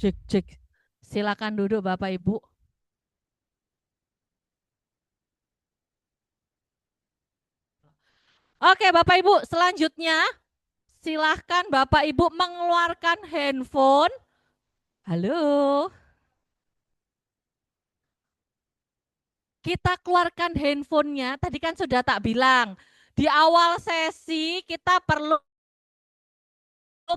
Cek, cek. Silakan duduk Bapak Ibu. Oke Bapak Ibu, selanjutnya silahkan Bapak Ibu mengeluarkan handphone. Halo. Kita keluarkan handphonenya, tadi kan sudah tak bilang. Di awal sesi kita perlu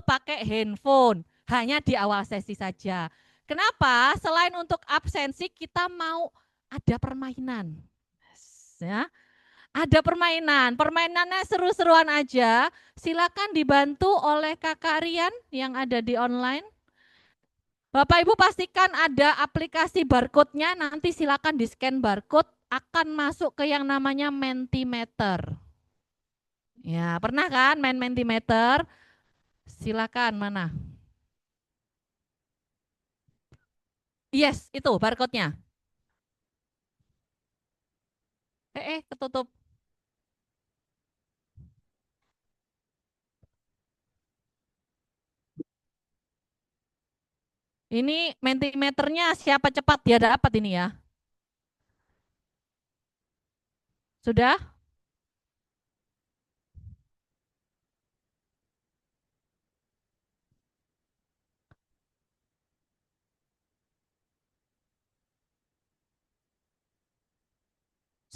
pakai handphone, hanya di awal sesi saja. Kenapa? Selain untuk absensi, kita mau ada permainan. Ya, ada permainan, permainannya seru-seruan aja. Silakan dibantu oleh Kakak Rian yang ada di online. Bapak Ibu pastikan ada aplikasi barcode-nya, nanti silakan di-scan barcode, akan masuk ke yang namanya Mentimeter. Ya, pernah kan main Mentimeter? Silakan, mana? Yes, itu barcode-nya. Ketutup. Ini Mentimeternya siapa cepat dia dapat ini ya. Sudah?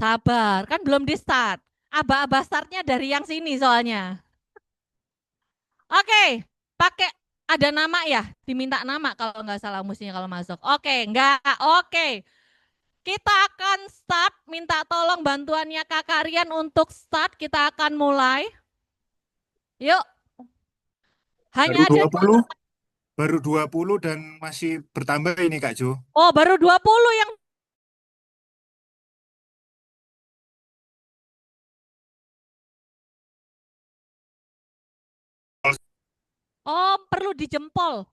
Sabar, kan belum di start. Aba-aba startnya dari yang sini soalnya. Oke, pakai ada nama ya, diminta nama kalau nggak salah mestinya kalau masuk. Oke, enggak, oke. Kita akan start, minta tolong bantuannya Kakak Rian untuk start, kita akan mulai. Yuk. Hanya Baru ada 20, baru 20 dan masih bertambah ini Kak Jo. Oh, baru 20 yang Oh, perlu dijempol.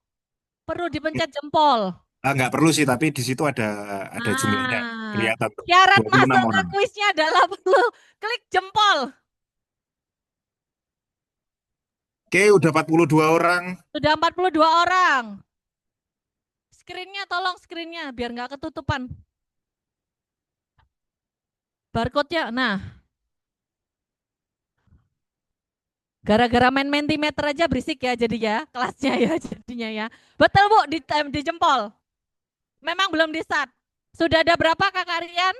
Perlu dipencet jempol. Nggak perlu sih, tapi di situ ada jumlahnya kelihatan tuh. Syarat 26 masuk ke orang. kuisnya adalah perlu klik jempol. Oke, udah 42 orang. Sudah 42 orang. Screen-nya tolong screen-nya biar nggak ketutupan. Barcode-nya, nah. Gara-gara main Mentimeter aja berisik ya jadi ya, kelasnya ya jadinya ya. Betul Bu, di jempol. Memang belum di start. Sudah ada berapa kakak Rian?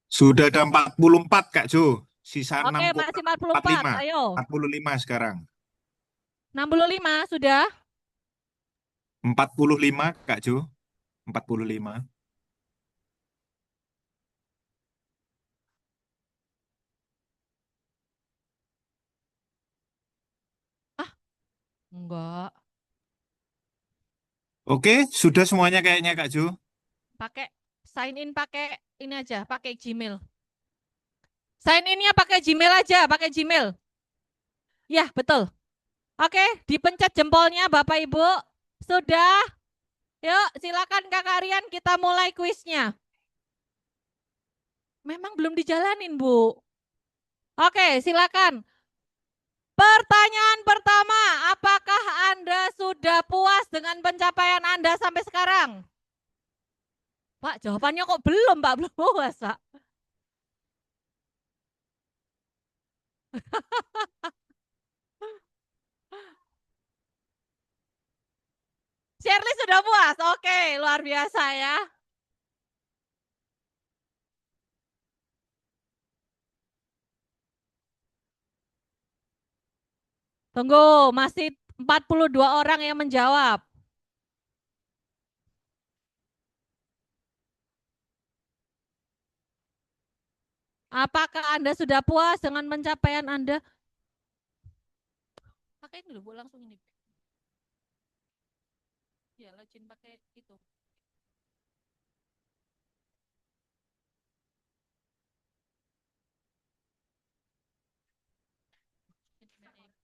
Sudah ada 44, Kak Jo. Sisa Oke, masih 44. 45. Ayo. 45 sekarang. 65 sudah? 45, Kak Jo. 45. Ah, enggak. Oke, sudah semuanya kayaknya, Kak Jo. Pakai sign in pakai ini aja, pakai Gmail. Sign in-nya pakai Gmail aja, pakai Gmail. Ya, betul. Oke, dipencet jempolnya Bapak Ibu. Sudah? Yuk, silakan Kakak Rian kita mulai kuisnya. Memang belum dijalanin, Bu. Oke, silakan. Pertanyaan pertama, apakah Anda sudah puas dengan pencapaian Anda sampai sekarang? Pak, jawabannya kok belum, Pak? Belum puas, Pak. Shirley sudah puas? Oke, luar biasa ya. Tunggu, masih 42 orang yang menjawab. Apakah Anda sudah puas dengan pencapaian Anda? Pakai ini dulu, langsung ini. Ya, login pakai itu.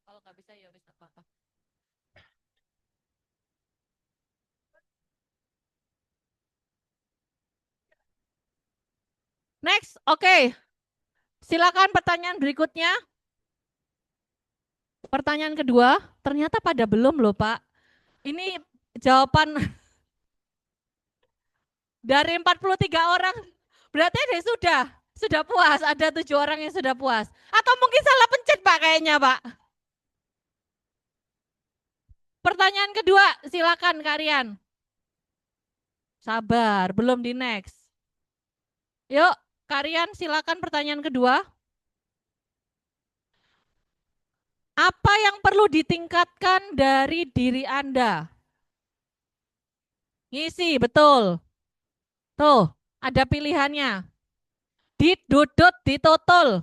Kalau nggak bisa ya bisa apa-apa. Next, oke. Silakan pertanyaan berikutnya. Pertanyaan kedua, ternyata pada belum loh Pak. Ini jawaban dari 43 orang, berarti ada yang sudah puas, ada 7 orang yang sudah puas. Atau mungkin salah pencet Pak kayaknya Pak. Pertanyaan kedua, silakan Karian. Sabar, belum di next. Yuk, Karian silakan pertanyaan kedua. Apa yang perlu ditingkatkan dari diri Anda? Ngisi, betul. Tuh, ada pilihannya. Didudut, ditotul.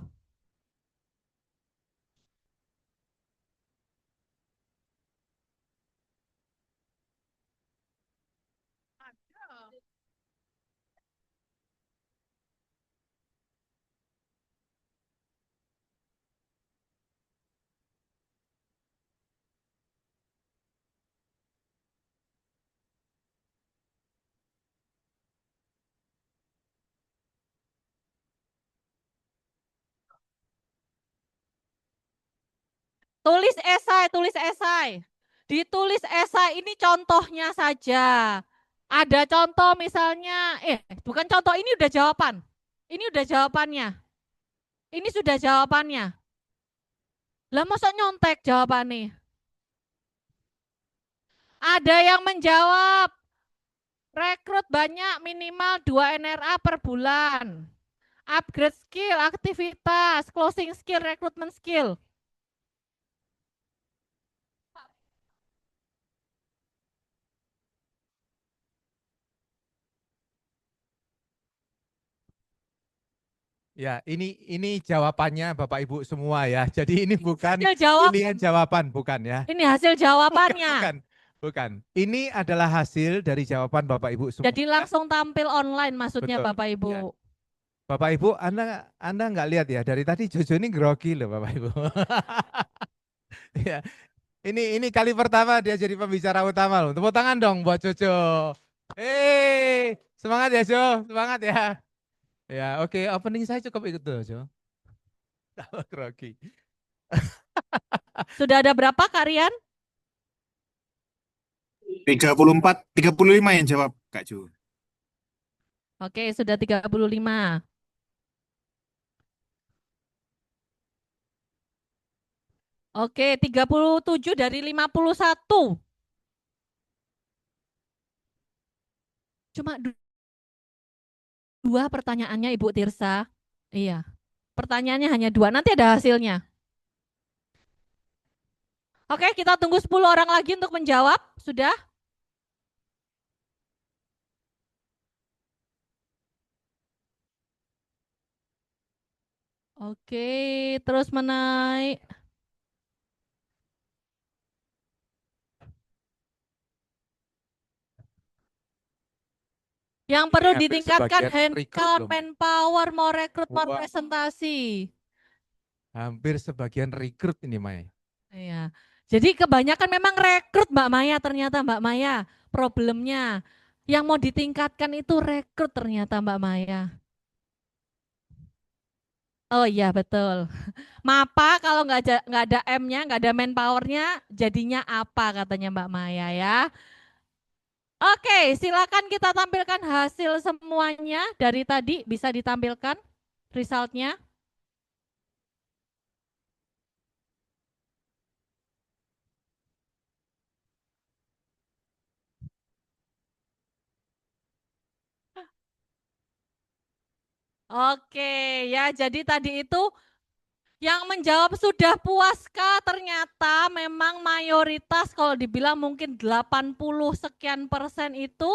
Tulis esai, tulis esai. Ditulis esai ini contohnya saja. Ada contoh misalnya, bukan contoh, ini udah jawaban. Ini udah jawabannya. Ini sudah jawabannya. Lah masa nyontek jawabannya? Ada yang menjawab, rekrut banyak minimal 2 NRA per bulan. Upgrade skill, aktivitas, closing skill, recruitment skill. Ya, ini jawabannya Bapak Ibu semua ya. Jadi ini bukan Hasil jawab, pilihan jawaban, bukan ya. ini hasil jawabannya. Bukan. Ini adalah hasil dari jawaban Bapak Ibu semua. Jadi langsung tampil online maksudnya Betul. Bapak Ibu. Ya. Bapak Ibu, Anda nggak lihat ya, dari tadi Jojo ini grogi loh Bapak Ibu. Ya. Ini kali pertama dia jadi pembicara utama loh. Tepuk tangan dong buat Jojo. Semangat ya Jo, semangat ya. Ya, oke, opening saya cukup itu Jo. Grogi. Sudah ada berapa Karian? 34, 35 yang jawab, Kak Jo. Oke, sudah 35. Oke, 37 dari 51. Cuma 2 pertanyaannya Ibu Tirsa. Iya. Pertanyaannya hanya 2. Nanti ada hasilnya. Oke, kita tunggu 10 orang lagi untuk menjawab. Sudah? Oke, terus menaik. Yang perlu hampir ditingkatkan sebagian recruit handcount, loh, Mbak. manpower, mau rekrut, mau Wah. presentasi. Hampir sebagian rekrut ini Maya. Iya. Jadi kebanyakan memang rekrut Mbak Maya, ternyata Mbak Maya. Problemnya yang mau ditingkatkan itu rekrut ternyata Mbak Maya. Oh iya betul. Mapa kalau nggak ada M-nya, nggak ada manpower-nya, jadinya apa katanya Mbak Maya ya. Oke, silakan kita tampilkan hasil semuanya dari tadi, bisa ditampilkan resultnya. Oke, ya jadi tadi itu yang menjawab sudah puaskah, ternyata memang mayoritas kalau dibilang mungkin 80 sekian persen itu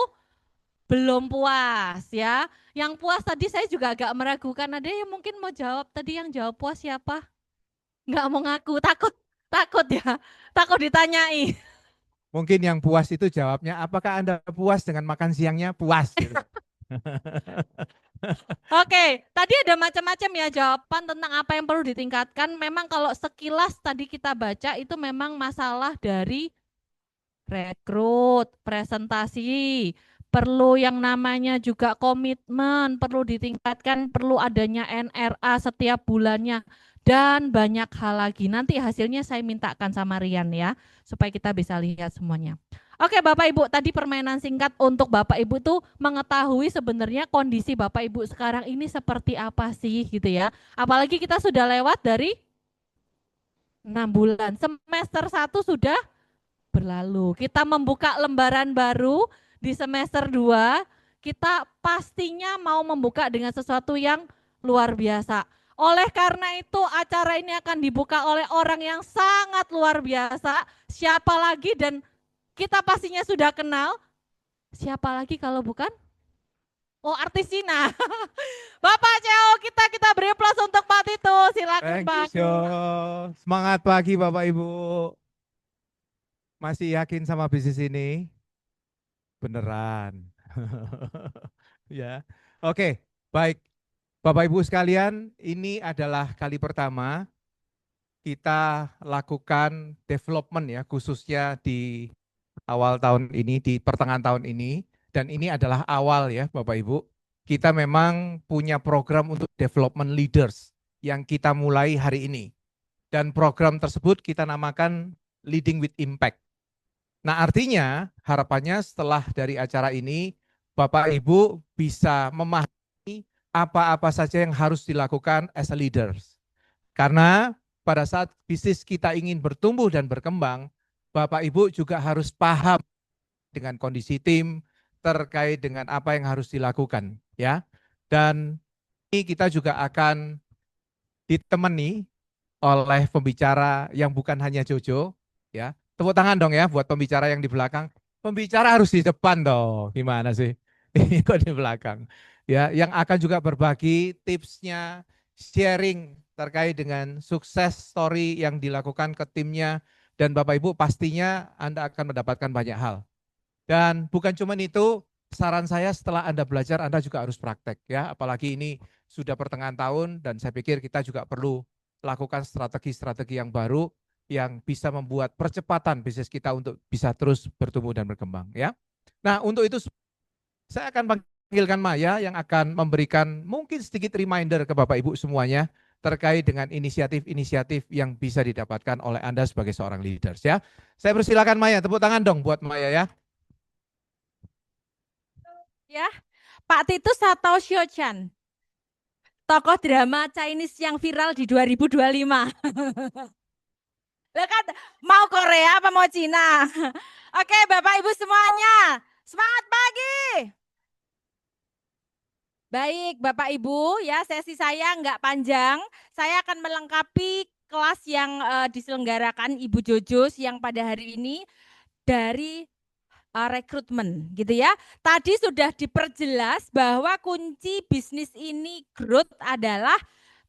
belum puas ya. Yang puas tadi saya juga agak meragukan, ada yang mungkin mau jawab tadi, yang jawab puas siapa? Nggak mau ngaku, takut ya, takut ditanyai. Mungkin yang puas itu jawabnya, apakah Anda puas dengan makan siangnya? Puas. Gitu. Oke, tadi ada macam-macam ya jawaban tentang apa yang perlu ditingkatkan. Memang kalau sekilas tadi kita baca itu memang masalah dari rekrut, presentasi, perlu yang namanya juga komitmen, perlu ditingkatkan, perlu adanya NRA setiap bulannya, dan banyak hal lagi. Nanti hasilnya saya mintakan sama Rian ya, supaya kita bisa lihat semuanya. Oke Bapak Ibu, tadi permainan singkat untuk Bapak Ibu tuh mengetahui sebenarnya kondisi Bapak Ibu sekarang ini seperti apa sih gitu ya. Apalagi kita sudah lewat dari 6 bulan, semester 1 sudah berlalu. Kita membuka lembaran baru di semester 2, kita pastinya mau membuka dengan sesuatu yang luar biasa. Oleh karena itu acara ini akan dibuka oleh orang yang sangat luar biasa. Siapa lagi, dan kita pastinya sudah kenal. Siapa lagi kalau bukan? Oh, artis Cina. Bapak CEO kita beri aplaus untuk Pak Tito. Silakan Thank you, Pak. Syo. Semangat pagi Bapak Ibu. Masih yakin sama bisnis ini? Beneran. Ya. Oke, baik. Bapak Ibu sekalian, ini adalah kali pertama kita lakukan development ya, khususnya di awal tahun ini, di pertengahan tahun ini. Dan ini adalah awal ya Bapak Ibu. Kita memang punya program untuk development leaders yang kita mulai hari ini. Dan program tersebut kita namakan Leading with Impact. Nah artinya harapannya setelah dari acara ini, Bapak Ibu bisa memahami apa-apa saja yang harus dilakukan as a leaders. Karena pada saat bisnis kita ingin bertumbuh dan berkembang, Bapak Ibu juga harus paham dengan kondisi tim terkait dengan apa yang harus dilakukan ya. Dan ini kita juga akan ditemani oleh pembicara yang bukan hanya Jojo ya. Tepuk tangan dong ya buat pembicara yang di belakang. Pembicara harus di depan dong. Gimana sih? Ini kok di belakang. Ya, yang akan juga berbagi tipsnya, sharing terkait dengan sukses story yang dilakukan ke timnya, dan Bapak Ibu pastinya Anda akan mendapatkan banyak hal. Dan bukan cuma itu, saran saya setelah Anda belajar, Anda juga harus praktek ya. Apalagi ini sudah pertengahan tahun dan saya pikir kita juga perlu lakukan strategi-strategi yang baru yang bisa membuat percepatan bisnis kita untuk bisa terus bertumbuh dan berkembang ya. Nah, untuk itu saya akan panggilkan Maya yang akan memberikan mungkin sedikit reminder ke Bapak Ibu semuanya terkait dengan inisiatif-inisiatif yang bisa didapatkan oleh Anda sebagai seorang leaders ya. Saya persilakan Maya, tepuk tangan dong buat Maya ya. Ya, Pak Titus atau Xiao-Chan, tokoh drama Chinese yang viral di 2025. Lah kan mau Korea apa mau Cina? Oke, Bapak Ibu semuanya, semangat pagi. Baik, Bapak Ibu, ya sesi saya nggak panjang. Saya akan melengkapi kelas yang diselenggarakan Ibu Jojos yang pada hari ini dari rekrutmen, gitu ya. Tadi sudah diperjelas bahwa kunci bisnis ini growth adalah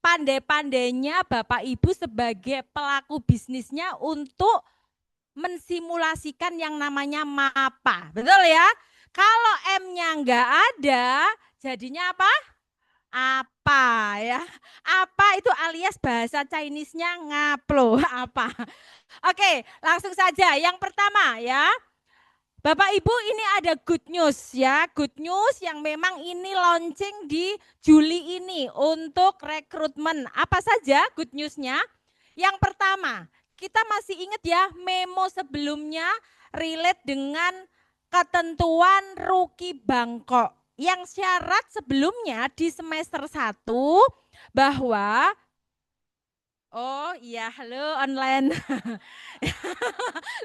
pandai-pandainya Bapak Ibu sebagai pelaku bisnisnya untuk mensimulasikan yang namanya MAPA. Betul ya? Kalau M-nya nggak ada, jadinya apa? Apa ya? Apa itu alias bahasa Chinese-nya ngaplo, apa? Oke, langsung saja. Yang pertama ya. Bapak Ibu, ini ada good news ya. Good news yang memang ini launching di Juli ini untuk rekrutmen. Apa saja good news-nya? Yang pertama, kita masih ingat ya memo sebelumnya relate dengan ketentuan Ruki Bangkok. Yang syarat sebelumnya di semester 1 bahwa oh iya, halo online.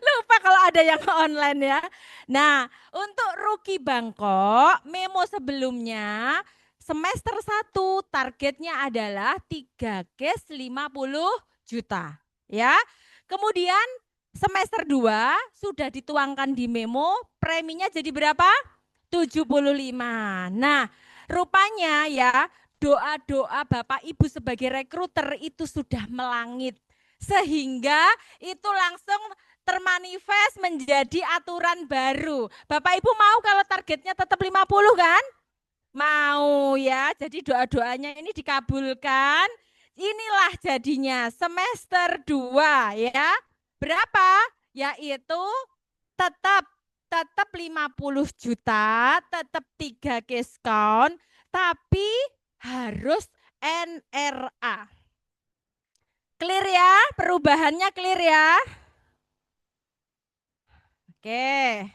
Lupa kalau ada yang online ya. Nah, untuk Ruki Bangkok, memo sebelumnya semester 1 targetnya adalah 3 case 50 juta. Ya. Kemudian semester 2 sudah dituangkan di memo, preminya jadi berapa? 75. Nah, rupanya ya doa-doa Bapak Ibu sebagai rekruter itu sudah melangit. Sehingga itu langsung termanifest menjadi aturan baru. Bapak Ibu mau kalau targetnya tetap 50 kan? Mau ya, jadi doa-doanya ini dikabulkan. Inilah jadinya semester 2 ya. Berapa? Yaitu tetap 50 juta, tetap 3 case count, tapi harus NRA. Clear ya? Perubahannya clear ya? Oke.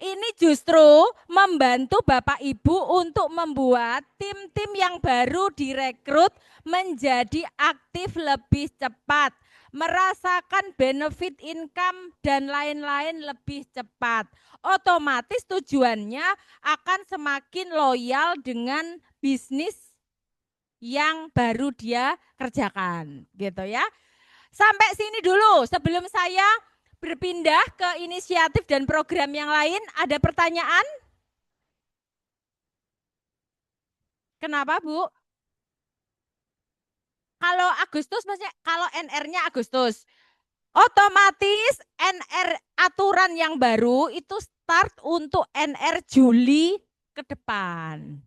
Ini justru membantu Bapak Ibu untuk membuat tim-tim yang baru direkrut menjadi aktif lebih cepat, merasakan benefit income dan lain-lain lebih cepat. Otomatis tujuannya akan semakin loyal dengan bisnis yang baru dia kerjakan, gitu ya. Sampai sini dulu sebelum saya berpindah ke inisiatif dan program yang lain. Ada pertanyaan? Kenapa, Bu? Kalau Agustus maksudnya kalau NR-nya Agustus. Otomatis NR aturan yang baru itu start untuk NR Juli ke depan.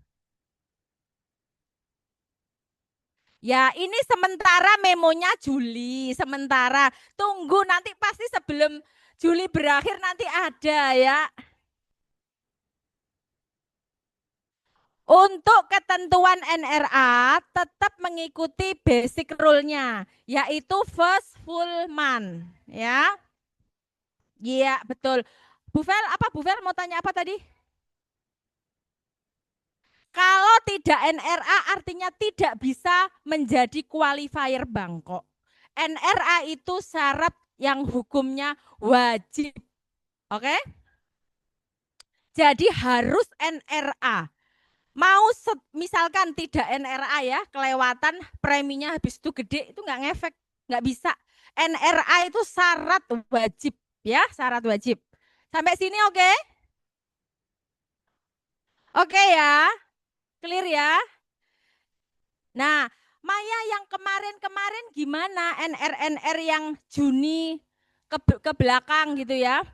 Ya, ini sementara memonya Juli, sementara. Tunggu nanti pasti sebelum Juli berakhir nanti ada ya. Untuk ketentuan NRA tetap mengikuti basic rule-nya, yaitu first full month, ya. Iya, betul. Bu Fel mau tanya apa tadi? Kalau tidak NRA artinya tidak bisa menjadi qualifier Bangkok. NRA itu syarat yang hukumnya wajib. Oke? Jadi harus NRA. Mau misalkan tidak NRA ya, kelewatan preminya habis itu gede, itu nggak ngefek, nggak bisa. NRA itu syarat wajib ya, syarat wajib. Sampai sini oke? Oke ya? Clear ya? Nah, Maya yang kemarin-kemarin gimana NR yang Juni ke belakang gitu ya?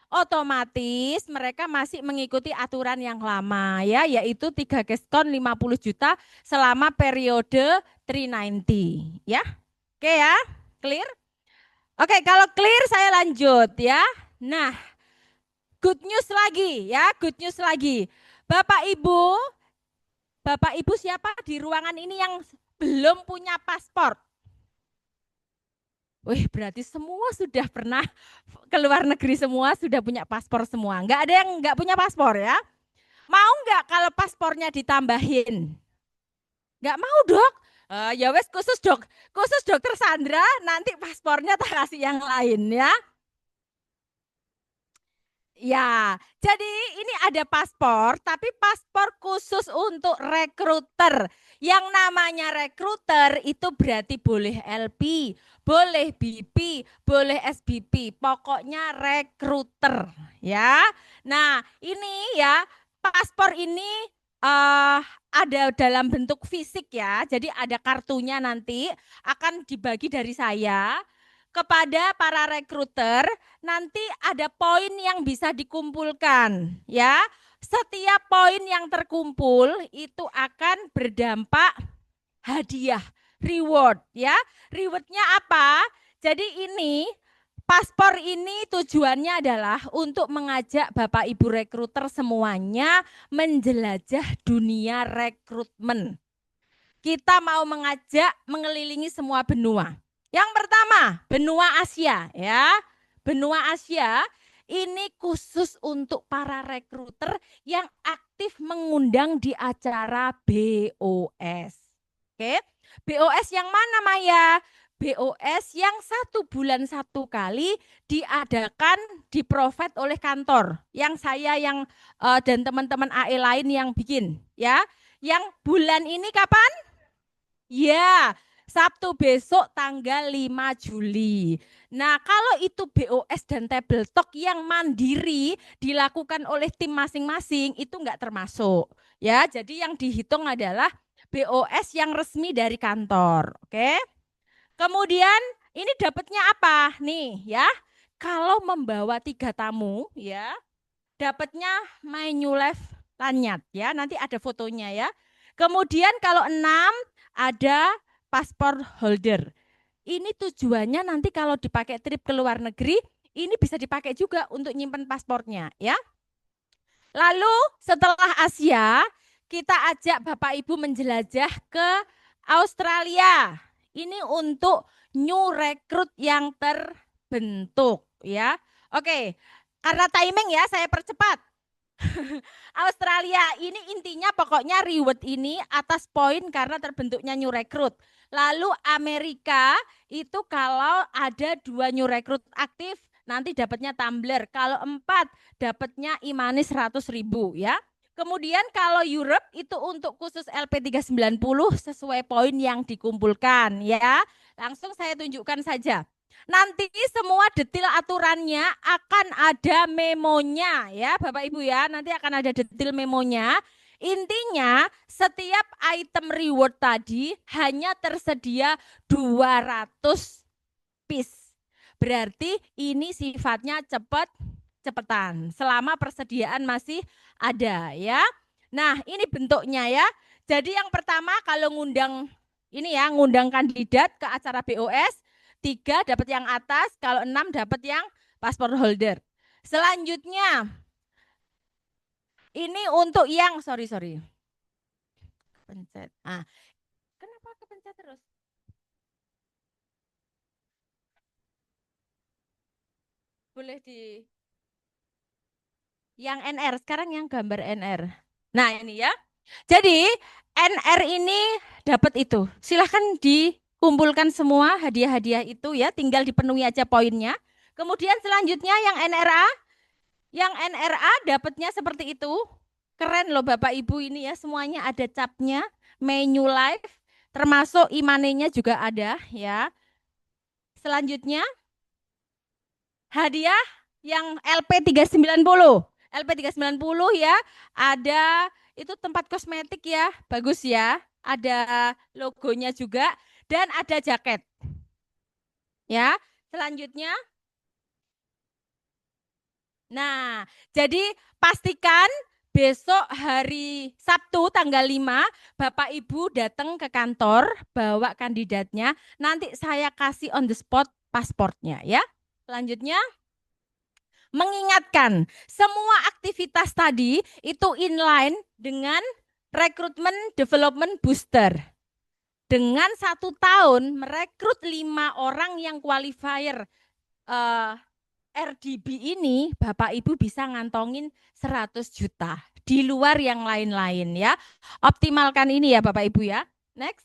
Otomatis mereka masih mengikuti aturan yang lama ya, yaitu 3 cashcon 50 juta selama periode 390 ya. Oke ya, clear? Oke, kalau clear saya lanjut ya. Nah, good news lagi ya, good news lagi. Bapak Ibu siapa di ruangan ini yang belum punya paspor? Wih, berarti semua sudah pernah ke luar negeri, semua sudah punya paspor semua. Enggak ada yang enggak punya paspor ya. Mau enggak kalau paspornya ditambahin? Enggak mau, Dok. Ya wes khusus Dokter Sandra, nanti paspornya tak kasih yang lain ya. Ya, jadi ini ada paspor, tapi paspor khusus untuk rekruter. Yang namanya rekruter itu berarti boleh LP, boleh BP, boleh SBP, pokoknya rekruter ya. Nah, ini ya paspor ini ada dalam bentuk fisik ya. Jadi ada kartunya nanti akan dibagi dari saya kepada para rekruter. Nanti ada poin yang bisa dikumpulkan ya. Setiap poin yang terkumpul itu akan berdampak hadiah, reward ya. Rewardnya apa? Jadi ini paspor ini tujuannya adalah untuk mengajak Bapak Ibu rekruter semuanya menjelajah dunia rekrutmen. Kita mau mengajak mengelilingi semua benua. Yang pertama, benua Asia ya. Benua Asia ini khusus untuk para rekruter yang aktif mengundang di acara BOS. Oke, BOS yang mana Maya? BOS yang 1 bulan 1 kali diadakan, di-provide oleh kantor. Yang saya dan teman-teman AE lain yang bikin ya. Yang bulan ini kapan? Ya, Sabtu besok tanggal 5 Juli. Nah, kalau itu BOS dan table talk yang mandiri dilakukan oleh tim masing-masing itu enggak termasuk. Ya, jadi yang dihitung adalah BOS yang resmi dari kantor. Oke. Kemudian ini dapatnya apa? Nih ya. Kalau membawa 3 tamu ya, dapatnya Manulife lanyard ya. Nanti ada fotonya ya. Kemudian kalau 6 ada paspor holder. Ini tujuannya nanti kalau dipakai trip ke luar negeri, ini bisa dipakai juga untuk nyimpen paspornya ya. Lalu setelah Asia, kita ajak Bapak Ibu menjelajah ke Australia. Ini untuk new recruit yang terbentuk ya. Oke, karena timing ya saya percepat. Australia ini intinya pokoknya reward ini atas poin karena terbentuknya new recruit. Lalu Amerika itu kalau ada 2 new recruit aktif nanti dapatnya tumbler. Kalau 4 dapatnya imanis 100.000 ya. Kemudian kalau Europe itu untuk khusus LP390 sesuai poin yang dikumpulkan ya. Langsung saya tunjukkan saja. Nanti semua detail aturannya akan ada memonya ya Bapak Ibu ya. Nanti akan ada detail memonya. Intinya setiap item reward tadi hanya tersedia 200 piece. Berarti ini sifatnya cepetan selama persediaan masih ada ya. Nah, ini bentuknya ya. Jadi yang pertama kalau ngundang ini ya, ngundang kandidat ke acara BOS, 3 dapat yang atas, kalau 6 dapat yang paspor holder. Selanjutnya ini untuk yang sorry. Pencet. Ah, kenapa kepencet terus? Boleh di yang NR, sekarang yang gambar NR. Nah, ini ya. Jadi NR ini dapat itu. Silahkan dikumpulkan semua hadiah-hadiah itu ya, tinggal dipenuhi aja poinnya. Kemudian selanjutnya yang NRA. Yang NRA dapatnya seperti itu. Keren loh Bapak Ibu ini ya, semuanya ada capnya, Manulife, termasuk imanenya juga ada ya. Selanjutnya hadiah yang LP390. LP390 ya, ada itu tempat kosmetik ya, bagus ya. Ada logonya juga dan ada jaket. Ya, selanjutnya. Nah, jadi pastikan besok hari Sabtu tanggal 5 Bapak Ibu datang ke kantor bawa kandidatnya, nanti saya kasih on the spot pasportnya ya. Selanjutnya mengingatkan semua aktivitas tadi itu inline dengan rekrutmen development booster. Dengan 1 tahun merekrut 5 orang yang qualifier RDB ini, Bapak Ibu bisa ngantongin 100 juta. Di luar yang lain-lain ya. Optimalkan ini ya Bapak Ibu ya. Next.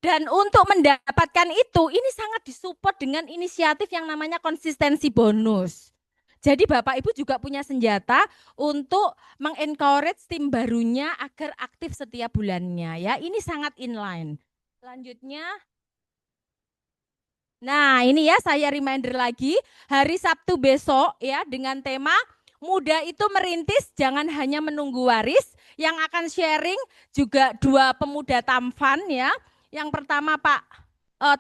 Dan untuk mendapatkan itu, ini sangat disupport dengan inisiatif yang namanya konsistensi bonus. Jadi Bapak Ibu juga punya senjata untuk mengencourage tim barunya agar aktif setiap bulannya ya. Ini sangat inline. Selanjutnya, nah ini ya saya reminder lagi, hari Sabtu besok ya dengan tema Muda itu Merintis, Jangan Hanya Menunggu Waris. Yang akan sharing juga dua pemuda tampan ya. Yang pertama Pak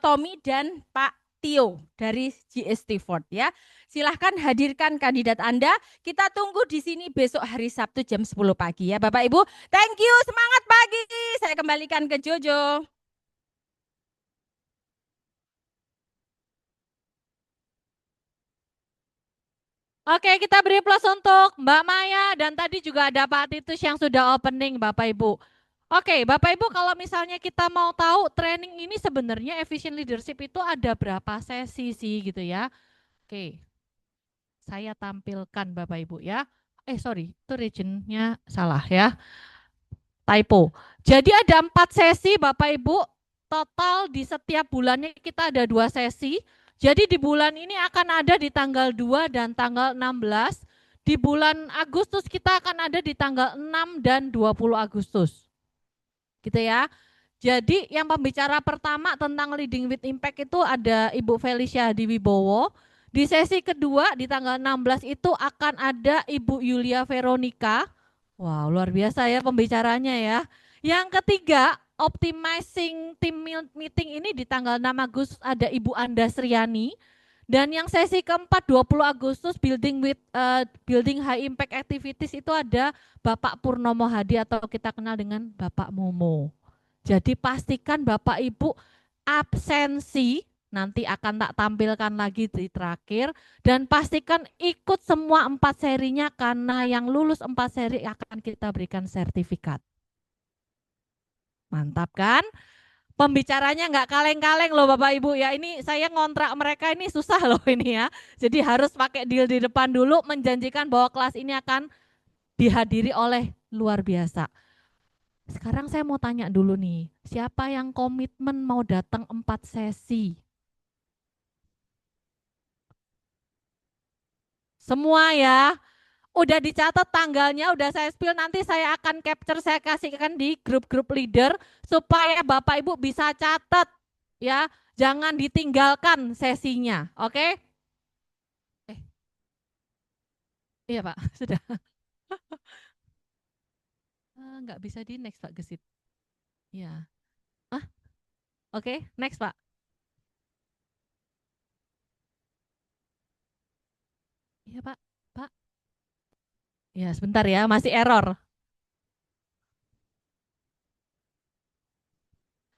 Tommy dan Pak Tio dari GST Ford ya. Silahkan hadirkan kandidat Anda. Kita tunggu di sini besok hari Sabtu jam 10 pagi ya Bapak Ibu. Thank you, semangat pagi. Saya kembalikan ke Jojo. Oke, kita beri plus untuk Mbak Maya dan tadi juga ada Pak Titus yang sudah opening Bapak Ibu. Oke, Bapak Ibu kalau misalnya kita mau tahu training ini sebenarnya efficient leadership itu ada berapa sesi sih gitu ya. Oke, saya tampilkan Bapak Ibu ya. Sorry, itu regionnya salah ya. Typo. Jadi ada 4 sesi Bapak Ibu, total di setiap bulannya kita ada 2 sesi. Jadi di bulan ini akan ada di tanggal 2 dan tanggal 16. Di bulan Agustus kita akan ada di tanggal 6 dan 20 Agustus. Gitu ya. Jadi yang pembicara pertama tentang Leading with Impact itu ada Ibu Felicia Diwibowo. Di sesi kedua di tanggal 16 itu akan ada Ibu Yulia Veronica. Wow, luar biasa ya pembicaranya ya. Yang ketiga, optimizing team meeting ini di tanggal 6 Agustus ada Ibu Anda Sriani. Dan yang sesi keempat 20 Agustus building high impact activities itu ada Bapak Purnomo Hadi atau kita kenal dengan Bapak Momo. Jadi pastikan Bapak Ibu absensi, nanti akan tak tampilkan lagi di terakhir, dan pastikan ikut semua 4 serinya karena yang lulus 4 seri akan kita berikan sertifikat. Mantap kan? Pembicaranya nggak kaleng-kaleng loh Bapak Ibu ya, ini saya ngontrak mereka ini susah loh ini ya. Jadi harus pakai deal di depan dulu, menjanjikan bahwa kelas ini akan dihadiri oleh luar biasa. Sekarang saya mau tanya dulu nih, siapa yang komitmen mau datang 4 sesi? Semua ya, udah dicatat tanggalnya, udah saya spill, nanti saya akan capture, saya kasihkan di grup-grup leader, supaya Bapak Ibu bisa catat ya, jangan ditinggalkan sesinya, oke? Iya Pak, sudah. Nggak bisa di next Pak Gesit. Ya. Oke, next Pak. Iya Pak, Pak. Ya sebentar ya, masih error.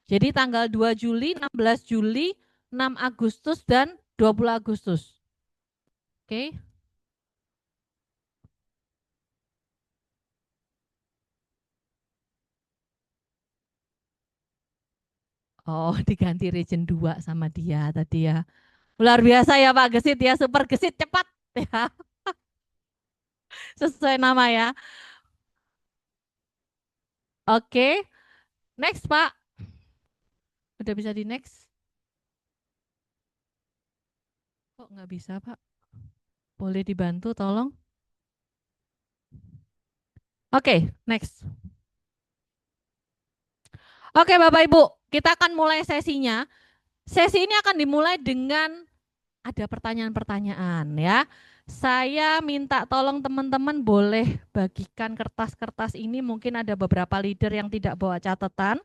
Jadi tanggal 2 Juli, 16 Juli, 6 Agustus, dan 20 Agustus. Oke. Oh, diganti region 2 sama dia tadi ya. Luar biasa ya Pak Gesit ya, super gesit cepat ya. Sesuai nama ya. Oke. Next Pak. Udah bisa di next? Kok nggak bisa Pak? Boleh dibantu tolong? Oke, next. Oke Bapak Ibu, kita akan mulai sesinya. Sesi ini akan dimulai dengan ada pertanyaan-pertanyaan ya. Saya minta tolong teman-teman boleh bagikan kertas-kertas ini, mungkin ada beberapa leader yang tidak bawa catatan.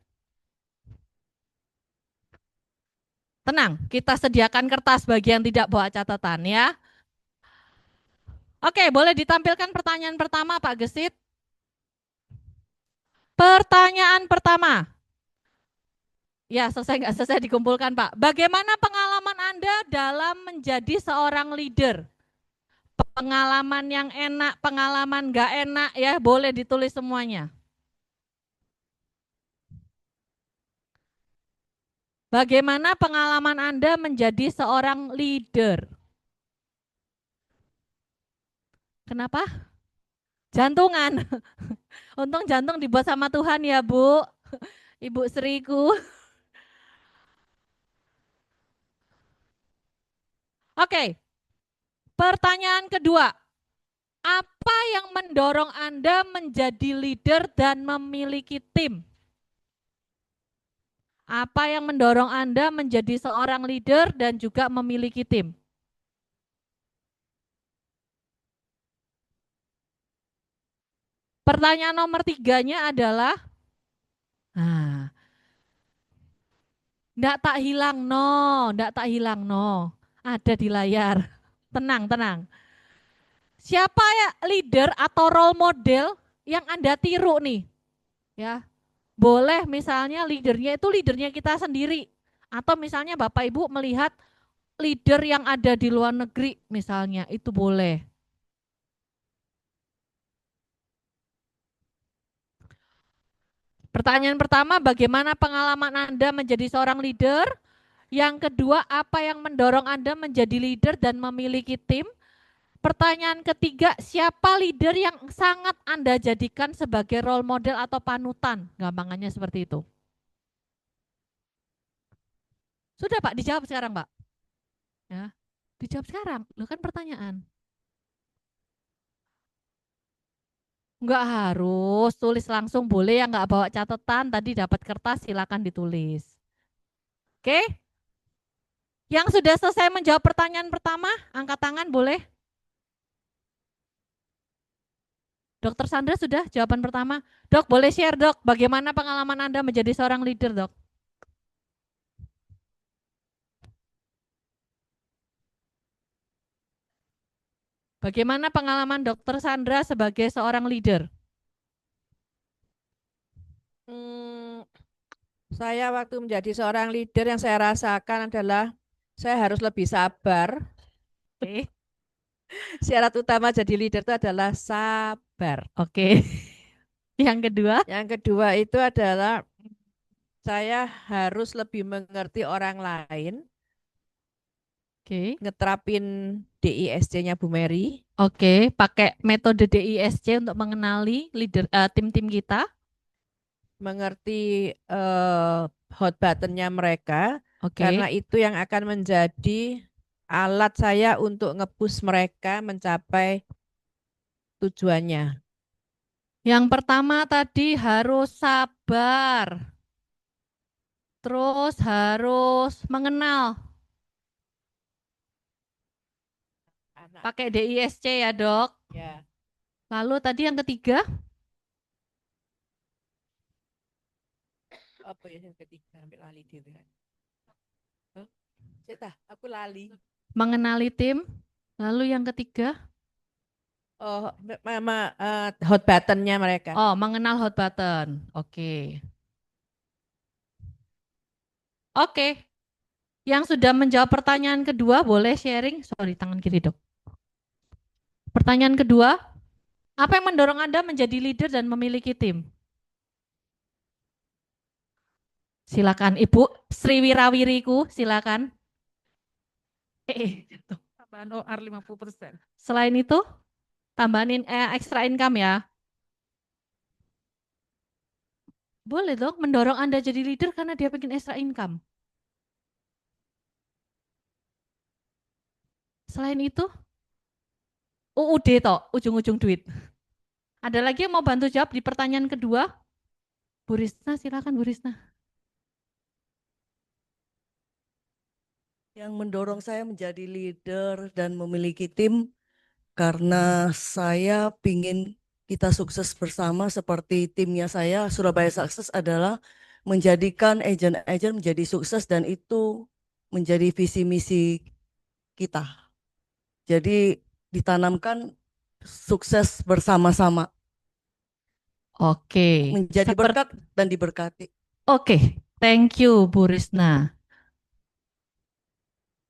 Tenang, kita sediakan kertas bagi yang tidak bawa catatan ya. Oke, boleh ditampilkan pertanyaan pertama Pak Gesit. Pertanyaan pertama. Ya, selesai nggak selesai dikumpulkan Pak. Bagaimana pengalaman Anda dalam menjadi seorang leader? Pengalaman yang enak, pengalaman nggak enak ya, boleh ditulis semuanya. Bagaimana pengalaman Anda menjadi seorang leader? Kenapa? Jantungan. Untung jantung dibuat sama Tuhan ya Bu. Ibu Seriku. Oke. Pertanyaan kedua, apa yang mendorong Anda menjadi leader dan memiliki tim? Apa yang mendorong Anda menjadi seorang leader dan juga memiliki tim? Pertanyaan nomor 3-nya adalah, ndak tak hilang no, ndak tak hilang no. Ada di layar. Tenang, tenang. Siapa ya leader atau role model yang Anda tiru nih? Ya, boleh misalnya leadernya itu leadernya kita sendiri. Atau misalnya Bapak Ibu melihat leader yang ada di luar negeri misalnya, itu boleh. Pertanyaan pertama, bagaimana pengalaman Anda menjadi seorang leader? Yang kedua, apa yang mendorong Anda menjadi leader dan memiliki tim? Pertanyaan ketiga, siapa leader yang sangat Anda jadikan sebagai role model atau panutan? Gampangannya seperti itu. Sudah Pak, dijawab sekarang Pak. Ya, dijawab sekarang, lo kan pertanyaan. Enggak harus, tulis langsung boleh, yang enggak bawa catatan, tadi dapat kertas silakan ditulis. Oke? Yang sudah selesai menjawab pertanyaan pertama, angkat tangan boleh? Dokter Sandra sudah jawaban pertama. Dok, boleh share dok, bagaimana pengalaman Anda menjadi seorang leader dok? Bagaimana pengalaman Dokter Sandra sebagai seorang leader? Saya waktu menjadi seorang leader yang saya rasakan adalah saya harus lebih sabar. Oke. Syarat utama jadi leader itu adalah sabar. Oke. Yang kedua? Yang kedua itu adalah saya harus lebih mengerti orang lain. Oke. Ngeterapin DISC-nya Bu Mary. Oke, pakai metode DISC untuk mengenali leader tim-tim kita. Mengerti hot button-nya mereka. Oke. Karena itu yang akan menjadi alat saya untuk nge-push mereka mencapai tujuannya. Yang pertama tadi harus sabar. Terus harus mengenal. Pakai DISC ya dok. Ya. Lalu tadi yang ketiga? Apa ya yang ketiga? Ambil lali diri kan. Aku lali. Mengenali tim. Lalu yang ketiga? Oh, hot button-nya mereka. Oh, mengenal hot button. Oke. Oke. Yang sudah menjawab pertanyaan kedua boleh sharing. Sorry, tangan kiri dok. Pertanyaan kedua, apa yang mendorong Anda menjadi leader dan memiliki tim? Silakan Ibu Sri Wirawiriku, silakan. Tambahan OR 50%. Selain itu, tambahin extra income ya. Boleh dong mendorong Anda jadi leader karena dia bikin extra income. Selain itu, UUD toh, ujung-ujung duit. Ada lagi yang mau bantu jawab di pertanyaan kedua? Bu Risna, silakan Bu Risna. Yang mendorong saya menjadi leader dan memiliki tim karena saya ingin kita sukses bersama seperti timnya saya Surabaya Success adalah menjadikan agent-agent menjadi sukses dan itu menjadi visi misi kita. Jadi ditanamkan sukses bersama-sama. Oke. Menjadi berkat dan diberkati. Oke, thank you Bu Risna.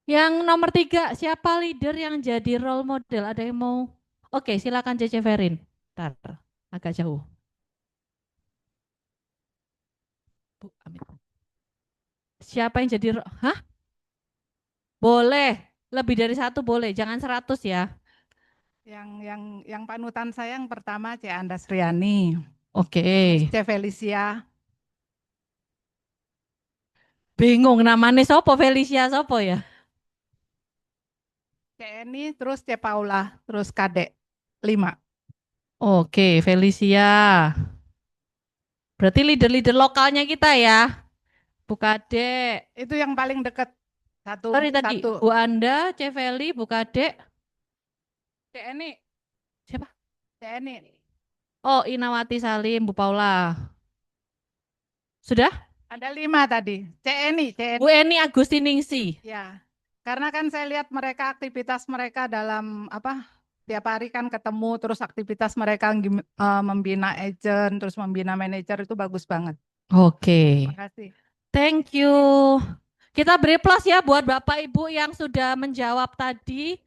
Yang nomor 3, siapa leader yang jadi role model? Ada yang mau? Oke, silakan Cece Ferin. Bentar, agak jauh. Bu, amin. Siapa yang jadi? Hah? Boleh, lebih dari 1 boleh, jangan 100 ya. Yang panutan saya yang pertama C. Andasriani. Oke. C. Felicia. Bingung namanya sopo, Felicia sopo ya? CNI, terus C Paula, terus Kadek 5. Oke, Felicia. Berarti leader-leader lokalnya kita ya. Bu Kadek. Itu yang paling dekat. Sorry tadi, Satu. Bu Anda, C Feli, Bu Kadek. CNI. Siapa? CNI. Oh, Inawati Salim, Bu Paula. Sudah? Ada 5 tadi. CNI. Bu Eni Agustiningsi. Ya, karena kan saya lihat mereka aktivitas mereka dalam tiap hari kan ketemu, terus aktivitas mereka membina agent, terus membina manajer itu bagus banget. Oke. Terima kasih. Thank you. Kita beri plus ya buat Bapak Ibu yang sudah menjawab tadi.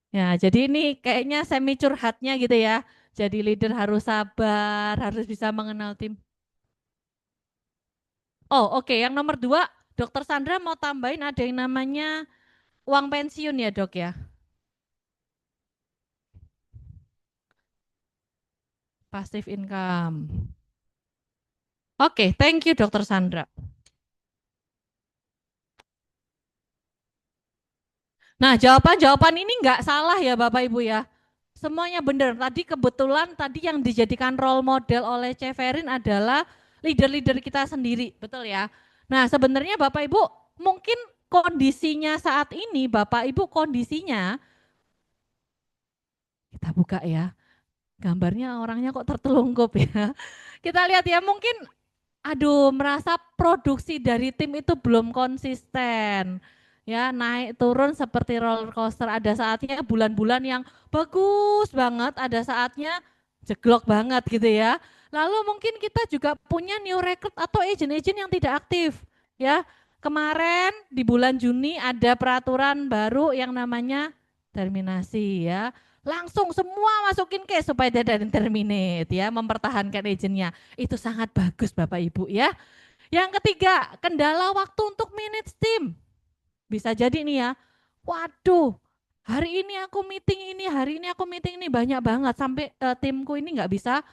Ya, jadi ini kayaknya semi curhatnya gitu ya. Jadi leader harus sabar, harus bisa mengenal tim. Oh, oke. Yang nomor 2, Dokter Sandra mau tambahin ada yang namanya uang pensiun ya, Dok ya. Passive income. Oke, thank you Dokter Sandra. Nah, jawaban-jawaban ini enggak salah ya Bapak Ibu ya. Semuanya benar. Tadi kebetulan tadi yang dijadikan role model oleh Ceferin adalah leader-leader kita sendiri, betul ya. Nah, sebenarnya Bapak Ibu mungkin kondisinya saat ini, Bapak Ibu kondisinya, kita buka ya, gambarnya orangnya kok tertelungkup ya. Kita lihat ya, mungkin aduh merasa produksi dari tim itu belum konsisten. Ya, naik turun seperti roller coaster. Ada saatnya bulan-bulan yang bagus banget, ada saatnya jeglok banget gitu ya. Lalu mungkin kita juga punya new recruit atau agent-agent yang tidak aktif. Ya, kemarin di bulan Juni ada peraturan baru yang namanya terminasi ya. Langsung semua masukin case supaya tidak terminate ya, mempertahankan agentnya. Itu sangat bagus Bapak Ibu ya. Yang ketiga, kendala waktu untuk manage tim. Bisa jadi nih ya, waduh hari ini aku meeting ini, hari ini aku meeting ini banyak banget sampai timku ini nggak bisa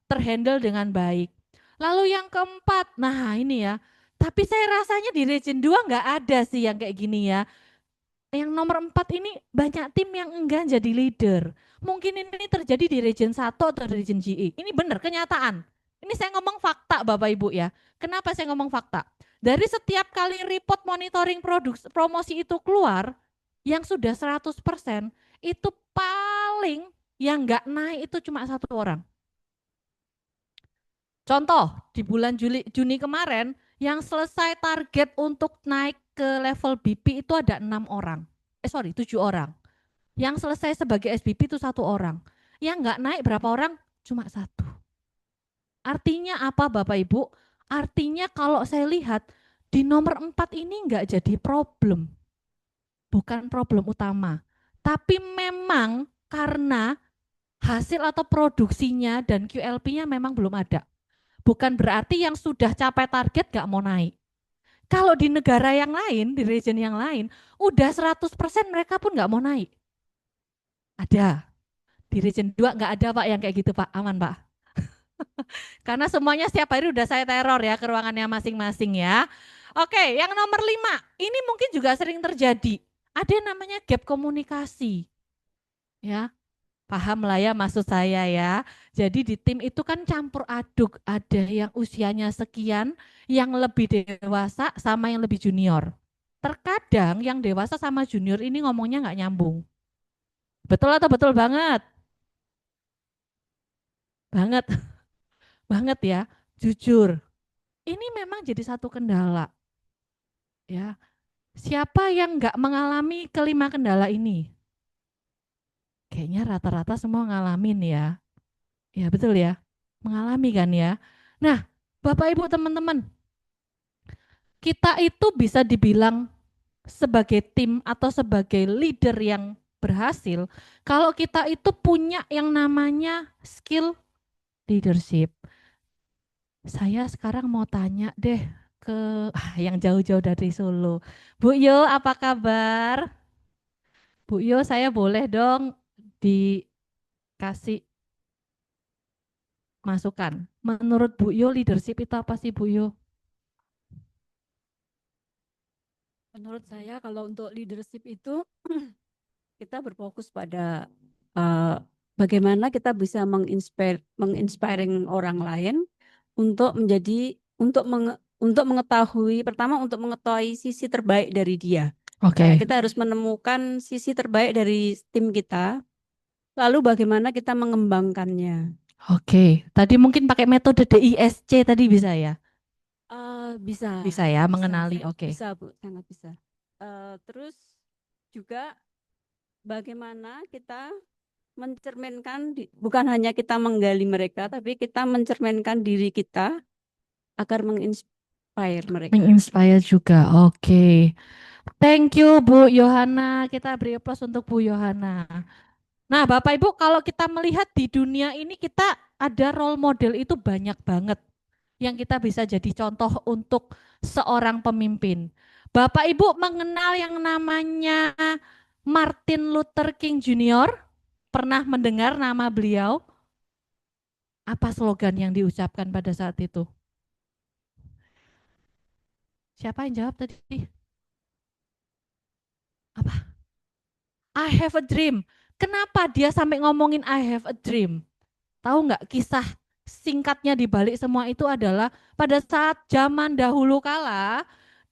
terhandle dengan baik. Lalu yang keempat, nah ini ya, tapi saya rasanya di region 2 nggak ada sih yang kayak gini ya. Yang nomor 4 ini banyak tim yang enggan jadi leader. Mungkin ini terjadi di region 1 atau region GE. Ini benar kenyataan. Ini saya ngomong fakta Bapak Ibu ya. Kenapa saya ngomong fakta? Dari setiap kali report monitoring promosi itu keluar, yang sudah 100%, itu paling yang enggak naik itu cuma 1 orang. Contoh, di bulan Juni kemarin, yang selesai target untuk naik ke level BP itu ada 6 orang. 7 orang. Yang selesai sebagai SBP itu 1 orang. Yang enggak naik berapa orang? Cuma 1. Artinya apa Bapak Ibu? Artinya kalau saya lihat di nomor 4 ini enggak jadi problem. Bukan problem utama. Tapi memang karena hasil atau produksinya dan QLP-nya memang belum ada. Bukan berarti yang sudah capai target enggak mau naik. Kalau di negara yang lain, di region yang lain, udah 100% mereka pun enggak mau naik. Ada. Di region 2 enggak ada Pak yang kayak gitu Pak, aman Pak. Karena semuanya setiap hari udah saya teror ya ke ruangannya masing-masing ya. Oke, yang nomor 5, ini mungkin juga sering terjadi. Ada yang namanya gap komunikasi. Ya, paham lah ya maksud saya ya. Jadi di tim itu kan campur aduk, ada yang usianya sekian, yang lebih dewasa sama yang lebih junior. Terkadang yang dewasa sama junior ini ngomongnya nggak nyambung. Betul atau betul banget? Banget. Banget ya, jujur. Ini memang jadi satu kendala. Ya. Siapa yang nggak mengalami kelima kendala ini? Kayaknya rata-rata semua ngalamin ya. Ya betul ya, mengalami kan ya. Nah, Bapak Ibu teman-teman, kita itu bisa dibilang sebagai tim atau sebagai leader yang berhasil kalau kita itu punya yang namanya skill leadership. Saya sekarang mau tanya deh ke yang jauh-jauh dari Solo. Bu Yo, apa kabar? Bu Yo, saya boleh dong dikasih masukan. Menurut Bu Yo, leadership itu apa sih Bu Yo? Menurut saya kalau untuk leadership itu kita berfokus pada bagaimana kita bisa menginspiring orang lain untuk untuk mengetahui, pertama untuk mengetahui sisi terbaik dari dia. Oke. Kita harus menemukan sisi terbaik dari tim kita, lalu bagaimana kita mengembangkannya. Oke, tadi mungkin pakai metode DISC tadi bisa ya? Bisa. Bisa ya, mengenali. Oke. Bisa Bu, sangat bisa. Terus juga bagaimana kita mencerminkan, bukan hanya kita menggali mereka, tapi kita mencerminkan diri kita agar menginspire mereka. Menginspire juga. Oke. Thank you Bu Yohana. Kita beri aplaus untuk Bu Yohana. Nah, Bapak Ibu, kalau kita melihat di dunia ini kita ada role model itu banyak banget yang kita bisa jadi contoh untuk seorang pemimpin. Bapak Ibu mengenal yang namanya Martin Luther King Jr.? Pernah mendengar nama beliau? Apa slogan yang diucapkan pada saat itu? Siapa yang jawab tadi? Apa? I have a dream. Kenapa dia sampai ngomongin I have a dream? Tahu nggak kisah singkatnya di balik semua itu adalah pada saat zaman dahulu kala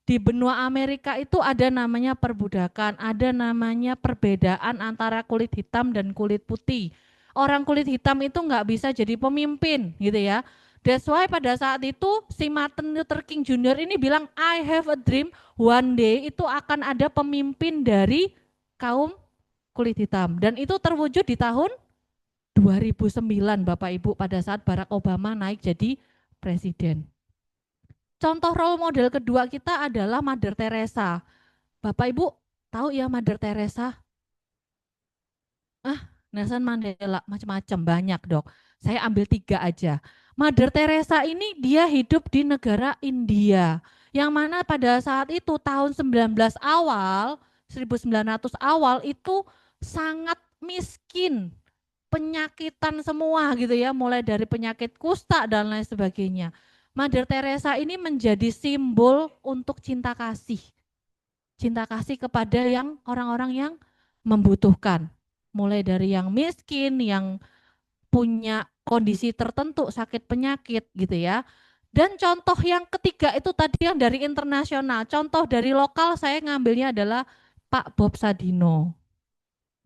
di benua Amerika itu ada namanya perbudakan, ada namanya perbedaan antara kulit hitam dan kulit putih. Orang kulit hitam itu nggak bisa jadi pemimpin gitu ya. That's why pada saat itu si Martin Luther King Jr. ini bilang I have a dream one day itu akan ada pemimpin dari kaum kulit hitam. Dan itu terwujud di tahun 2009 Bapak Ibu pada saat Barack Obama naik jadi presiden. Contoh role model kedua kita adalah Mother Teresa. Bapak Ibu tahu ya Mother Teresa? Nelson Mandela, macam-macam, banyak dok. Saya ambil 3 aja. Mother Teresa ini dia hidup di negara India. Yang mana pada saat itu tahun 1900 awal itu sangat miskin, penyakitan semua gitu ya, mulai dari penyakit kusta dan lain sebagainya. Mother Teresa ini menjadi simbol untuk cinta kasih. Cinta kasih kepada yang orang-orang yang membutuhkan. Mulai dari yang miskin, yang punya kondisi tertentu, sakit penyakit gitu ya. Dan contoh yang ketiga itu tadi yang dari internasional. Contoh dari lokal saya ngambilnya adalah Pak Bob Sadino.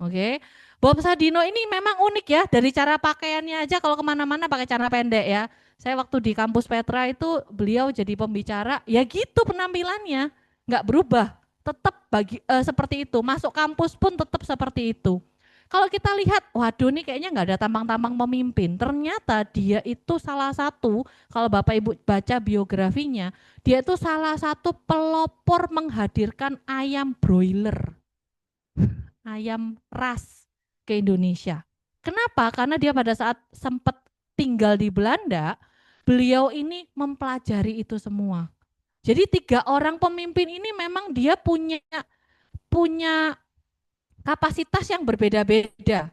Oke, Bob Sadino ini memang unik ya, dari cara pakaiannya aja kalau kemana-mana pakai celana pendek ya. Saya waktu di kampus Petra itu beliau jadi pembicara, ya gitu penampilannya, nggak berubah, tetap seperti itu. Masuk kampus pun tetap seperti itu. Kalau kita lihat, waduh ini kayaknya nggak ada tampang-tampang pemimpin. Ternyata dia itu salah satu, kalau Bapak Ibu baca biografinya, dia itu salah satu pelopor menghadirkan ayam broiler. Ayam ras ke Indonesia. Kenapa? Karena dia pada saat sempat tinggal di Belanda, beliau ini mempelajari itu semua. Jadi 3 orang pemimpin ini memang dia punya kapasitas yang berbeda-beda.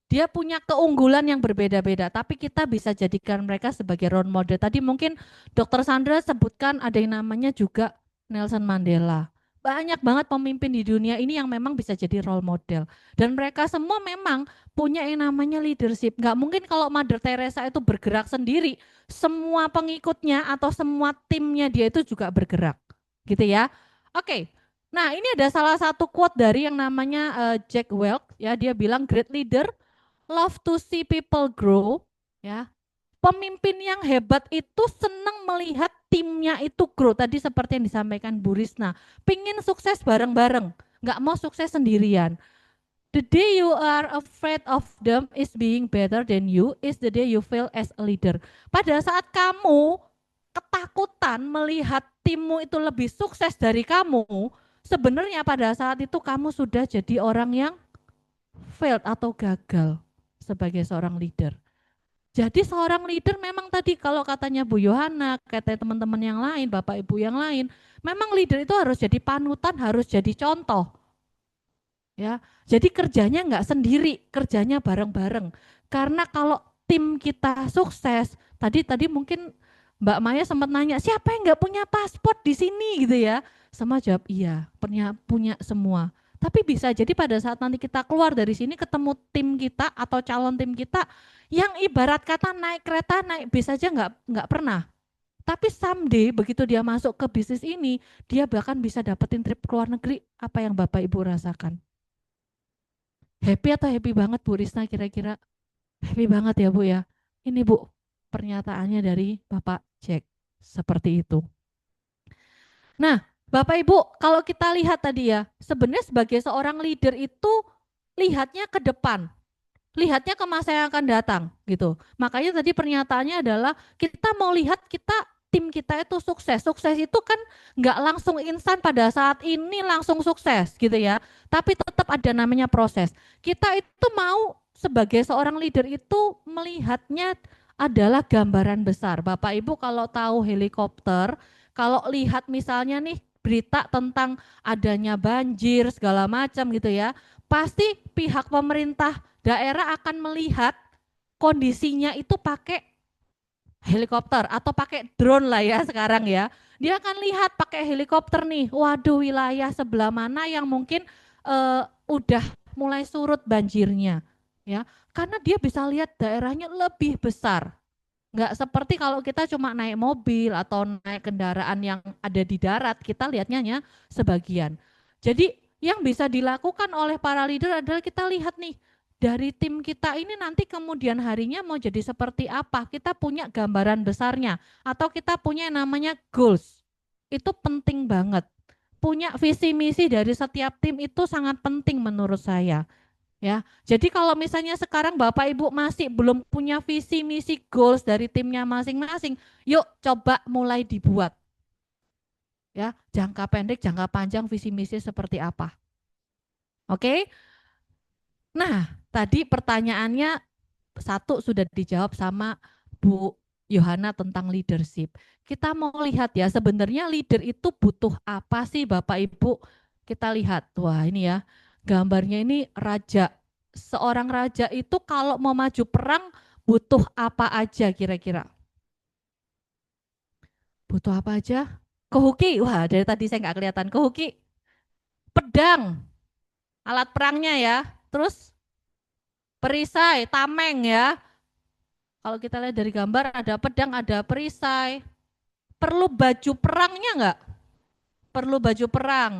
Dia punya keunggulan yang berbeda-beda, tapi kita bisa jadikan mereka sebagai role model. Tadi mungkin Dr. Sandra sebutkan ada yang namanya juga Nelson Mandela. Banyak banget pemimpin di dunia ini yang memang bisa jadi role model. Dan mereka semua memang punya yang namanya leadership. Nggak mungkin kalau Mother Teresa itu bergerak sendiri, semua pengikutnya atau semua timnya dia itu juga bergerak. Gitu ya. Oke. Nah, ini ada salah satu quote dari yang namanya Jack Welch ya, dia bilang great leader love to see people grow ya. Pemimpin yang hebat itu senang melihat timnya itu grow. Tadi seperti yang disampaikan Bu Risna, pingin sukses bareng-bareng, nggak mau sukses sendirian. The day you are afraid of them is being better than you is the day you fail as a leader. Pada saat kamu ketakutan melihat timmu itu lebih sukses dari kamu, sebenarnya pada saat itu kamu sudah jadi orang yang failed atau gagal sebagai seorang leader. Jadi seorang leader memang tadi kalau katanya Bu Yohana, kata teman-teman yang lain, Bapak Ibu yang lain, memang leader itu harus jadi panutan, harus jadi contoh. Ya, jadi kerjanya enggak sendiri, kerjanya bareng-bareng. Karena kalau tim kita sukses, tadi mungkin Mbak Maya sempat nanya, siapa yang nggak punya paspor di sini gitu ya? Semua jawab iya, punya semua. Tapi bisa jadi pada saat nanti kita keluar dari sini ketemu tim kita atau calon tim kita yang ibarat kata naik kereta, naik bis aja nggak pernah. Tapi someday begitu dia masuk ke bisnis ini, dia bahkan bisa dapetin trip ke luar negeri. Apa yang Bapak Ibu rasakan? Happy atau happy banget Bu Risna kira-kira? Happy banget ya Bu ya. Ini Bu, pernyataannya dari Bapak Jack. Seperti itu. Nah, Bapak Ibu, kalau kita lihat tadi ya, sebenarnya sebagai seorang leader itu lihatnya ke depan. Lihatnya ke masa yang akan datang gitu. Makanya tadi pernyataannya adalah kita mau lihat tim kita itu sukses. Sukses itu kan nggak langsung instan pada saat ini langsung sukses gitu ya. Tapi tetap ada namanya proses. Kita itu mau sebagai seorang leader itu melihatnya adalah gambaran besar. Bapak Ibu kalau tahu helikopter, kalau lihat misalnya nih berita tentang adanya banjir segala macam gitu ya, pasti pihak pemerintah daerah akan melihat kondisinya itu pakai helikopter atau pakai drone lah ya sekarang ya. Dia akan lihat pakai helikopter nih, waduh wilayah sebelah mana yang mungkin udah mulai surut banjirnya ya. Karena dia bisa lihat daerahnya lebih besar. Nggak seperti kalau kita cuma naik mobil atau naik kendaraan yang ada di darat, kita lihatnya hanya sebagian. Jadi yang bisa dilakukan oleh para leader adalah kita lihat nih, dari tim kita ini nanti kemudian harinya mau jadi seperti apa, kita punya gambaran besarnya, atau kita punya yang namanya goals, itu penting banget. Punya visi misi dari setiap tim itu sangat penting menurut saya. Ya, jadi kalau misalnya sekarang Bapak Ibu masih belum punya visi misi goals dari timnya masing-masing, yuk coba mulai dibuat. Ya, jangka pendek, jangka panjang visi misi seperti apa. Oke? Nah, tadi pertanyaannya satu sudah dijawab sama Bu Yohana tentang leadership. Kita mau lihat ya, sebenarnya leader itu butuh apa sih Bapak Ibu? Kita lihat, wah ini ya, gambarnya ini raja. Seorang raja itu kalau mau maju perang butuh apa aja kira-kira? Butuh apa aja? Kehuki, wah dari tadi saya nggak kelihatan. Kehuki, pedang, alat perangnya ya. Terus perisai, tameng ya. Kalau kita lihat dari gambar ada pedang, ada perisai. Perlu baju perangnya enggak? Perlu baju perang.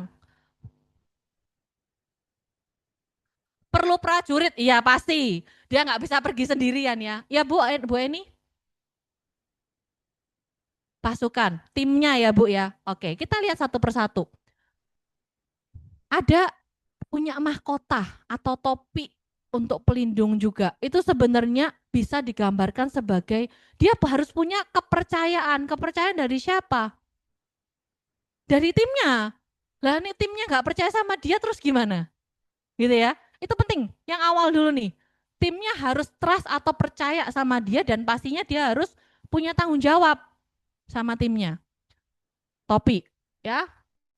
Perlu prajurit? Iya pasti. Dia nggak bisa pergi sendirian ya. Ya Bu Eni? Pasukan, timnya ya Bu ya. Oke, kita lihat satu persatu. Ada punya mahkota atau topi untuk pelindung juga. Itu sebenarnya bisa digambarkan sebagai dia harus punya kepercayaan. Kepercayaan dari siapa? Dari timnya. Lah ini timnya nggak percaya sama dia terus gimana? Gitu ya. Itu penting. Yang awal dulu nih. Timnya harus trust atau percaya sama dia dan pastinya dia harus punya tanggung jawab sama timnya. Topi, ya.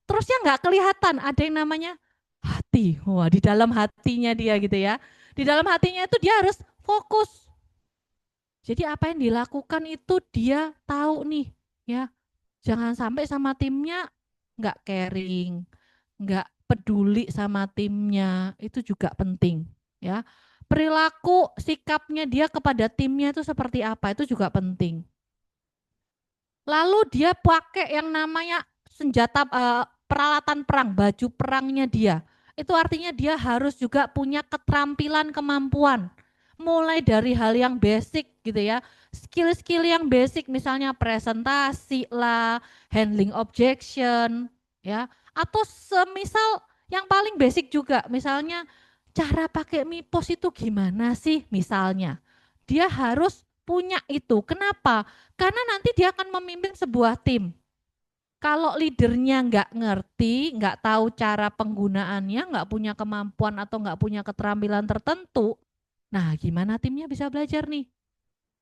Terusnya nggak kelihatan ada yang namanya hati. Wah, di dalam hatinya dia gitu ya. Di dalam hatinya itu dia harus fokus. Jadi apa yang dilakukan itu dia tahu nih, ya. Jangan sampai sama timnya nggak caring, nggak peduli sama timnya, itu juga penting, ya. Perilaku sikapnya dia kepada timnya itu seperti apa, itu juga penting. Lalu dia pakai yang namanya senjata peralatan perang, baju perangnya dia. Itu artinya dia harus juga punya keterampilan, kemampuan. Mulai dari hal yang basic gitu ya, skill-skill yang basic misalnya presentasi lah, handling objection, ya, atau semisal yang paling basic juga, misalnya cara pakai mipos itu gimana sih misalnya. Dia harus punya itu. Kenapa? Karena nanti dia akan memimpin sebuah tim. Kalau leadernya nggak ngerti, nggak tahu cara penggunaannya, nggak punya kemampuan atau nggak punya keterampilan tertentu, nah gimana timnya bisa belajar nih?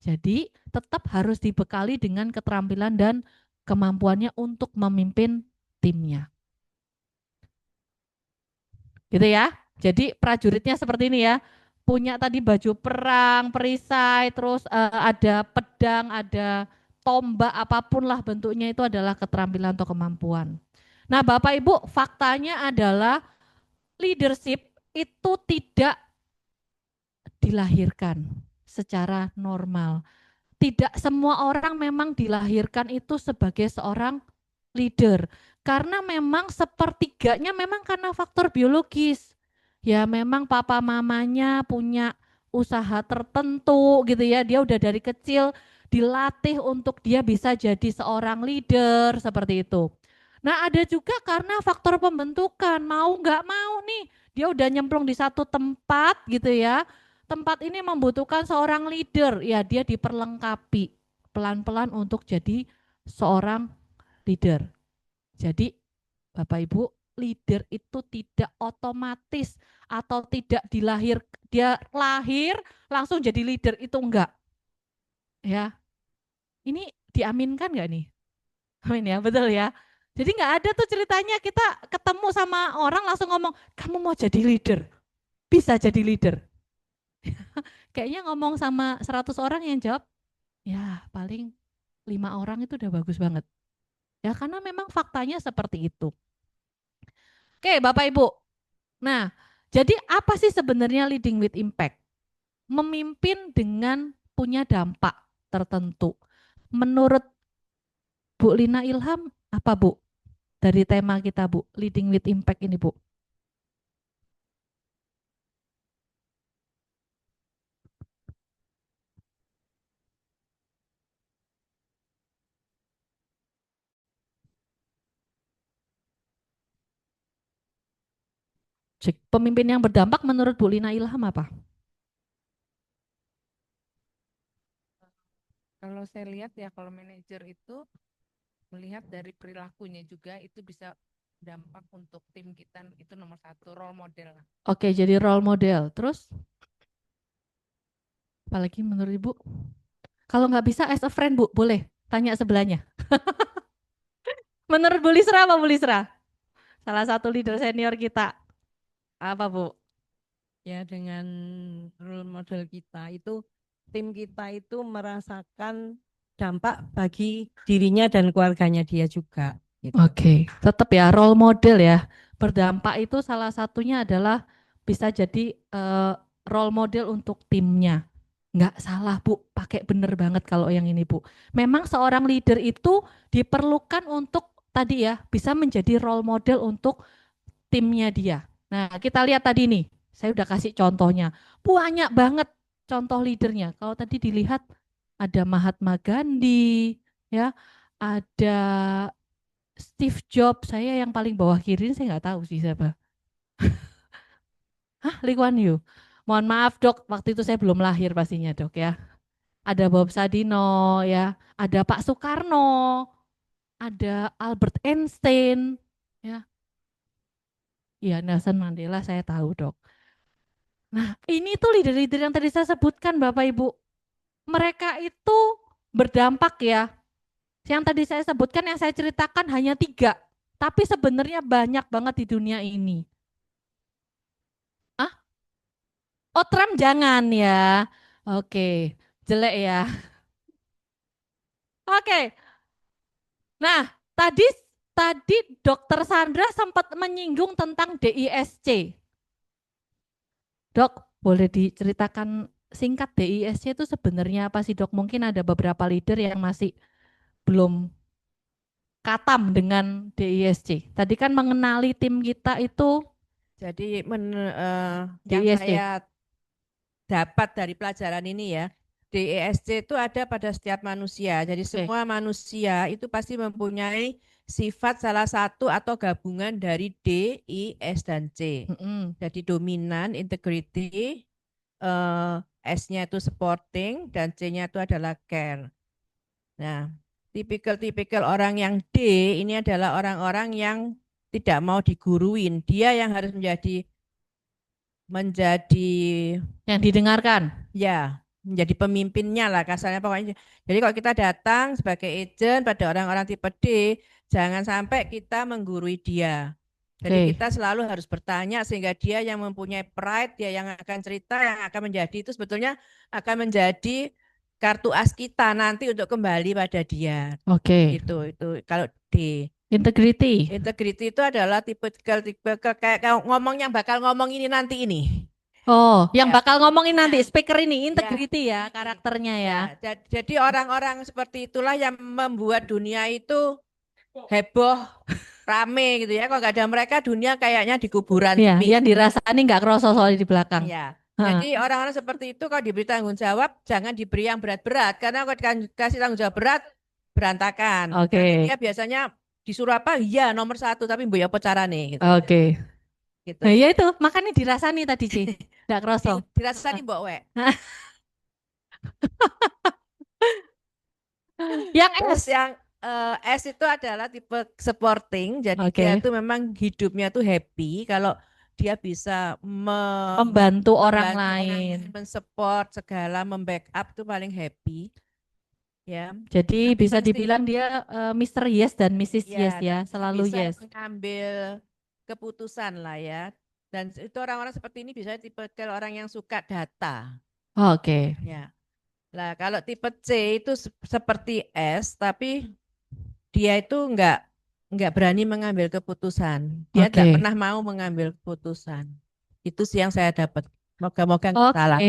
Jadi tetap harus dibekali dengan keterampilan dan kemampuannya untuk memimpin timnya. Gitu ya. Jadi prajuritnya seperti ini ya. punya tadi baju perang, perisai, terus ada pedang, ada tombak, apapun lah bentuknya, itu adalah keterampilan atau kemampuan. Nah, Bapak Ibu, faktanya adalah leadership itu tidak dilahirkan secara normal. Tidak semua orang memang dilahirkan itu sebagai seorang leader. Karena memang sepertiganya memang karena faktor biologis. Ya memang papa mamanya punya usaha tertentu gitu ya. Dia udah dari kecil dilatih untuk dia bisa jadi seorang leader seperti itu. Nah ada juga karena faktor pembentukan, mau nggak mau nih, dia udah nyemplung di satu tempat gitu ya. Tempat ini membutuhkan seorang leader, ya dia diperlengkapi pelan-pelan untuk jadi seorang leader. Jadi Bapak Ibu, leader itu tidak otomatis atau tidak dia lahir langsung jadi leader, itu enggak. Ya. Ini diaminkan enggak nih? Amin ya, betul ya. Jadi enggak ada tuh ceritanya kita ketemu sama orang langsung ngomong, "Kamu mau jadi leader?" Bisa jadi leader. Kayaknya ngomong sama 100 orang yang jawab, ya paling 5 orang itu udah bagus banget. Ya karena memang faktanya seperti itu. Oke Bapak Ibu, nah jadi apa sih sebenarnya leading with impact? Memimpin dengan punya dampak tertentu. Menurut Bu Lina Ilham, apa Bu? Dari tema kita Bu, leading with impact ini Bu. Pemimpin yang berdampak menurut Bu Lina Ilham apa? Kalau saya lihat ya, kalau manajer itu melihat dari perilakunya juga, itu bisa dampak untuk tim kita, itu nomor 1, role model. Oke, jadi role model. Terus? Apalagi menurut Ibu? Kalau nggak bisa as a friend Bu, boleh tanya sebelahnya. Menurut Bu Lisra apa Bu Lisra? Salah satu leader senior kita. Apa Bu? Ya, dengan role model kita itu, tim kita itu merasakan dampak bagi dirinya dan keluarganya dia juga. Gitu. Oke, tetap ya role model ya. Berdampak itu salah satunya adalah bisa jadi role model untuk timnya. Nggak salah Bu, pakai bener banget kalau yang ini Bu. Memang seorang leader itu diperlukan untuk tadi ya, bisa menjadi role model untuk timnya dia. Nah kita lihat tadi nih, saya udah kasih contohnya. Banyak banget contoh leadernya. Kalau tadi dilihat ada Mahatma Gandhi, ya, ada Steve Jobs, saya yang paling bawah kiri saya nggak tahu sih siapa. Hah, Lee Kuan Yew. Mohon maaf Dok, waktu itu saya belum lahir pastinya Dok ya. Ada Bob Sadino ya, ada Pak Soekarno, ada Albert Einstein ya. Iya, Nelson Mandela saya tahu Dok. Nah, ini tuh leader-leader yang tadi saya sebutkan Bapak Ibu. Mereka itu berdampak ya. Yang tadi saya sebutkan, yang saya ceritakan hanya 3. Tapi sebenarnya banyak banget di dunia ini. Ah? Oh, Trump jangan ya. Oke, jelek ya. Oke. Nah, tadi Dokter Sandra sempat menyinggung tentang DISC. Dok, boleh diceritakan singkat DISC itu sebenarnya apa sih Dok? Mungkin ada beberapa leader yang masih belum katam dengan DISC. Tadi kan mengenali tim kita itu. Jadi yang DISC. saya dapat dari pelajaran ini ya, DISC itu ada pada setiap manusia. Jadi semua manusia itu pasti mempunyai sifat salah satu atau gabungan dari D, I, S, dan C. Jadi dominan, integrity, S-nya itu supporting, dan C-nya itu adalah care. Nah, tipikal orang yang D ini adalah orang-orang yang tidak mau diguruin. Dia yang harus menjadi yang didengarkan. Ya, menjadi pemimpinnya lah kasarnya pokoknya. Jadi kalau kita datang sebagai agent pada orang-orang tipe D, jangan sampai kita menggurui dia. Jadi Oke. kita selalu harus bertanya sehingga dia yang mempunyai pride, dia yang akan cerita, yang akan menjadi itu sebetulnya akan menjadi kartu as kita nanti untuk kembali pada dia. Oke. Itu kalau D. Integrity. Integrity itu adalah tipe kayak ngomong yang bakal ngomong ini nanti ini. Oh, yang Ya. bakal ngomongin nanti speaker ini integrity ya karakternya ya. Ya, jadi orang-orang seperti itulah yang membuat dunia itu heboh, rame gitu ya. Kalau nggak ada mereka dunia kayaknya di kuburan Iya, sepi. yang dirasani nggak kerasa soalnya di belakang. Ya. Heeh. Jadi orang-orang seperti itu kalau diberi tanggung jawab jangan diberi yang berat-berat karena kalau dikasih tanggung jawab berat berantakan. Oke. Nanti dia biasanya disuruh apa? Iya nomor 1 tapi mbok ya apa carane gitu. Oke. Gitu. Nah, ya itu makanya dirasani tadi Ci. Nggak kerasa. Dirasani mbok wek. Yang Terus S. yang S itu adalah tipe supporting. Jadi Oke. dia tuh memang hidupnya tuh happy kalau dia bisa Membantu orang lain. mensupport segala, membackup tuh paling happy. Ya. Jadi Tapi bisa mesti- dibilang dia Mr. Yes dan Mrs. Yes ya, dan selalu bisa yes. mengambil keputusan lah ya. Dan itu orang-orang seperti ini biasanya tipe kalau orang yang suka data. Oke. Ya. Lah kalau tipe C itu seperti S tapi dia itu nggak berani mengambil keputusan. Dia Oke. nggak pernah mau mengambil keputusan. Itu sih yang saya dapat. Moga-moga nggak Oke. salah.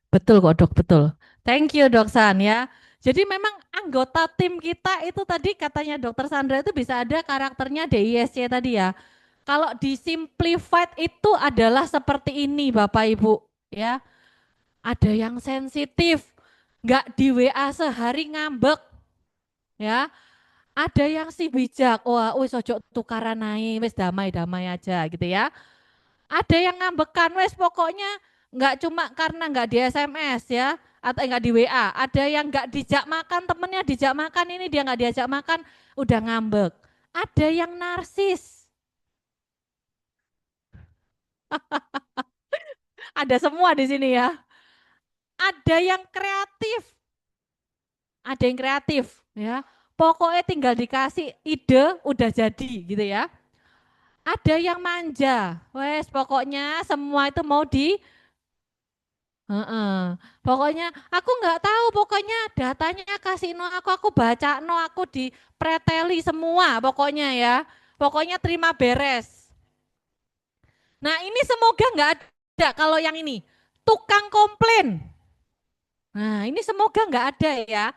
Betul kok Dok, betul. Thank you Dok San ya. Jadi memang anggota tim kita itu tadi katanya Dokter Sandra itu bisa ada karakternya DISC tadi ya. Kalau di simplified itu adalah seperti ini Bapak Ibu ya. Ada yang sensitif, nggak di WA sehari ngambek ya. Ada yang si bijak, wah wis ojo tukaran naik, wis damai-damai aja gitu ya. Ada yang ngambekan, wis pokoknya nggak cuma karena nggak di SMS ya, atau nggak di WA. Ada yang nggak dijak makan, temennya dijak makan, ini dia nggak diajak makan, udah ngambek. Ada yang narsis. Ada semua di sini ya. Ada yang kreatif. Ada yang kreatif ya. Pokoknya tinggal dikasih ide udah jadi gitu ya. Ada yang manja. Wes pokoknya semua itu mau di pokoknya aku nggak tahu, pokoknya datanya kasih no aku baca no, aku dipreteli semua pokoknya ya. Pokoknya terima beres. Nah ini semoga nggak ada kalau yang ini. Tukang komplain. Nah ini semoga nggak ada ya.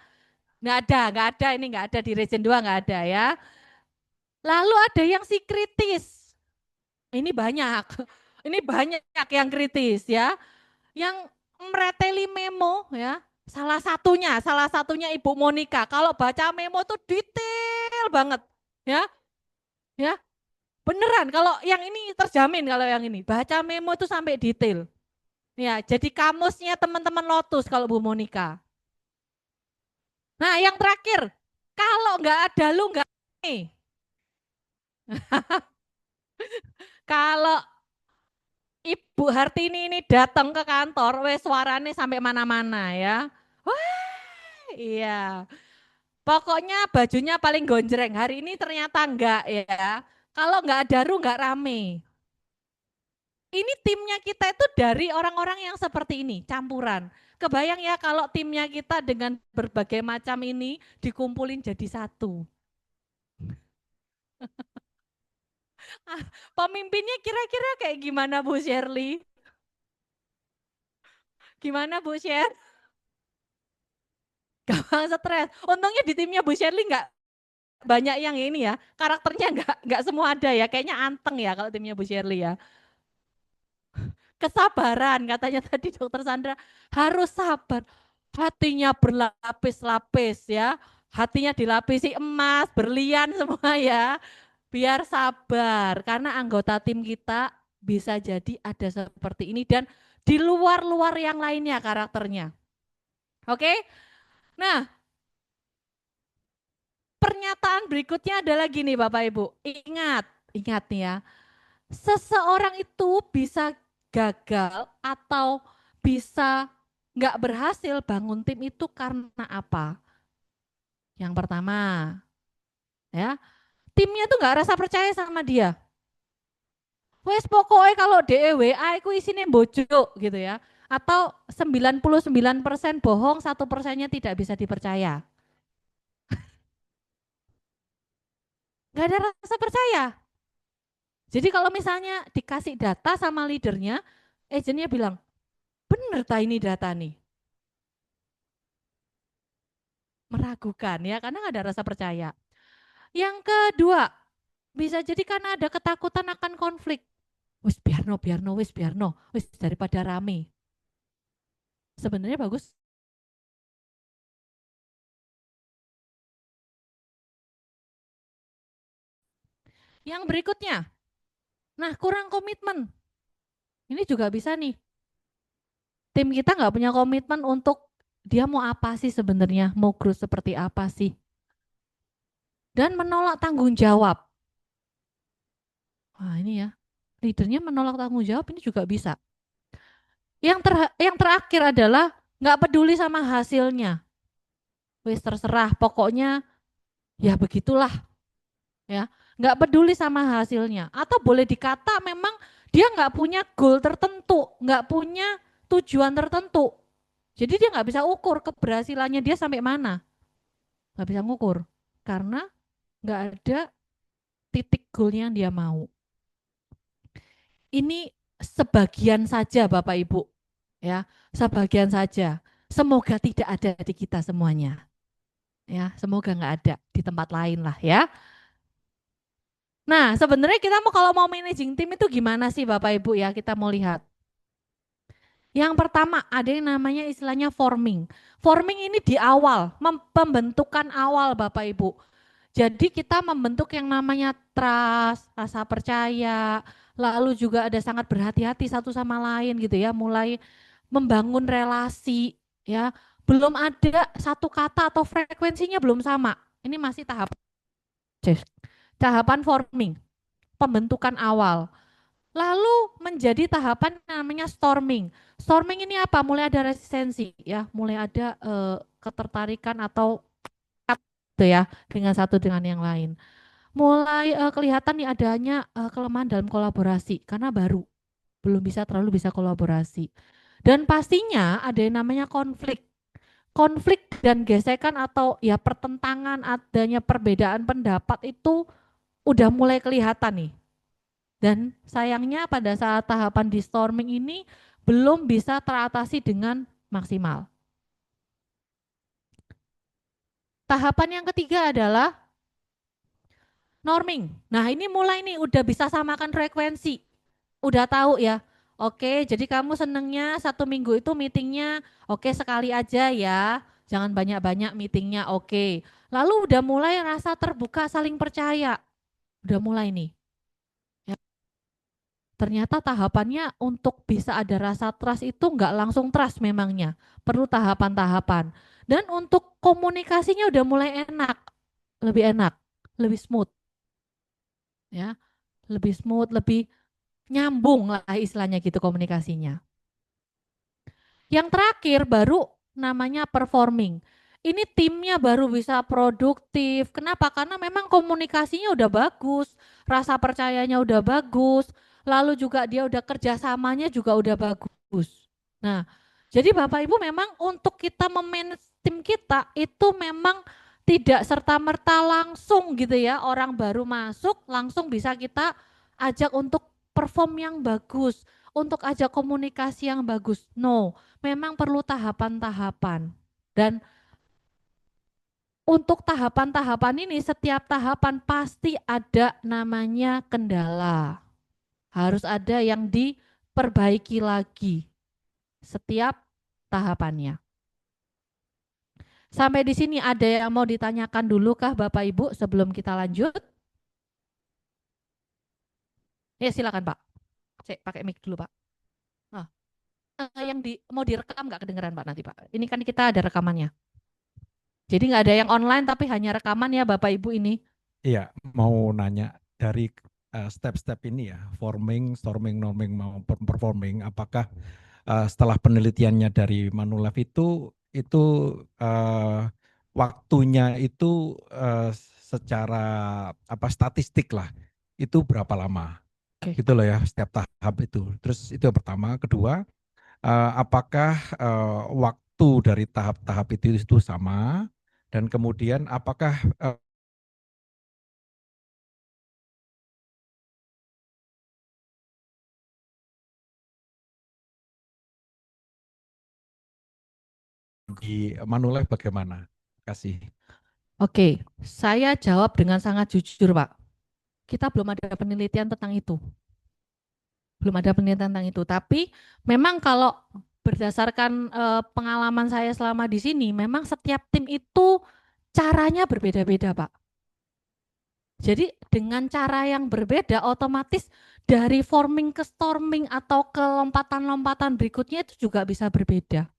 Nggak ada, ini nggak ada di Region 2 nggak ada ya. Lalu ada yang si kritis. Ini banyak yang kritis ya. Yang mereteli memo ya. Salah satunya Ibu Monica. Kalau baca memo tuh detail banget ya. Ya. Beneran kalau yang ini terjamin kalau yang ini. Baca memo tuh sampai detail. Ya, jadi kamusnya teman-teman Lotus kalau Bu Monica. Nah, yang terakhir, kalau nggak ada lu nggak nih. Kalau Ibu Hartini ini datang ke kantor, wes suaranya sampai mana-mana ya. Wah, iya. Pokoknya bajunya paling gonjreng. Hari ini ternyata enggak ya. Kalau nggak ada ru nggak rame. Ini timnya kita itu dari orang-orang yang seperti ini, campuran. Kebayang ya kalau timnya kita dengan berbagai macam ini dikumpulin jadi satu. Pemimpinnya kira-kira kayak gimana Bu Shirley? Gimana Bu Sher? Gampang stres. Untungnya di timnya Bu Shirley nggak banyak yang ini ya, karakternya nggak semua ada ya, kayaknya anteng ya kalau timnya Bu Shirley ya. Kesabaran katanya tadi Dokter Sandra, harus sabar. Hatinya berlapis-lapis ya, hatinya dilapisi emas, berlian semua ya. Biar sabar, karena anggota tim kita bisa jadi ada seperti ini dan di luar-luar yang lainnya karakternya. Oke? Nah, pernyataan berikutnya adalah gini Bapak Ibu, ingat nih ya, seseorang itu bisa gagal atau bisa nggak berhasil bangun tim itu karena apa? Yang pertama, ya, timnya tuh nggak rasa percaya sama dia. Wes pokoknya kalau DEWA itu isinya bojo gitu ya. Atau 99% bohong, 1%-nya tidak bisa dipercaya. Nggak ada rasa percaya. Jadi kalau misalnya dikasih data sama leadernya, agennya bilang, bener tak ini data nih. Meragukan ya, karena nggak ada rasa percaya. Yang kedua, bisa jadi karena ada ketakutan akan konflik. Wis biarno, wis daripada rame. Sebenarnya bagus. Yang berikutnya, nah kurang komitmen. Ini juga bisa nih. Tim kita nggak punya komitmen untuk dia mau apa sih sebenarnya, mau growth seperti apa sih. Dan menolak tanggung jawab. Wah ini ya, leadernya menolak tanggung jawab ini juga bisa. Yang terakhir adalah nggak peduli sama hasilnya. Wis terserah, pokoknya ya begitulah. Ya, nggak peduli sama hasilnya. Atau boleh dikata memang dia nggak punya goal tertentu, nggak punya tujuan tertentu. Jadi dia nggak bisa ukur keberhasilannya dia sampai mana. Nggak bisa ngukur. Karena nggak ada titik goalnya yang dia mau. Ini sebagian saja Bapak Ibu. Ya, sebagian saja. Semoga tidak ada di kita semuanya. Ya, semoga nggak ada di tempat lain lah ya. Nah, sebenarnya kita kalau mau managing tim itu gimana sih Bapak Ibu ya? Kita mau lihat. Yang pertama ada yang namanya istilahnya forming. Forming ini di awal, pembentukan awal Bapak Ibu. Jadi kita membentuk yang namanya trust, rasa percaya, lalu juga ada sangat berhati-hati satu sama lain gitu ya, mulai membangun relasi ya. Belum ada satu kata atau frekuensinya belum sama. Ini masih tahapan forming, pembentukan awal. Lalu menjadi tahapan namanya storming. Storming ini apa? Mulai ada resistensi ya, mulai ada ketertarikan atau gitu ya dengan satu dengan yang lain. Mulai kelihatan nih adanya kelemahan dalam kolaborasi karena baru belum bisa terlalu bisa kolaborasi. Dan pastinya ada yang namanya konflik. Konflik dan gesekan atau ya pertentangan, adanya perbedaan pendapat itu udah mulai kelihatan nih. Dan sayangnya pada saat tahapan di storming ini belum bisa teratasi dengan maksimal. Tahapan yang ketiga adalah norming. Nah ini mulai nih udah bisa samakan frekuensi. Udah tahu ya, oke jadi kamu senengnya 1 minggu itu meetingnya oke sekali aja ya. Jangan banyak-banyak meetingnya oke. Lalu udah mulai rasa terbuka saling percaya. Udah mulai nih. Ternyata tahapannya untuk bisa ada rasa trust itu enggak langsung trust memangnya, perlu tahapan-tahapan. Dan untuk komunikasinya udah mulai enak, lebih smooth. Ya, lebih smooth, lebih nyambung lah istilahnya gitu komunikasinya. Yang terakhir baru namanya performing. Ini timnya baru bisa produktif. Kenapa? Karena memang komunikasinya udah bagus, rasa percayanya udah bagus, lalu juga dia udah kerjasamanya juga udah bagus. Nah, jadi Bapak Ibu memang untuk kita memanage tim kita itu memang tidak serta-merta langsung gitu ya, orang baru masuk langsung bisa kita ajak untuk perform yang bagus, untuk ajak komunikasi yang bagus. No, memang perlu tahapan-tahapan. Dan untuk tahapan-tahapan ini, setiap tahapan pasti ada namanya kendala. Harus ada yang diperbaiki lagi setiap tahapannya. Sampai di sini ada yang mau ditanyakan dulu kah Bapak Ibu sebelum kita lanjut? Ya silakan Pak. Cek pakai mic dulu Pak. Nah, yang mau direkam nggak kedengeran Pak nanti Pak? Ini kan kita ada rekamannya. Jadi nggak ada yang online tapi hanya rekaman ya Bapak Ibu ini. Iya, mau nanya dari step-step ini ya, forming, storming, norming, mau performing, apakah setelah penelitiannya dari Manulife itu waktunya itu secara statistik lah, itu berapa lama? Oke. gitu loh ya, setiap tahap itu. Terus itu yang pertama. Kedua, apakah waktu dari tahap-tahap itu sama, dan kemudian apakah di Manulife bagaimana? Kasih. Oke, saya jawab dengan sangat jujur, Pak. Kita belum ada penelitian tentang itu. Belum ada penelitian tentang itu. Tapi memang kalau berdasarkan pengalaman saya selama di sini, memang setiap tim itu caranya berbeda-beda, Pak. Jadi dengan cara yang berbeda, otomatis dari forming ke storming atau ke lompatan-lompatan berikutnya itu juga bisa berbeda.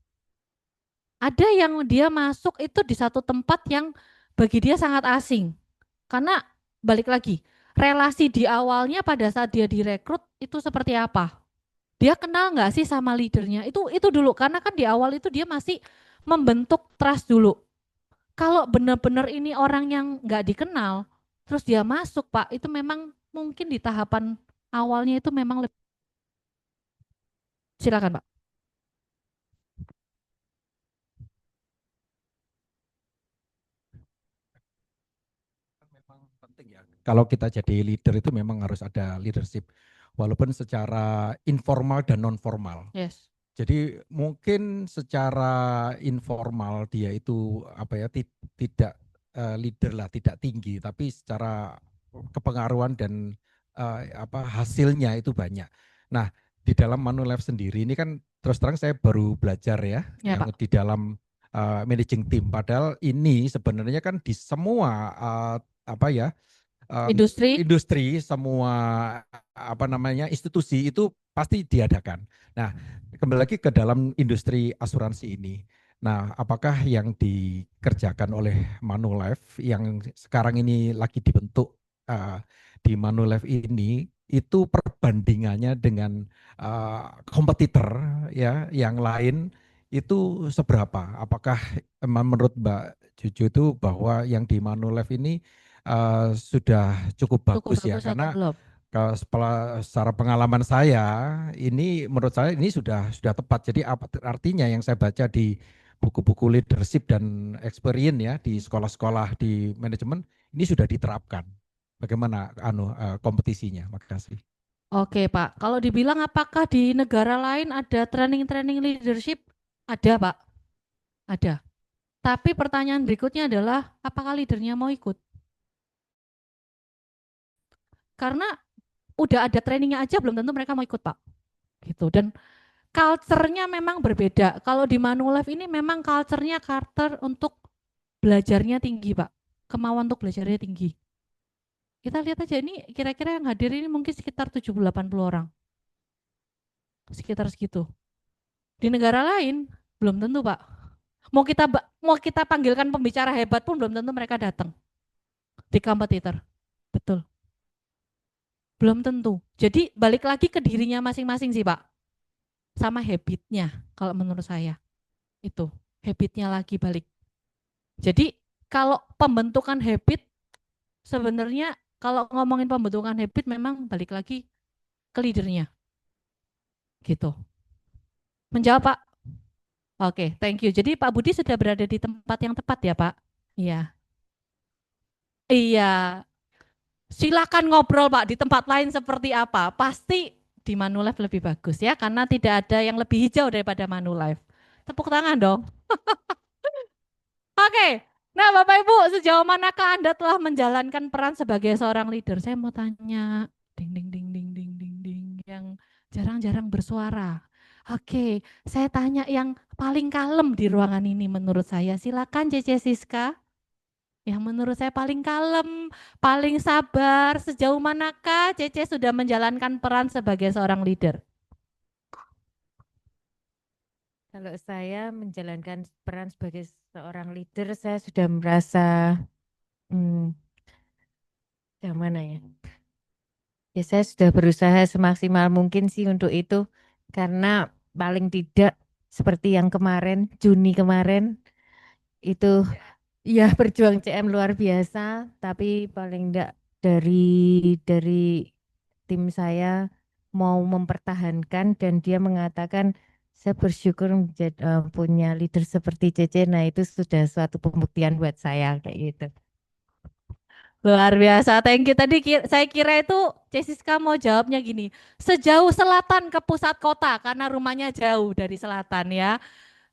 Ada yang dia masuk itu di satu tempat yang bagi dia sangat asing. Karena balik lagi, relasi di awalnya pada saat dia direkrut itu seperti apa? Dia kenal nggak sih sama leadernya? Itu dulu, karena kan di awal itu dia masih membentuk trust dulu. Kalau benar-benar ini orang yang nggak dikenal, terus dia masuk, Pak, itu memang mungkin di tahapan awalnya itu memang lebih. Silakan, Pak. Memang penting ya. Kalau kita jadi leader itu memang harus ada leadership, walaupun secara informal dan non formal. Yes. Jadi mungkin secara informal dia itu apa ya, tidak leader lah, tidak tinggi, tapi secara kepengaruhan dan apa hasilnya itu banyak. Nah, di dalam Manulife sendiri ini kan terus terang saya baru belajar ya, Ya, yang Pak. di dalam managing team. Padahal ini sebenarnya kan di semua apa ya, Industri. industri, semua apa namanya institusi itu pasti diadakan. Nah, kembali lagi ke dalam industri asuransi ini. Nah, apakah yang dikerjakan oleh Manulife yang sekarang ini lagi dibentuk di Manulife ini itu perbandingannya dengan kompetitor ya yang lain itu seberapa? Apakah menurut Mbak Juju itu bahwa yang di Manulife ini sudah cukup bagus ya, bagus atau karena belum? secara pengalaman saya ini menurut saya ini sudah tepat. Jadi artinya yang saya baca di buku-buku leadership dan experience ya di sekolah-sekolah di manajemen ini sudah diterapkan. Bagaimana kompetisinya? Makasih. Oke, Pak. Kalau dibilang apakah di negara lain ada training-training leadership? Ada, Pak. Ada. Tapi pertanyaan berikutnya adalah apakah leadernya mau ikut? Karena udah ada trainingnya aja belum tentu mereka mau ikut, Pak. Gitu. Dan culture-nya memang berbeda. Kalau di Manulife ini memang culture-nya karakter untuk belajarnya tinggi, Pak. Kemauan untuk belajarnya tinggi. Kita lihat aja ini kira-kira yang hadir ini mungkin sekitar 70-80 orang. Sekitar segitu. Di negara lain belum tentu, Pak. Mau kita panggilkan pembicara hebat pun belum tentu mereka datang. Di kompetitor. Betul. Belum tentu. Jadi balik lagi ke dirinya masing-masing sih, Pak. Sama habitnya kalau menurut saya. Itu habitnya lagi balik. Jadi kalau pembentukan habit sebenarnya kalau ngomongin pembentukan habit memang balik lagi ke leadernya. Gitu. Menjawab, Pak? Oke, thank you. Jadi Pak Budi sudah berada di tempat yang tepat ya, Pak? Iya. Iya. Silakan ngobrol, Pak, di tempat lain seperti apa. Pasti di Manulife lebih bagus ya, karena tidak ada yang lebih hijau daripada Manulife. Tepuk tangan dong. Oke. Nah, Bapak Ibu, sejauh manakah Anda telah menjalankan peran sebagai seorang leader? Saya mau tanya, ding ding ding ding ding ding ding, yang jarang-jarang bersuara. Oke, saya tanya yang paling kalem di ruangan ini menurut saya. Silakan Cece Siska. Yang menurut saya paling kalem, paling sabar. Sejauh manakah Cece sudah menjalankan peran sebagai seorang leader? Kalau saya menjalankan peran sebagai seorang leader, saya sudah merasa yang mana ya? Ya saya sudah berusaha semaksimal mungkin sih untuk itu, karena paling tidak seperti yang kemarin, Juni kemarin, itu ya berjuang CM luar biasa, tapi paling enggak dari tim saya mau mempertahankan dan dia mengatakan saya bersyukur punya leader seperti Cece. Nah itu sudah suatu pembuktian buat saya kayak gitu. Luar biasa, thank you. Tadi saya kira itu Cesiska mau jawabnya gini, sejauh selatan ke pusat kota karena rumahnya jauh dari selatan ya.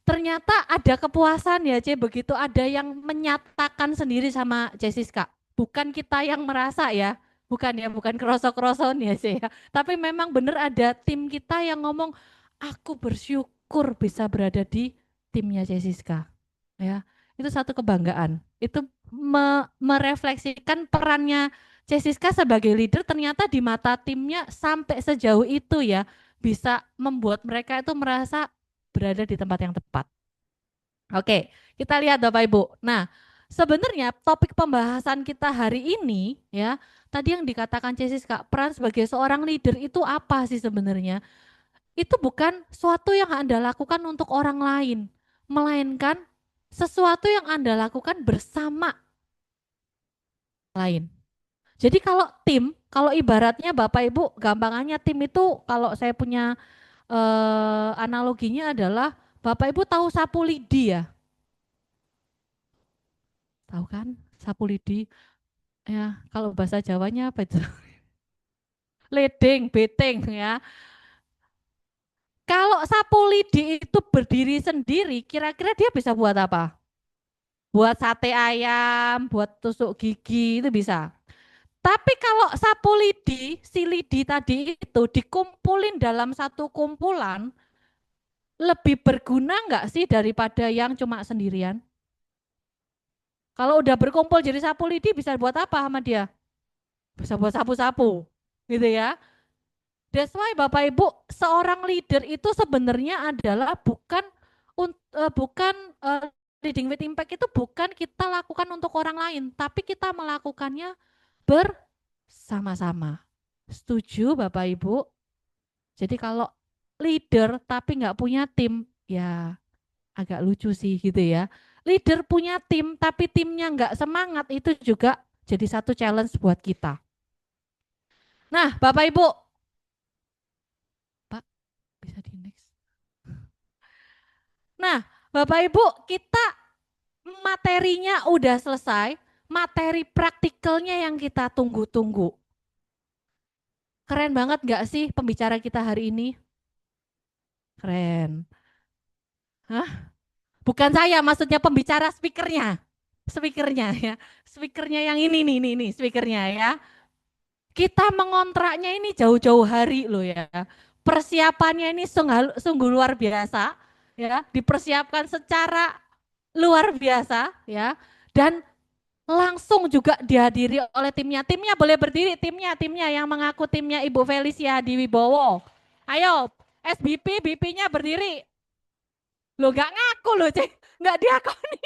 Ternyata ada kepuasan ya C, begitu ada yang menyatakan sendiri sama Cesiska. Bukan kita yang merasa ya, bukan kerosok-keroson ya C ya. Tapi memang benar ada tim kita yang ngomong, aku bersyukur bisa berada di timnya Cesiska. Ya, itu satu kebanggaan. Itu merefleksikan perannya Cesiska sebagai leader ternyata di mata timnya sampai sejauh itu ya, bisa membuat mereka itu merasa berada di tempat yang tepat. Oke, kita lihat Bapak Ibu. Nah, sebenarnya topik pembahasan kita hari ini ya, tadi yang dikatakan Cesiska, peran sebagai seorang leader itu apa sih sebenarnya? Itu bukan suatu yang Anda lakukan untuk orang lain, melainkan sesuatu yang Anda lakukan bersama lain. Jadi kalau tim, kalau ibaratnya Bapak Ibu, gampangannya tim itu kalau saya punya analoginya adalah Bapak Ibu tahu sapu lidi ya? Tahu kan sapu lidi? Ya, kalau bahasa Jawanya apa itu? Ledeng, beteng ya. Kalau sapu lidi itu berdiri sendiri, kira-kira dia bisa buat apa? Buat sate ayam, buat tusuk gigi, itu bisa. Tapi kalau sapu lidi, si lidi tadi itu dikumpulin dalam satu kumpulan, lebih berguna enggak sih daripada yang cuma sendirian? Kalau udah berkumpul jadi sapu lidi bisa buat apa sama dia? Bisa buat sapu-sapu, gitu ya. That's why Bapak Ibu, seorang leader itu sebenarnya adalah bukan leading with impact itu bukan kita lakukan untuk orang lain, tapi kita melakukannya bersama-sama. Setuju Bapak Ibu? Jadi kalau leader tapi nggak punya tim, ya agak lucu sih gitu ya. Leader punya tim tapi timnya nggak semangat, itu juga jadi satu challenge buat kita. Nah Bapak Ibu, Pak bisa di next. Nah Bapak Ibu, kita materinya udah selesai, materi praktikalnya yang kita tunggu-tunggu. Keren banget gak sih pembicara kita hari ini? Keren. Hah? Bukan saya, maksudnya pembicara speakernya. Speakernya ya. Speakernya yang ini nih, speakernya ya. Kita mengontraknya ini jauh-jauh hari loh ya. Persiapannya ini sungguh luar biasa ya, dipersiapkan secara luar biasa ya, dan langsung juga dihadiri oleh timnya. Timnya boleh berdiri, timnya yang mengaku timnya Ibu Felicia di Wibowo. Ayo, SBP, BP-nya berdiri. Lo gak ngaku loh, nggak diakoni.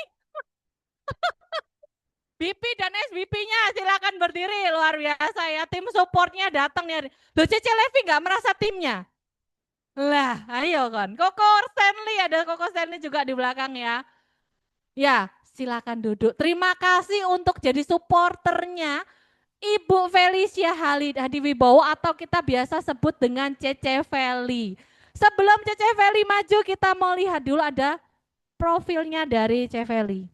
BP dan SBP-nya silakan berdiri, luar biasa ya. Tim supportnya datang ya. Loh Cece Levi nggak merasa timnya? Lah, ayo kan. Koko Stanley, ada Koko Stanley juga di belakang ya. Ya, silakan duduk. Terima kasih untuk jadi supporternya Ibu Felicia Hadiwibowo atau kita biasa sebut dengan Cece Feli. Sebelum Cece Feli maju, kita mau lihat dulu ada profilnya dari Cece Feli.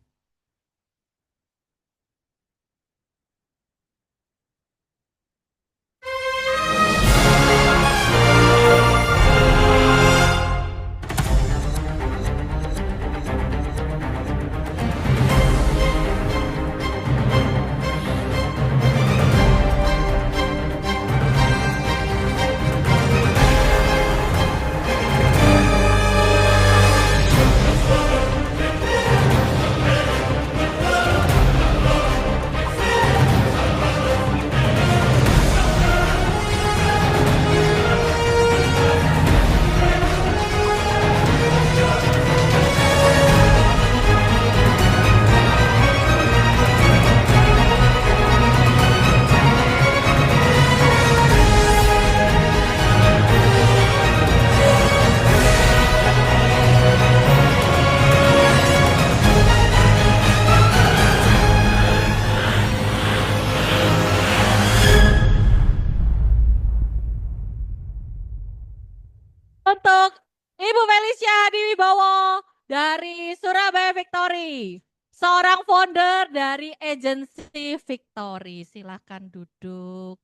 untuk Ibu Felicia Diwibowo dari Surabaya Victory. Seorang founder dari agensi Victory. Silakan duduk.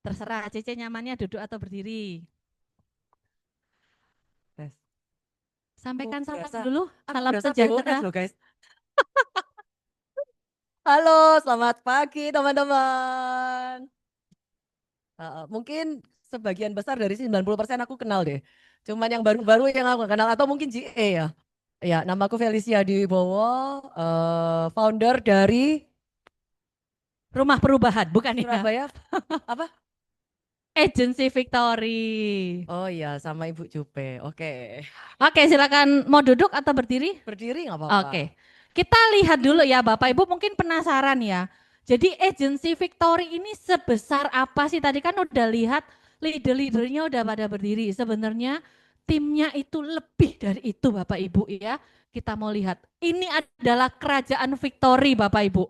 Terserah, Cece nyamannya duduk atau berdiri. Tes. Sampaikan salam Berasa, dulu, aku salam berasa sejahtera. BUMS loh guys. Halo, selamat pagi teman-teman. Mungkin sebagian besar dari 90% aku kenal deh. Cuman yang baru-baru yang aku nggak kenal atau mungkin GE ya. Ya, namaku Felicia Diwibowo, founder dari Rumah Perubahan, bukan ya? Surabaya. Apa? Agensi Victory. Oh iya, sama Ibu Jupe. Oke. Oke, silakan mau duduk atau berdiri? Berdiri nggak apa-apa. Oke. Kita lihat dulu ya Bapak Ibu, mungkin penasaran ya. Jadi agensi Victory ini sebesar apa sih? Tadi kan udah lihat leader-leadernya udah pada berdiri. Sebenarnya timnya itu lebih dari itu Bapak Ibu ya. Kita mau lihat. Ini adalah kerajaan Victory Bapak Ibu.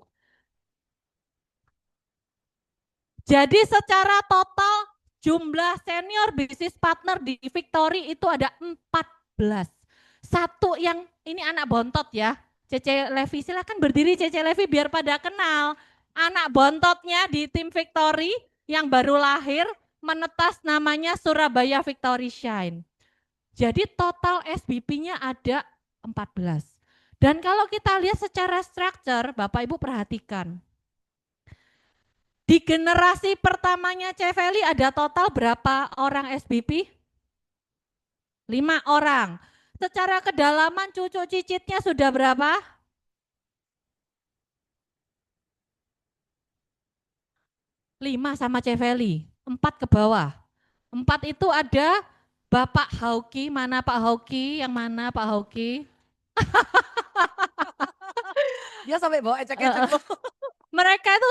Jadi secara total jumlah senior business partner di Victory itu ada 14. Satu yang ini anak bontot ya. Cece Levi, silakan berdiri Cece Levi biar pada kenal. Anak bontotnya di tim Victory yang baru lahir menetas namanya Surabaya Victory Shine. Jadi total SBP-nya ada 14. Dan kalau kita lihat secara struktur, Bapak Ibu perhatikan. Di generasi pertamanya Ceveli ada total berapa orang SBP? 5 orang. Secara kedalaman cucu cicitnya sudah berapa? 5 sama Ceveli, 4 ke bawah. 4 itu ada Bapak Hauki, mana Pak Hauki? Yang mana Pak Hauki? Dia sampai bawa ecek-ecek loh. Mereka itu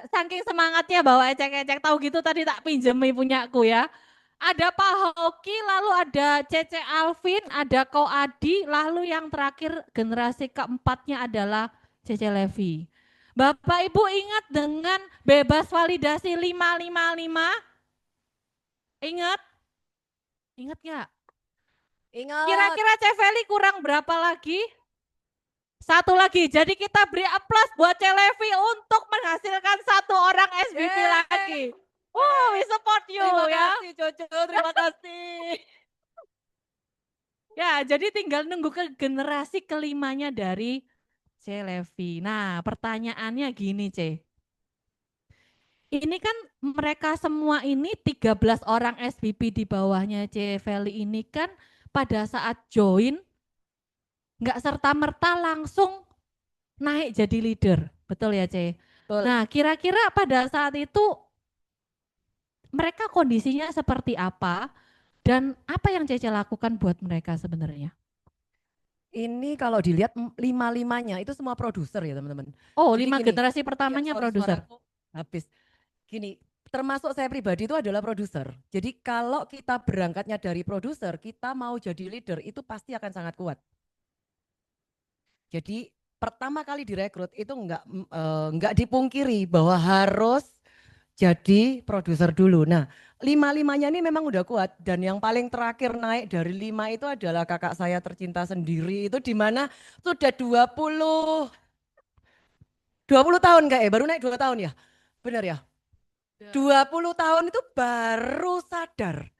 saking semangatnya bawa ecek-ecek, tahu gitu tadi tak pinjemi punyaku ya. Ada Pak Hoki, lalu ada Cece Alvin, ada Ko Adi, lalu yang terakhir generasi keempatnya adalah Cece Levi. Bapak Ibu ingat dengan bebas validasi 555? Ingat? Ingat nggak? Ingat. Kira-kira Ceveli kurang berapa lagi? 1 lagi, jadi kita beri aplaus buat Celevi untuk menghasilkan 1 orang SBP lagi. We support you Terima ya. kasih Jojo, terima kasih. Ya, jadi tinggal nunggu ke generasi kelimanya dari Celevi. Nah, pertanyaannya gini, Ce. Ini kan mereka semua ini 13 orang SBP di bawahnya Ceveli ini kan pada saat join nggak serta-merta langsung naik jadi leader, betul ya Ce? Betul. Nah kira-kira pada saat itu mereka kondisinya seperti apa dan apa yang Cece lakukan buat mereka sebenarnya? Ini kalau dilihat 5-5-nya itu semua produser ya teman-teman. Oh, Jadi 5 gini, generasi pertamanya sorry, produser. suaraku habis. Gini, termasuk saya pribadi itu adalah produser. Jadi kalau kita berangkatnya dari produser, kita mau jadi leader itu pasti akan sangat kuat. Jadi pertama kali direkrut itu enggak dipungkiri bahwa harus jadi produser dulu. Nah, 5-5-nya ini memang udah kuat dan yang paling terakhir naik dari 5 itu adalah kakak saya tercinta sendiri itu di mana sudah 20 tahun baru naik 2 tahun ya. Benar ya? 20 tahun itu baru sadar.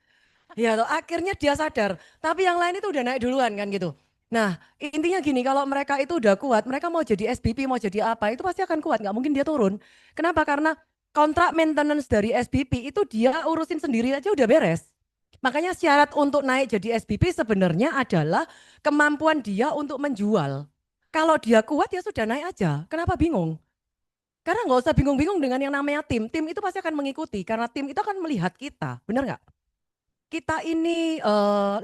Ya toh, akhirnya dia sadar. Tapi yang lain itu udah naik duluan kan gitu. Nah intinya gini, kalau mereka itu udah kuat, mereka mau jadi SBP, mau jadi apa, itu pasti akan kuat, nggak mungkin dia turun. Kenapa? Karena kontrak maintenance dari SBP itu dia urusin sendiri aja udah beres. Makanya syarat untuk naik jadi SBP sebenarnya adalah kemampuan dia untuk menjual. Kalau dia kuat ya sudah naik aja, kenapa bingung? Karena nggak usah bingung-bingung dengan yang namanya tim. Tim itu pasti akan mengikuti, karena tim itu akan melihat kita, benar nggak? Kita ini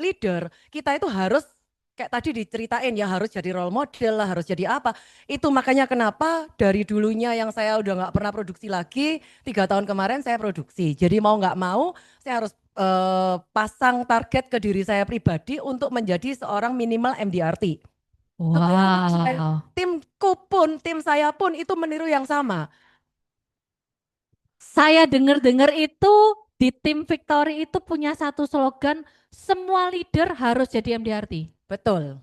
leader, kita itu harus kayak tadi diceritain ya harus jadi role model lah, harus jadi apa. Itu makanya kenapa dari dulunya yang saya udah nggak pernah produksi lagi, 3 tahun kemarin saya produksi. Jadi mau nggak mau saya harus pasang target ke diri saya pribadi untuk menjadi seorang minimal MDRT. Wow. Timku pun, tim saya pun itu meniru yang sama. Saya dengar-dengar itu di tim Victory itu punya satu slogan, semua leader harus jadi MDRT. Betul.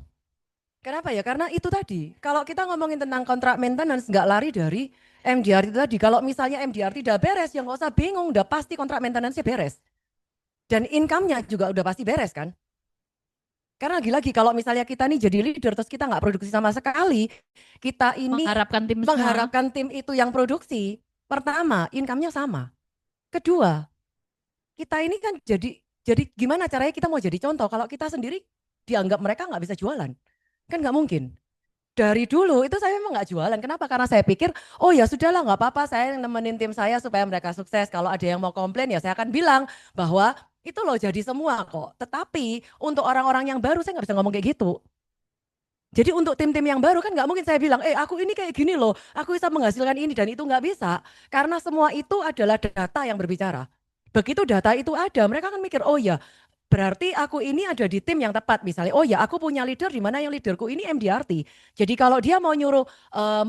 Kenapa ya? Karena itu tadi, kalau kita ngomongin tentang kontrak maintenance nggak lari dari MDRT itu tadi. Kalau misalnya MDRT udah beres, ya nggak usah bingung, udah pasti kontrak maintenance-nya beres. Dan income-nya juga udah pasti beres kan? Karena lagi-lagi kalau misalnya kita nih jadi leader terus kita nggak produksi sama sekali, kita ini mengharapkan tim itu yang produksi. Pertama, income-nya sama. Kedua, kita ini kan jadi gimana caranya kita mau jadi contoh kalau kita sendiri dianggap mereka nggak bisa jualan. Kan nggak mungkin. Dari dulu itu saya memang nggak jualan. Kenapa? Karena saya pikir, oh ya sudahlah nggak apa-apa, saya nemenin tim saya supaya mereka sukses. Kalau ada yang mau komplain ya saya akan bilang bahwa itu loh jadi semua kok. Tetapi untuk orang-orang yang baru saya nggak bisa ngomong kayak gitu. Jadi untuk tim-tim yang baru kan nggak mungkin saya bilang, aku ini kayak gini loh, aku bisa menghasilkan ini dan itu nggak bisa. Karena semua itu adalah data yang berbicara. Begitu data itu ada, mereka kan mikir, oh ya berarti aku ini ada di tim yang tepat. Misalnya, oh ya aku punya leader di mana yang leaderku ini MDRT. Jadi kalau dia mau nyuruh,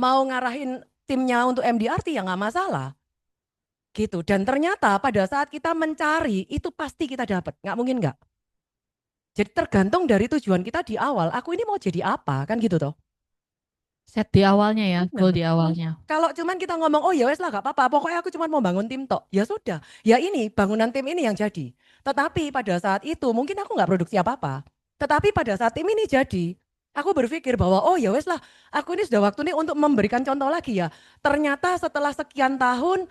mau ngarahin timnya untuk MDRT ya nggak masalah. Gitu. Dan ternyata pada saat kita mencari itu pasti kita dapat, nggak mungkin nggak. Jadi tergantung dari tujuan kita di awal, aku ini mau jadi apa, kan gitu toh. Set di awalnya ya, goal di awalnya. Kalau cuman kita ngomong, oh ya wes lah gak apa-apa, pokoknya aku cuma mau bangun tim tok. Ya sudah, ya ini bangunan tim ini yang jadi. Tetapi pada saat itu mungkin aku nggak produksi apa-apa. Tetapi pada saat tim ini jadi, aku berpikir bahwa oh ya wes lah, aku ini sudah waktunya untuk memberikan contoh lagi ya. Ternyata setelah sekian tahun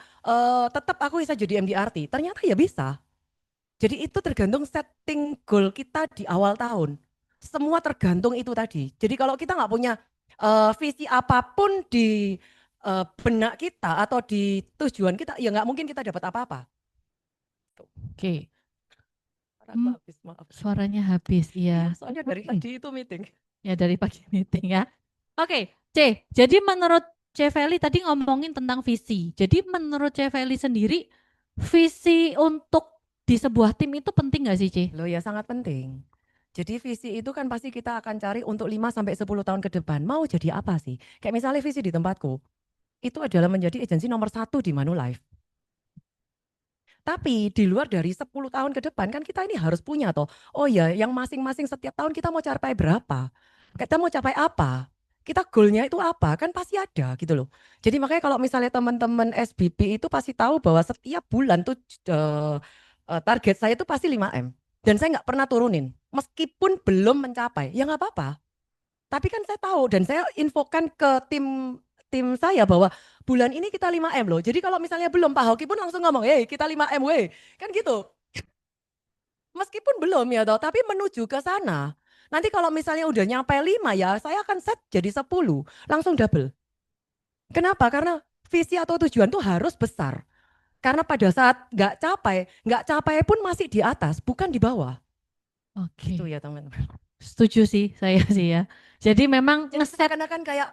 tetap aku bisa jadi MDRT. Ternyata ya bisa. Jadi itu tergantung setting goal kita di awal tahun. Semua tergantung itu tadi. Jadi kalau kita nggak punya visi apapun di benak kita atau di tujuan kita, ya nggak mungkin kita dapat apa-apa. Oke. Suaranya habis, iya. Soalnya dari tadi itu meeting. Ya dari pagi meeting ya. Oke, C. Jadi menurut C. Feli tadi ngomongin tentang visi. Jadi menurut C. Feli sendiri, visi untuk di sebuah tim itu penting nggak sih, C? Loh ya sangat penting. Jadi visi itu kan pasti kita akan cari untuk 5-10 tahun ke depan. Mau jadi apa sih? Kayak misalnya visi di tempatku, itu adalah menjadi agensi nomor 1 di Manulife. Tapi di luar dari 10 tahun ke depan kan kita ini harus punya toh. Oh ya, yang masing-masing setiap tahun kita mau capai berapa? Kita mau capai apa? Kita goalnya itu apa? Kan pasti ada gitu loh. Jadi makanya kalau misalnya teman-teman SBP itu pasti tahu bahwa setiap bulan tuh target saya itu pasti 5M. Dan saya nggak pernah turunin. Meskipun belum mencapai, ya nggak apa-apa. Tapi kan saya tahu dan saya infokan ke tim saya bahwa bulan ini kita 5M loh. Jadi kalau misalnya belum, Pak Hoki pun langsung ngomong, hey kita 5M weh. Kan gitu. Meskipun belum ya toh, tapi menuju ke sana. Nanti kalau misalnya udah nyampe 5 ya, saya akan set jadi 10. Langsung double. Kenapa? Karena visi atau tujuan tuh harus besar. Karena pada saat nggak capai pun masih di atas, bukan di bawah. Oke. Itu ya teman-teman. Setuju sih saya sih ya. Jadi memang ngeset kan kayak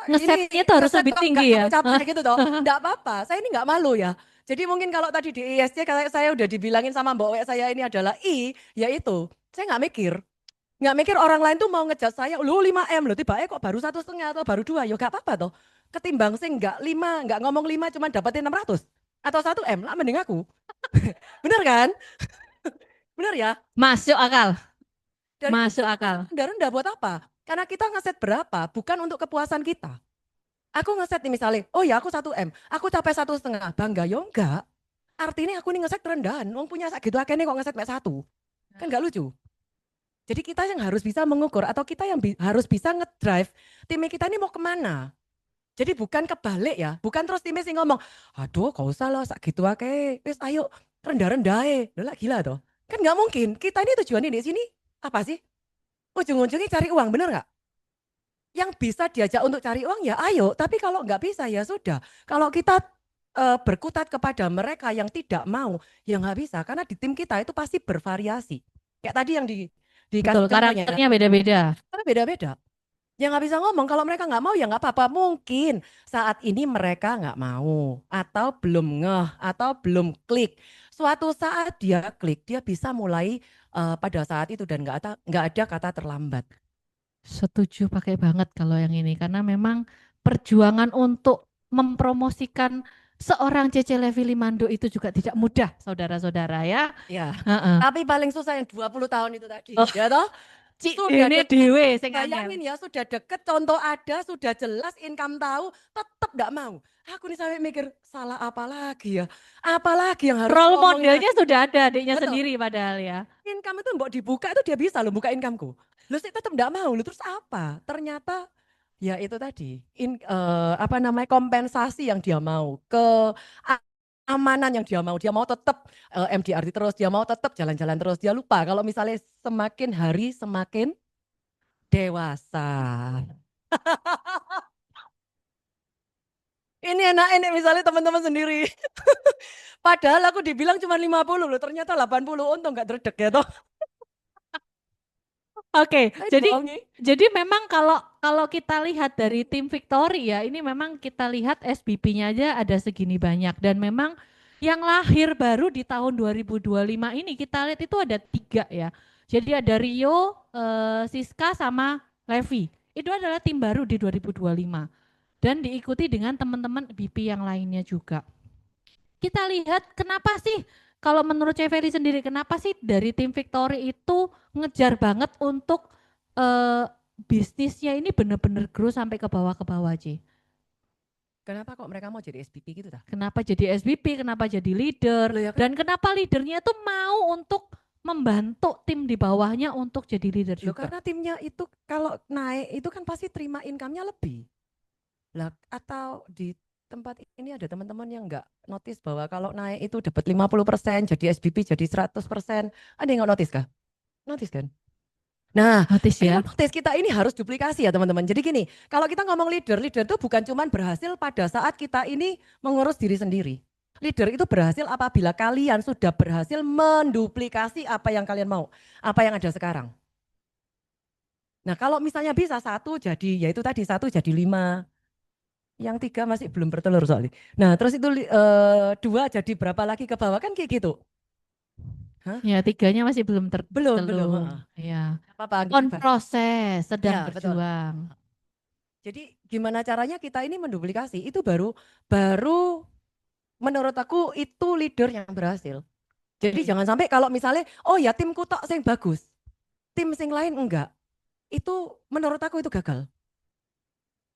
ngesetnya ini itu harus ngeset lebih kok tinggi nggak ya. capai gitu toh. Enggak apa-apa. Saya ini nggak malu ya. Jadi mungkin kalau tadi di ISC saya udah dibilangin sama Mbak Wek saya ini adalah I, yaitu saya nggak mikir. Nggak mikir orang lain tuh mau ngejat saya, lu 5M loh, tiba kok baru 1,5 atau baru 2, ya nggak apa-apa toh. Ketimbang sih nggak ngomong 5 cuma dapetin 600 atau 1M, lah mending aku. Bener kan? Bener ya? Masuk akal. Dan masuk akal. Rendah buat apa? Karena kita ngeset berapa, bukan untuk kepuasan kita. Aku ngeset nih misalnya, oh ya aku 1M, aku capai 1,5, bangga ya enggak. Artinya aku nih ngeset rendahan, wong punya gitu akhirnya kok ngeset 1. Kan enggak lucu. Jadi kita yang harus bisa mengukur atau kita yang harus bisa ngedrive tim kita ini mau kemana. Jadi bukan kebalik ya, bukan terus timnya sih ngomong, aduh gak usah loh gitu akeh, wis ayo rendah-rendah lah gila toh. Kan nggak mungkin, kita ini tujuannya di sini apa sih? Ujung-ujungnya cari uang, bener nggak? Yang bisa diajak untuk cari uang ya ayo, tapi kalau nggak bisa ya sudah. Kalau kita berkutat kepada mereka yang tidak mau, ya nggak bisa. Karena di tim kita itu pasti bervariasi. Kayak tadi yang betul, karakternya beda-beda. Karena beda-beda. Ya nggak bisa ngomong, kalau mereka nggak mau ya nggak apa-apa. Mungkin saat ini mereka nggak mau, atau belum ngeh, atau belum klik. Suatu saat dia klik, dia bisa mulai pada saat itu dan nggak ada kata terlambat. Setuju pakai banget kalau yang ini, karena memang perjuangan untuk mempromosikan seorang Cece Levi Limando itu juga tidak mudah, saudara-saudara ya. Ya. Heeh. Tapi paling susah yang 20 tahun itu tadi. Oh. Ya toh? Cik, Sudah ini deket, dewe sing angel. bayangin ya, sudah deket, contoh ada, sudah jelas, income tahu, tetap enggak mau. Aku nih sampai mikir, salah apa lagi ya? Apalagi yang harus Role ngomongin modelnya lagi? sudah ada adiknya Betul. sendiri padahal ya. Income itu mbok dibuka itu dia bisa loh buka incomeku. Lu sih tetap enggak mau, lu terus apa? Ternyata ya itu tadi, apa namanya, kompensasi yang dia mau, keamanan yang dia mau tetap MDRT terus, dia mau tetap jalan-jalan terus, dia lupa kalau misalnya semakin hari semakin dewasa. Ini enak misalnya teman-teman sendiri. Padahal aku dibilang cuma 50 loh, ternyata 80, untung gak dredeg ya toh. Oke, bohongi. jadi memang kalau kita lihat dari tim Victory ya, ini memang kita lihat SBP-nya aja ada segini banyak dan memang yang lahir baru di tahun 2025 ini kita lihat itu ada 3 ya. Jadi ada Rio, Siska sama Levi. Itu adalah tim baru di 2025 dan diikuti dengan teman-teman BP yang lainnya juga. Kita lihat kenapa sih kalau menurut Ceveli sendiri, kenapa sih dari tim Victory itu ngejar banget untuk bisnisnya ini benar-benar grow sampai ke bawah Ci? Kenapa kok mereka mau jadi SBP gitu dah? Kenapa jadi SBP, kenapa jadi leader, Loh ya kan? dan kenapa leadernya itu mau untuk membantu tim di bawahnya untuk jadi leader Loh, juga? karena timnya itu kalau naik itu kan pasti terima income-nya lebih. Lah atau di tempat ini ada teman-teman yang enggak notice bahwa kalau naik itu dapat 50%, jadi SBP jadi 100%. Ada yang enggak notice kah? Notice kan? Nah, Notice ya. notice kita ini harus duplikasi ya teman-teman. Jadi gini, kalau kita ngomong leader itu bukan cuman berhasil pada saat kita ini mengurus diri sendiri. Leader itu berhasil apabila kalian sudah berhasil menduplikasi apa yang kalian mau, apa yang ada sekarang. Nah kalau misalnya bisa 1 jadi, ya itu tadi 1 jadi 5. Yang 3 masih belum bertelur soalnya. Nah terus itu 2 jadi berapa lagi ke bawah kan kayak gitu. Hah? Ya 3-nya masih belum Belum. Ya. Apa-apa. On proses, sedang Ya, betul. berjuang. Jadi gimana caranya kita ini menduplikasi itu baru menurut aku itu leader yang berhasil. Jadi jangan sampai kalau misalnya oh ya timku tok sing bagus, tim sing lain enggak. Itu menurut aku itu gagal.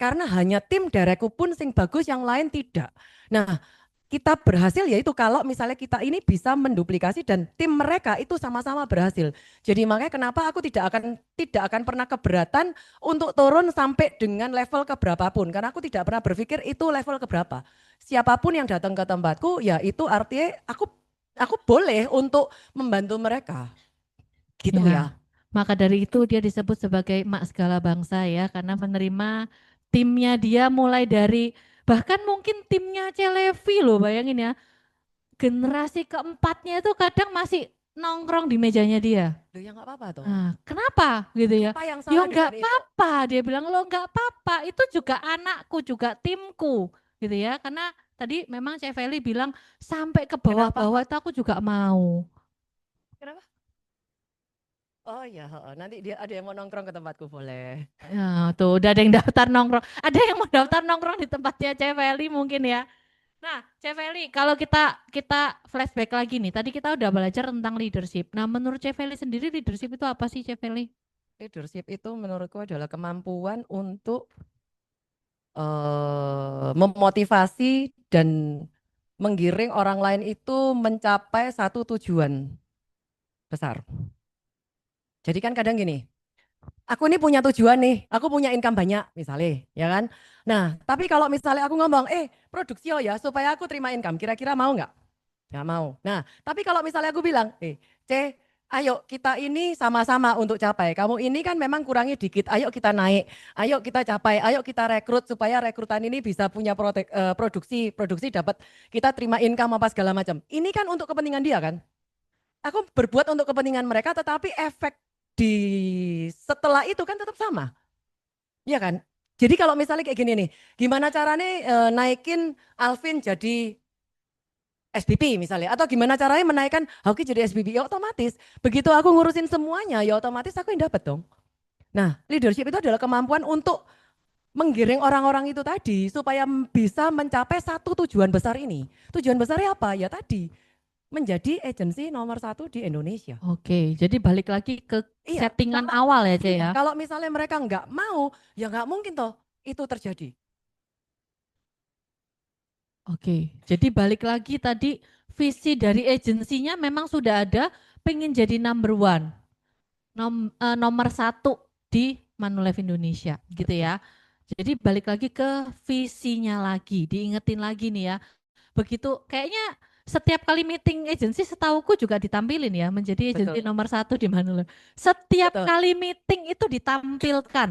Karena hanya tim derekku pun sing bagus yang lain tidak. Nah, kita berhasil yaitu kalau misalnya kita ini bisa menduplikasi dan tim mereka itu sama-sama berhasil. Jadi makanya kenapa aku tidak akan pernah keberatan untuk turun sampai dengan level keberapapun. Karena aku tidak pernah berpikir itu level keberapa. Siapapun yang datang ke tempatku ya itu artinya aku boleh untuk membantu mereka. Gitu ya. Maka dari itu dia disebut sebagai emak segala bangsa ya, karena menerima timnya dia mulai dari bahkan mungkin timnya Celevi loh, bayangin ya. Generasi keempatnya itu kadang masih nongkrong di mejanya dia. Loh ya nggak apa-apa toh. Nah, kenapa gitu ya? Apa yang Ya salah nggak dengan itu? apa-apa, dia bilang lo nggak apa-apa, itu juga anakku, juga timku gitu ya. Karena tadi memang Ceveli bilang sampai ke bawah-bawah itu aku juga mau. Kenapa? Oh iya, nanti dia ada yang mau nongkrong ke tempatku boleh. Ya, tuh udah ada yang daftar nongkrong. Ada yang mau daftar nongkrong di tempatnya Ceveli mungkin ya. Nah, Ceveli, kalau kita flashback lagi nih, tadi kita udah belajar tentang leadership. Nah, menurut Ceveli sendiri leadership itu apa sih, Ceveli? Leadership itu menurutku adalah kemampuan untuk memotivasi dan menggiring orang lain itu mencapai satu tujuan besar. Jadi kan kadang gini, aku ini punya tujuan nih, aku punya income banyak misalnya, ya kan? Nah, tapi kalau misalnya aku ngomong, produksi ya supaya aku terima income, kira-kira mau nggak? Nggak mau. Nah, tapi kalau misalnya aku bilang, C, ayo kita ini sama-sama untuk capai. Kamu ini kan memang kurangnya dikit, ayo kita naik, ayo kita capai, ayo kita rekrut supaya rekrutan ini bisa punya produksi dapat kita terima income apa segala macam. Ini kan untuk kepentingan dia kan? Aku berbuat untuk kepentingan mereka, tetapi efek setelah itu kan tetap sama. Iya kan? Jadi kalau misalnya kayak gini nih, gimana caranya naikin Alvin jadi SBP misalnya, atau gimana caranya menaikkan Hauki jadi SBP, ya otomatis begitu aku ngurusin semuanya, ya otomatis aku yang dapat dong. Nah, leadership itu adalah kemampuan untuk menggiring orang-orang itu tadi supaya bisa mencapai satu tujuan besar ini. Tujuan besarnya apa? Ya tadi, menjadi agensi nomor 1 di Indonesia. Oke, jadi balik lagi ke Iya, settingan kalau- awal ya, Ce iya, ya. kalau misalnya mereka nggak mau, ya nggak mungkin toh itu terjadi. Oke, jadi balik lagi tadi visi dari agensinya memang sudah ada, pengen jadi number one, nomor 1 di Manulife Indonesia, gitu ya. Jadi balik lagi ke visinya lagi, diingetin lagi nih ya. Begitu kayaknya setiap kali meeting agensi setauku juga ditampilin ya, menjadi agensi Betul. nomor 1 di Manulife. Setiap Betul. kali meeting itu ditampilkan,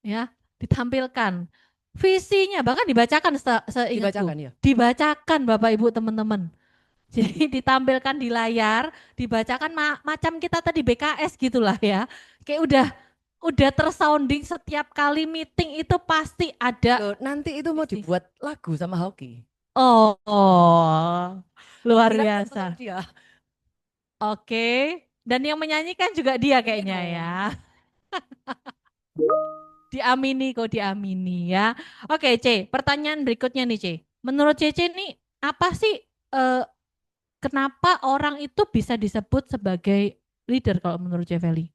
ya, ditampilkan visinya, bahkan dibacakan seingatku. Dibacakan ya. Dibacakan Bapak Ibu teman-teman. Jadi ditampilkan di layar, dibacakan macam kita tadi BKS gitulah ya. Kayak udah tersounding setiap kali meeting itu pasti ada. Loh, nanti itu mau visi. dibuat lagu sama Hoki. Oh, luar Bilang biasa. sama dia. Oke, dan yang menyanyikan juga dia kayaknya Iya. ya. Diamini kok, diamini ya. Oke, C, pertanyaan berikutnya nih, C. Menurut Cece nih, apa sih kenapa orang itu bisa disebut sebagai leader kalau menurut Ceveli?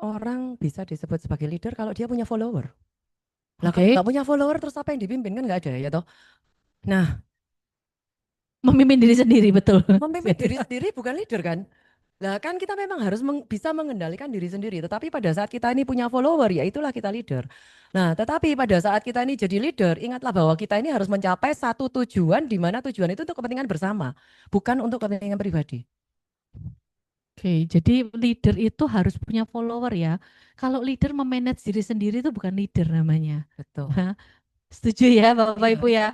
Orang bisa disebut sebagai leader kalau dia punya follower. Lah kalau Oke, nggak punya follower terus apa yang dipimpin kan nggak ada ya toh. Nah, memimpin diri sendiri, betul. memimpin diri sendiri bukan leader kan? Lah kan kita memang harus bisa mengendalikan diri sendiri. Tetapi pada saat kita ini punya follower, ya itulah kita leader. Nah, tetapi pada saat kita ini jadi leader, ingatlah bahwa kita ini harus mencapai satu tujuan, di mana tujuan itu untuk kepentingan bersama, bukan untuk kepentingan pribadi. Oke, jadi leader itu harus punya follower ya. Kalau leader memanage diri sendiri itu bukan leader namanya. Betul. Hah? Setuju ya Bapak Iya. Ibu ya?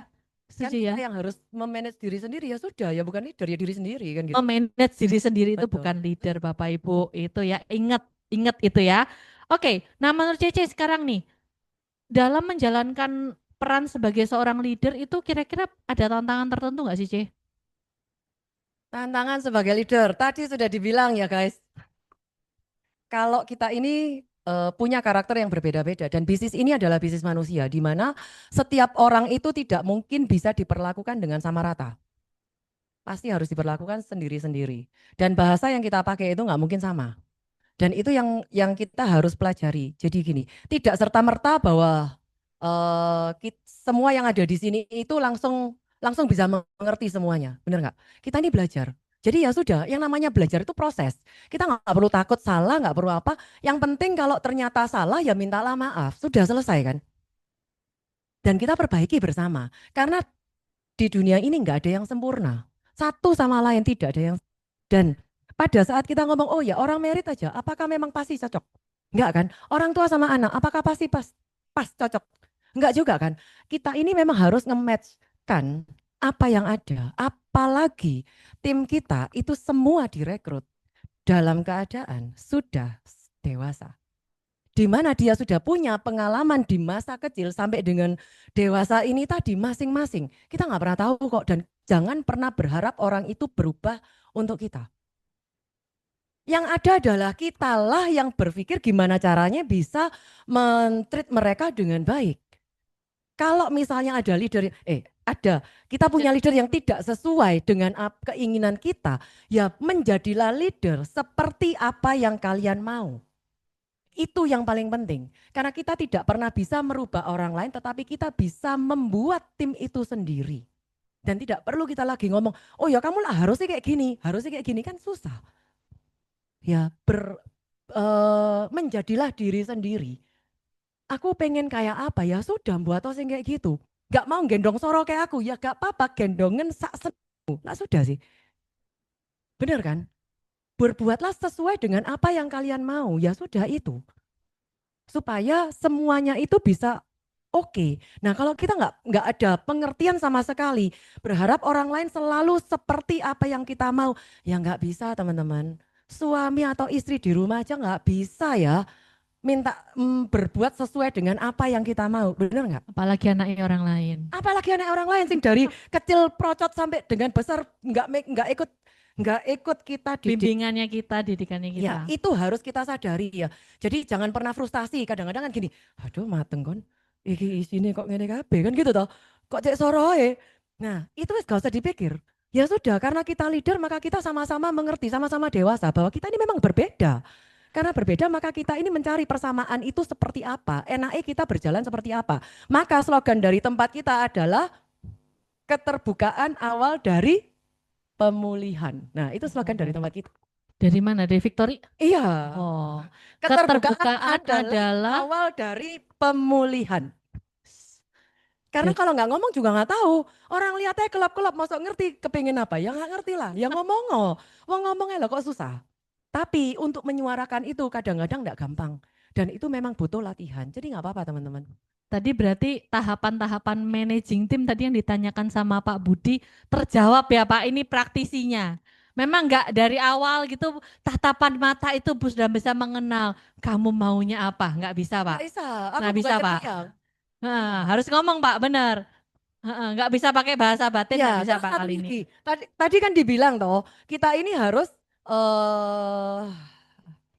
Kan Setuju ya? kita yang harus memanage diri sendiri ya sudah, ya bukan leader, ya diri sendiri kan gitu. Memanage diri sendiri itu Betul. bukan leader Bapak Ibu. Itu ya, ingat itu ya. Oke, nah menurut Cece sekarang nih, dalam menjalankan peran sebagai seorang leader itu kira-kira ada tantangan tertentu nggak sih, Ce? Tantangan sebagai leader, tadi sudah dibilang ya guys. Kalau kita ini punya karakter yang berbeda-beda dan bisnis ini adalah bisnis manusia di mana setiap orang itu tidak mungkin bisa diperlakukan dengan sama rata. Pasti harus diperlakukan sendiri-sendiri. Dan bahasa yang kita pakai itu nggak mungkin sama. Dan itu yang kita harus pelajari. Jadi gini, tidak serta-merta bahwa semua yang ada di sini itu langsung bisa mengerti semuanya. Benar nggak? Kita ini belajar. Jadi ya sudah, yang namanya belajar itu proses. Kita nggak perlu takut salah, nggak perlu apa. Yang penting kalau ternyata salah ya mintalah maaf. Sudah selesai kan? Dan kita perbaiki bersama. Karena di dunia ini nggak ada yang sempurna. Satu sama lain tidak ada yang. Dan pada saat kita ngomong, oh ya orang merit aja, apakah memang pasti cocok? Enggak kan? Orang tua sama anak, apakah pasti pas cocok? Enggak juga kan? Kita ini memang harus nge-match-kan apa yang ada. Apalagi tim kita itu semua direkrut dalam keadaan sudah dewasa. Di mana dia sudah punya pengalaman di masa kecil sampai dengan dewasa ini tadi masing-masing. Kita nggak pernah tahu kok, dan jangan pernah berharap orang itu berubah untuk kita. Yang ada adalah kitalah yang berpikir gimana caranya bisa men-treat mereka dengan baik. Kalau misalnya ada leader, kita punya leader yang tidak sesuai dengan keinginan kita, ya menjadilah leader seperti apa yang kalian mau. Itu yang paling penting. Karena kita tidak pernah bisa merubah orang lain, tetapi kita bisa membuat tim itu sendiri. Dan tidak perlu kita lagi ngomong, oh ya kamu lah harusnya kayak gini, kan susah. Ya menjadilah diri sendiri. Aku pengen kayak apa, ya sudah buat sing kayak gitu. Gak mau gendong soro kayak aku, ya gak apa-apa gendongen sak senengmu. Nah sudah sih. Benar kan? Berbuatlah sesuai dengan apa yang kalian mau, ya sudah itu. Supaya semuanya itu bisa oke. Nah kalau kita nggak ada pengertian sama sekali, berharap orang lain selalu seperti apa yang kita mau, ya nggak bisa teman-teman. Suami atau istri di rumah aja nggak bisa ya minta berbuat sesuai dengan apa yang kita mau, benar nggak? Apalagi anaknya orang lain. Apalagi anak orang lain sing dari kecil procot sampai dengan besar nggak ikut kita bimbingannya kita, didikannya kita. Ya, itu harus kita sadari ya. Jadi jangan pernah frustasi. Kadang-kadang kan gini, aduh mateng kon, iki isine kok ngene kabeh kan gitu toh. Kok cek soroe. Nah, itu wis gak usah dipikir. Ya sudah, karena kita leader maka kita sama-sama mengerti, sama-sama dewasa bahwa kita ini memang berbeda. Karena berbeda maka kita ini mencari persamaan itu seperti apa. Enaknya kita berjalan seperti apa. Maka slogan dari tempat kita adalah keterbukaan awal dari pemulihan. Nah, itu slogan dari tempat kita. Dari mana? Dari Victory? Iya. Oh, Keterbukaan keterbukaan adalah awal dari pemulihan. Karena kalau nggak ngomong juga nggak tahu. Orang lihatnya kelap-kelap, masuk ngerti kepingin apa? Ya nggak ngerti lah. Ya ngomong ngomongnya lah kok susah. Tapi untuk menyuarakan itu kadang-kadang nggak gampang. Dan itu memang butuh latihan. Jadi nggak apa-apa teman-teman. tadi berarti tahapan-tahapan managing tim tadi yang ditanyakan sama Pak Budi terjawab ya Pak, ini praktisinya. Memang nggak dari awal gitu tatapan mata itu sudah bisa mengenal kamu maunya apa, nggak bisa Pak. Nggak bisa. Aku Nggak bisa bukan Pak. kebayang. Harus ngomong Pak, benar. Nggak bisa pakai bahasa batin, nggak Ya, bisa terus Pak satu kali ini. lagi. Tadi kan dibilang toh, kita ini harus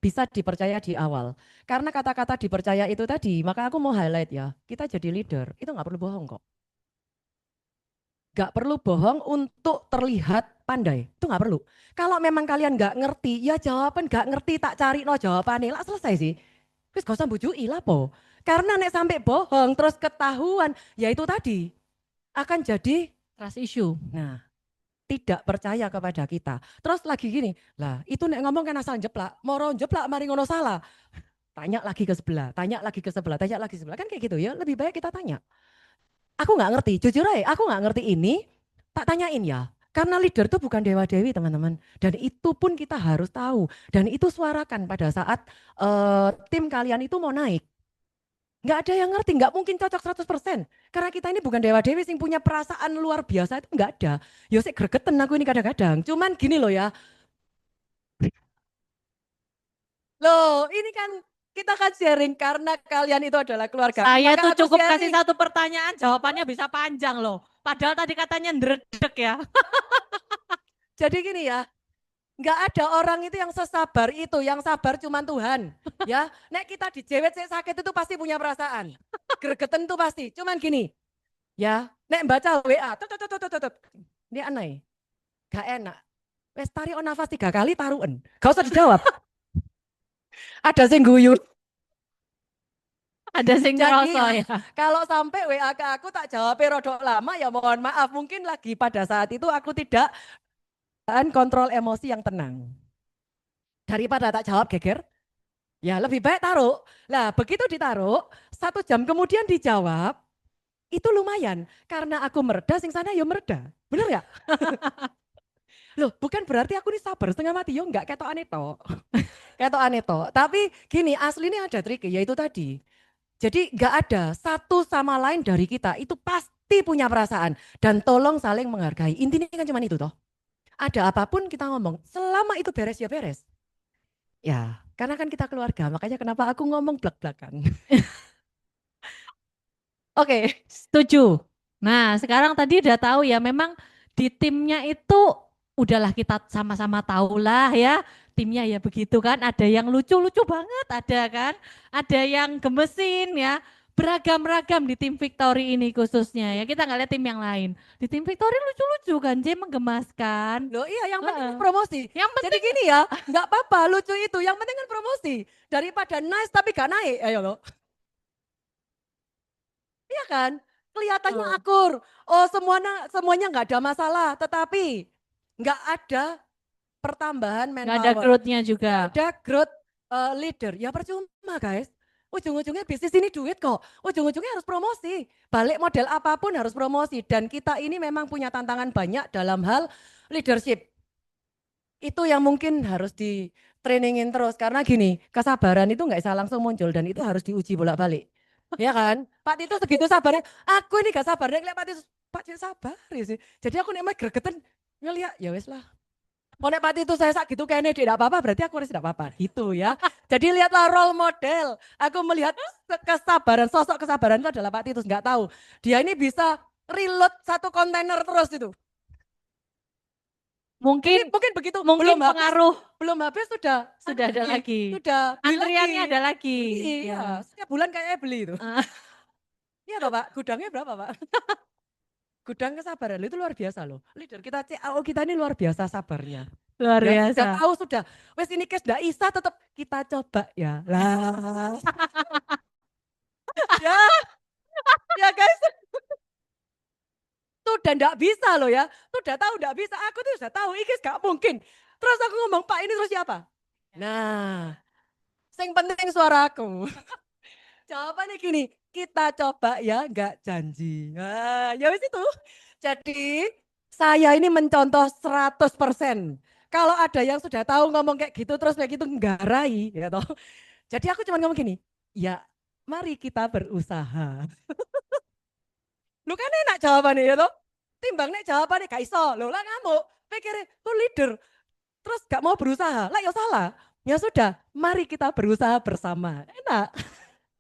bisa dipercaya di awal. Karena kata-kata dipercaya itu tadi, maka aku mau highlight ya, kita jadi leader, itu nggak perlu bohong kok. Nggak perlu bohong untuk terlihat pandai, itu nggak perlu. Kalau memang kalian nggak ngerti, ya jawaban nggak ngerti, tak cari no jawabannya, lah selesai sih. Terus gak usah bujui lah po. Karena nek sampai bohong, terus ketahuan, ya itu tadi, akan jadi trust issue. Nah, tidak percaya kepada kita. Terus lagi gini, lah itu nek ngomong kan asal jeplak, moro jeplak mari ngono salah. Tanya lagi ke sebelah, tanya lagi ke sebelah, tanya lagi ke sebelah. Kan kayak gitu ya, lebih baik kita tanya. Aku nggak ngerti, jujur aja aku nggak ngerti ini, tak tanyain ya. Karena leader itu bukan dewa-dewi teman-teman. Dan itu pun kita harus tahu. Dan itu suarakan pada saat tim kalian itu mau naik. Nggak ada yang ngerti, nggak mungkin cocok 100%. Karena kita ini bukan dewa-dewi yang punya perasaan luar biasa, itu nggak ada. Ya sih gregetan aku ini kadang-kadang. Cuman gini loh ya. Loh ini kan kita kan sharing karena kalian itu adalah keluarga. Saya Maka tuh aku cukup sharing. kasih satu pertanyaan, jawabannya bisa panjang loh. Padahal tadi katanya ndredeg ya. Jadi gini ya, nggak ada orang itu yang sesabar itu, yang sabar cuma Tuhan. Ya, nek kita dijewet sakit itu pasti punya perasaan. Gregetan itu pasti. Cuman gini, ya, nek baca WA, ini aneh, gak enak. Wes tarik nafas 3 kali taruhan, gak usah dijawab. Ada sing guyu. Ada sing Jadi ngerasa ya. kalau sampai WA ke aku tak jawab rodok lama ya mohon maaf. Mungkin lagi pada saat itu aku tidak kontrol emosi yang tenang. Daripada tak jawab geger, ya lebih baik taruh. Lah begitu ditaruh, 1 jam kemudian dijawab, itu lumayan. Karena aku mereda, sing sana ya mereda. Bener ya? Loh bukan berarti aku ini sabar setengah mati, yo enggak ketok aneto. Ketok aneto. Tapi gini, asli ini ada trik, yaitu tadi. Jadi enggak ada satu sama lain dari kita, itu pasti punya perasaan. Dan tolong saling menghargai. Intinya kan cuma itu toh. Ada apapun kita ngomong, selama itu beres ya beres. Ya, karena kan kita keluarga, makanya kenapa aku ngomong blak-blakan. Oke. Setuju. Nah, sekarang tadi udah tahu ya, memang di timnya itu udahlah kita sama-sama tahulah ya, timnya ya begitu kan, ada yang lucu-lucu banget, ada kan, ada yang gemesin ya, beragam-ragam di tim Victory ini khususnya ya, kita nggak lihat tim yang lain. Di tim Victory lucu-lucu kan, J menggemaskan. Loh iya yang penting promosi. Yang penting jadi gini ya, nggak apa-apa lucu itu, yang penting kan promosi. Daripada nice tapi gak naik, ayo lo. Iya kan? Kelihatannya akur. Oh semuanya nggak ada masalah, tetapi nggak ada pertambahan manpower. nggak ada growth-nya juga. Nggak ada growth leader. Ya percuma guys. Ujung-ujungnya bisnis ini duit kok. Ujung-ujungnya harus promosi. Balik model apapun harus promosi. Dan kita ini memang punya tantangan banyak dalam hal leadership. Itu yang mungkin harus di trainingin terus. Karena gini, kesabaran itu nggak bisa langsung muncul. Dan itu harus diuji bolak-balik. Ya kan? Pak Tito segitu sabarnya. Aku ini gak sabar. Nek Pak Tito, Pak Tito sabar sih. Jadi aku nek gregetan ngeliat, ya wes lah. Mau nek Pak Tito saya gitu kayaknya tidak apa-apa, berarti aku harus tidak apa-apa. Gitu ya. Jadi lihatlah role model. Aku melihat kesabaran, sosok kesabaran itu adalah Pak Tito. Nggak tahu. Dia ini bisa reload 1 kontainer terus itu. Mungkin begitu. Mungkin pengaruh. Belum habis sudah ada lagi. Sudah antriannya ada lagi. Iya, setiap bulan kayaknya beli itu. Iya toh Pak, gudangnya berapa Pak? Gudang kesabaran itu luar biasa loh. Leader kita CAO kita ini luar biasa sabarnya. Luar Ya, biasa. sudah tahu sudah. Wes ini kes ndak isa tetap kita coba ya. Lah. Ya, ya guys. Sudah ndak bisa loh ya. Sudah tahu ndak bisa. Aku tuh sudah tahu ini gak mungkin. Terus aku ngomong, Pak ini terus siapa? Nah, yang penting suaraku. Jawabannya gini, kita coba ya, nggak janji. Nah, ya wis itu. Jadi saya ini mencontoh 100%. Kalau ada yang sudah tahu ngomong kayak gitu terus kayak gitu nggarai, ya toh. Jadi aku cuma ngomong gini, ya mari kita berusaha. Lu kan enak jawabannya ya toh. Timbang nek jawabannya gak iso, lo lah ngamuk. Pikirnya, lu leader, terus gak mau berusaha, lah ya salah. Ya sudah, mari kita berusaha bersama. Enak.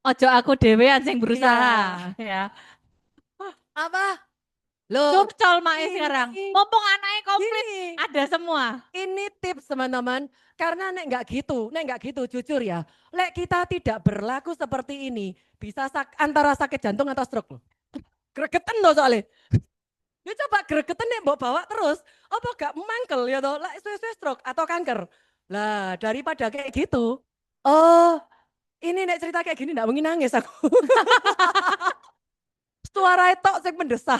Ojo aku dewean sing berusaha. Ya. Apa? Loh, Curcol mae ini- sekarang. Mumpung anaknya komplit gini. ada semua. Ini tips teman-teman, karena nek nggak gitu jujur ya, lek kita tidak berlaku seperti ini, bisa antara sakit jantung atau stroke loh. Gregetan loh soalnya. Ya coba gregetan nek mbok bawa terus, apa gak mangkel ya toh, lek suwe-suwe stroke atau kanker. Lah daripada kayak gitu, oh ini nek cerita kayak gini nggak mungkin nangis aku. Suara itu sing mendesah,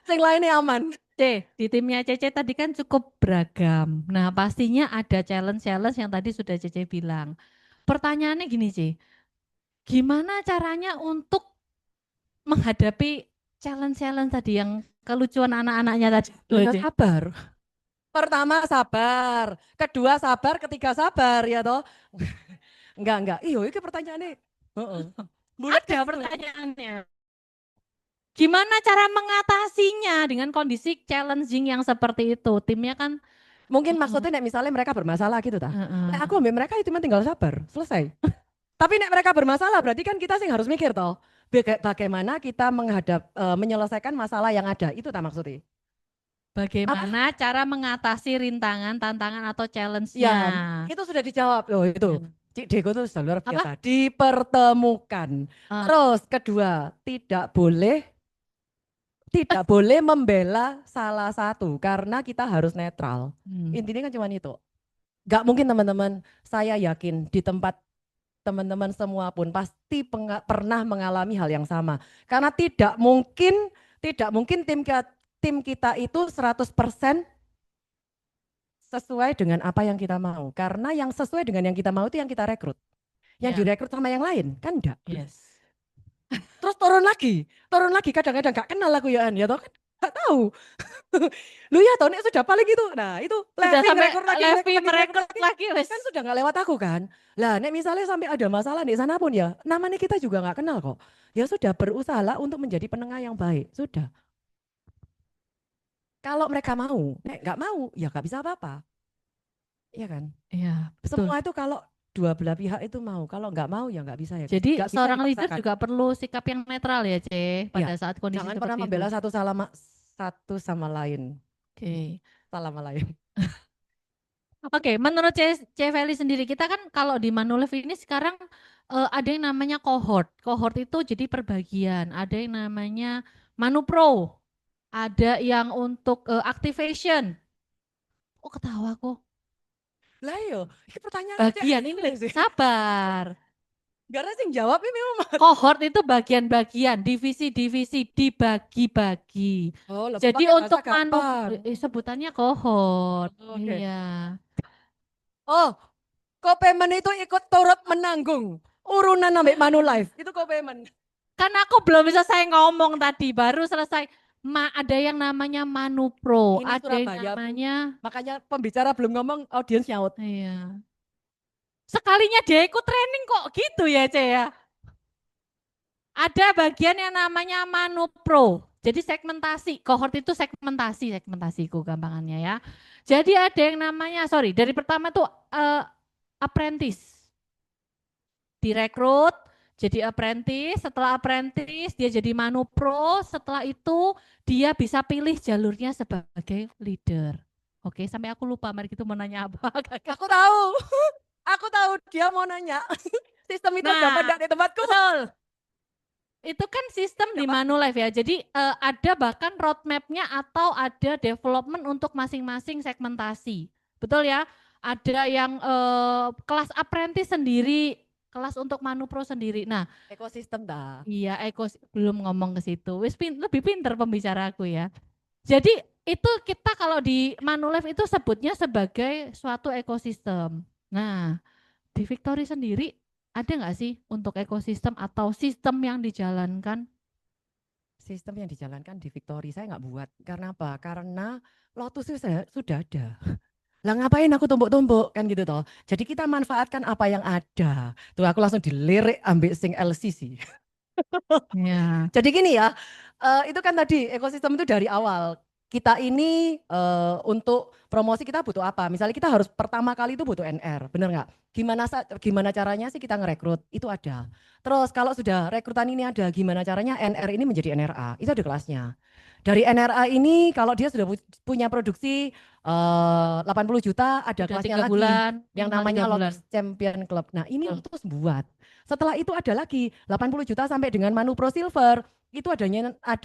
sing lainnya aman. Di timnya Cece tadi kan cukup beragam. Nah, pastinya ada challenge-challenge yang tadi sudah Cece bilang. Pertanyaannya gini, Ce. Gimana caranya untuk menghadapi challenge-challenge tadi yang kelucuan anak-anaknya tadi? Ya, sabar. Pertama sabar, kedua sabar, ketiga sabar ya toh. Enggak. Iyo, ini pertanyaannya. Ada pertanyaannya. Gimana cara mengatasinya dengan kondisi challenging yang seperti itu? Timnya kan Mungkin maksudnya nek misalnya mereka bermasalah gitu ta. Nek aku ambil mereka itu cuma tinggal sabar, selesai. Tapi nek mereka bermasalah berarti kan kita sih harus mikir toh. Bagaimana kita menyelesaikan masalah yang ada, itu tak maksudnya. bagaimana cara mengatasi rintangan, tantangan atau challenge-nya? Ya, itu sudah dijawab loh itu. Cik Deko itu sudah luar biasa. Dipertemukan. Terus kedua, tidak boleh membela salah satu karena kita harus netral. Intinya kan cuma itu. Gak mungkin teman-teman, saya yakin di tempat teman-teman semua pun pasti pernah mengalami hal yang sama. Karena tidak mungkin tim kita itu 100% sesuai dengan apa yang kita mau. Karena yang sesuai dengan yang kita mau itu yang kita rekrut. Yang direkrut sama yang lain, kan enggak. Yes. Terus turun lagi kadang-kadang gak kenal aku ya toh kan gak tahu. Lu ya toh nek sudah paling itu. Nah, itu Sudah sampai Levi merekrut lagi wes. kan sudah gak lewat aku kan. Lah nek misalnya sampai ada masalah di sana pun ya, namanya kita juga gak kenal kok. Ya sudah berusahalah untuk menjadi penengah yang baik. Sudah. Kalau mereka mau, nek gak mau ya gak bisa apa-apa. Iya kan? Iya, betul. Semua itu kalau dua belah pihak itu mau, kalau nggak mau ya nggak bisa ya. Jadi Nggak bisa seorang leader dipaksakan. juga perlu sikap yang netral ya, Ce, pada Ya, saat kondisi jangan seperti pernah itu. membela satu sama lain. Oke. Sama lain. Oke, menurut C Feli sendiri, kita kan kalau di Manulife ini sekarang ada yang namanya cohort. Cohort itu jadi perbagian. Ada yang namanya Manupro. Ada yang untuk activation. Oh, ketawa kok. Lah yo, ini pertanyaan Bagian ini sabar. Gak ada yang jawab ini memang. Cohort itu bagian-bagian, divisi-divisi, dibagi-bagi. Oh, Jadi pakai untuk bahasa gampang. sebutannya cohort. Oke. Iya. Oh, co-payment itu ikut turut menanggung urunan sampai Manulife. Itu co-payment. Kan aku belum bisa saya ngomong tadi, baru selesai. Ada yang namanya Manupro, Ini ada yang Surabaya, Bu. namanya. Makanya pembicara belum ngomong, audiens nyaut. Iya. Sekalinya dia ikut training kok gitu ya, Ce ya. Ada bagian yang namanya Manupro. Jadi segmentasi, cohort itu segmentasiku gampangannya ya. Jadi ada yang namanya, dari pertama tuh apprentice. Direkrut, jadi apprentice, setelah apprentice dia jadi Manupro, setelah itu dia bisa pilih jalurnya sebagai leader. Oke, sampai aku lupa, mari kita mau nanya apa. Aku tahu. Aku tahu dia mau nanya. Sistem itu dapat di tempatku. Betul. Itu kan sistem di Manulife ya. Jadi ada bahkan roadmap-nya atau ada development untuk masing-masing segmentasi. Betul ya? Ada yang kelas apprentice sendiri, kelas untuk Manupro sendiri. Nah, Ekosistem dah. iya, belum ngomong ke situ. Lebih pinter pembicara aku ya. Jadi itu kita kalau di Manulife itu sebutnya sebagai suatu ekosistem. Nah, di Victory sendiri ada nggak sih untuk ekosistem atau sistem yang dijalankan? Sistem yang dijalankan di Victory saya nggak buat. Karena apa? Karena Lotus itu sudah ada. Lah ngapain aku tumpuk-tumpuk kan gitu toh. Jadi kita manfaatkan apa yang ada. Tuh aku langsung dilirik ambil sing LCC. Ya. Jadi gini ya, itu kan tadi ekosistem itu dari awal. Kita ini untuk promosi kita butuh apa? Misalnya kita harus pertama kali itu butuh NR, bener nggak? Gimana caranya sih kita ngerekrut? Itu ada. Terus kalau sudah rekrutan ini ada, gimana caranya NR ini menjadi NRA? Itu ada kelasnya. Dari NRA ini kalau dia sudah punya produksi 80 juta, ada Udah kelasnya 3 lagi bulan, yang minimal namanya 3 bulan. Lotus Champion Club. Nah ini Lotus buat. Setelah itu ada lagi 80 juta sampai dengan Manupro Silver. Itu ada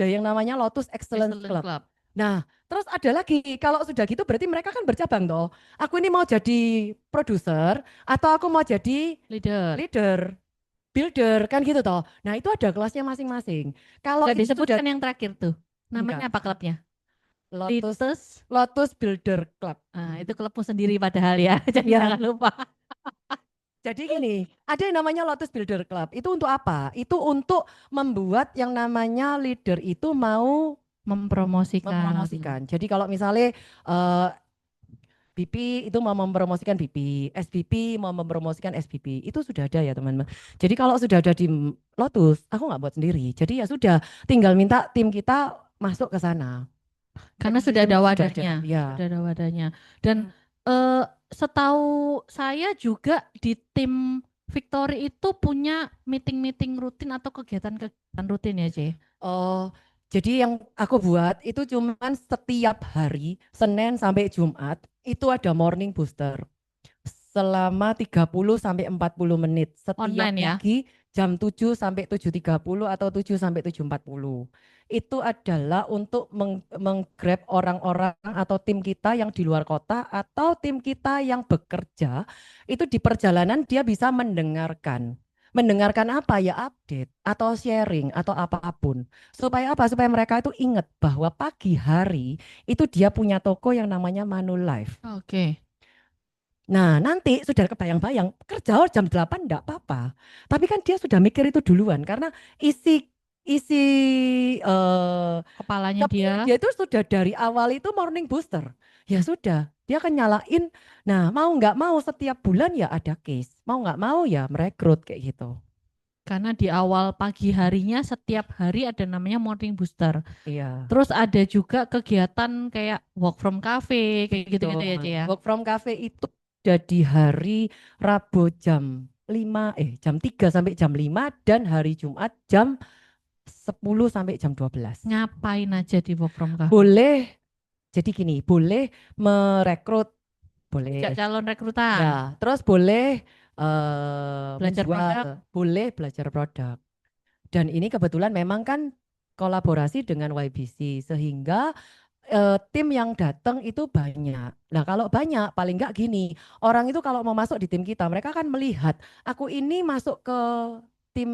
yang namanya Lotus Excellence Club. Nah, terus ada lagi, kalau sudah gitu berarti mereka kan bercabang toh. Aku ini mau jadi produser atau aku mau jadi leader, builder kan gitu toh. Nah, itu ada kelasnya masing-masing. Kalau Nggak itu disebutkan sudah yang terakhir tuh. Namanya apa klubnya? Lotus Builder Club. Nah, itu klubmu sendiri padahal ya. Jadi jangan lupa. Jadi gini, ada yang namanya Lotus Builder Club. Itu untuk apa? Itu untuk membuat yang namanya leader itu mau mempromosikan. Jadi kalau misalnya BP itu mau mempromosikan BP, SBP mau mempromosikan SBP, itu sudah ada ya teman-teman. Jadi kalau sudah ada di Lotus, aku nggak buat sendiri. Jadi ya sudah, tinggal minta tim kita masuk ke sana. Karena sudah ada wadahnya. Ya. Sudah ada wadahnya. Dan setahu saya juga di tim Victory itu punya meeting-meeting rutin atau kegiatan-kegiatan rutin ya, C? Oh, jadi yang aku buat itu cuman setiap hari, Senin sampai Jumat, itu ada morning booster. Selama 30 sampai 40 menit. Setiap Online ya? pagi jam 7 sampai 7.30 atau 7 sampai 7.40. Itu adalah untuk menggrab orang-orang atau tim kita yang di luar kota atau tim kita yang bekerja, itu di perjalanan dia bisa mendengarkan. Mendengarkan apa ya, update atau sharing atau apapun. Supaya apa? Supaya mereka itu ingat bahwa pagi hari itu dia punya toko yang namanya Manulife. Oke. Nah nanti sudah kebayang-bayang kerja jam 8 enggak apa-apa. Tapi kan dia sudah mikir itu duluan karena isi kepalanya dia itu sudah dari awal itu morning booster. Ya sudah, dia akan nyalain. Nah mau nggak mau setiap bulan ya ada case. Mau nggak mau ya merekrut kayak gitu. Karena di awal pagi harinya setiap hari ada namanya morning booster. Iya. Terus ada juga kegiatan kayak work from cafe kayak gitu-gitu ya, Ci ya. Work from cafe itu udah di hari Rabu jam 3 sampai jam 5 dan hari Jumat jam 10 sampai jam 12. Ngapain aja di work from cafe? Boleh, jadi gini, boleh merekrut, boleh. Calon rekrutan. Ya, terus boleh belajar produk. Boleh belajar produk. Dan ini kebetulan memang kan kolaborasi dengan YBC sehingga tim yang datang itu banyak. Nah kalau banyak paling enggak gini, orang itu kalau mau masuk di tim kita mereka kan melihat aku ini masuk ke tim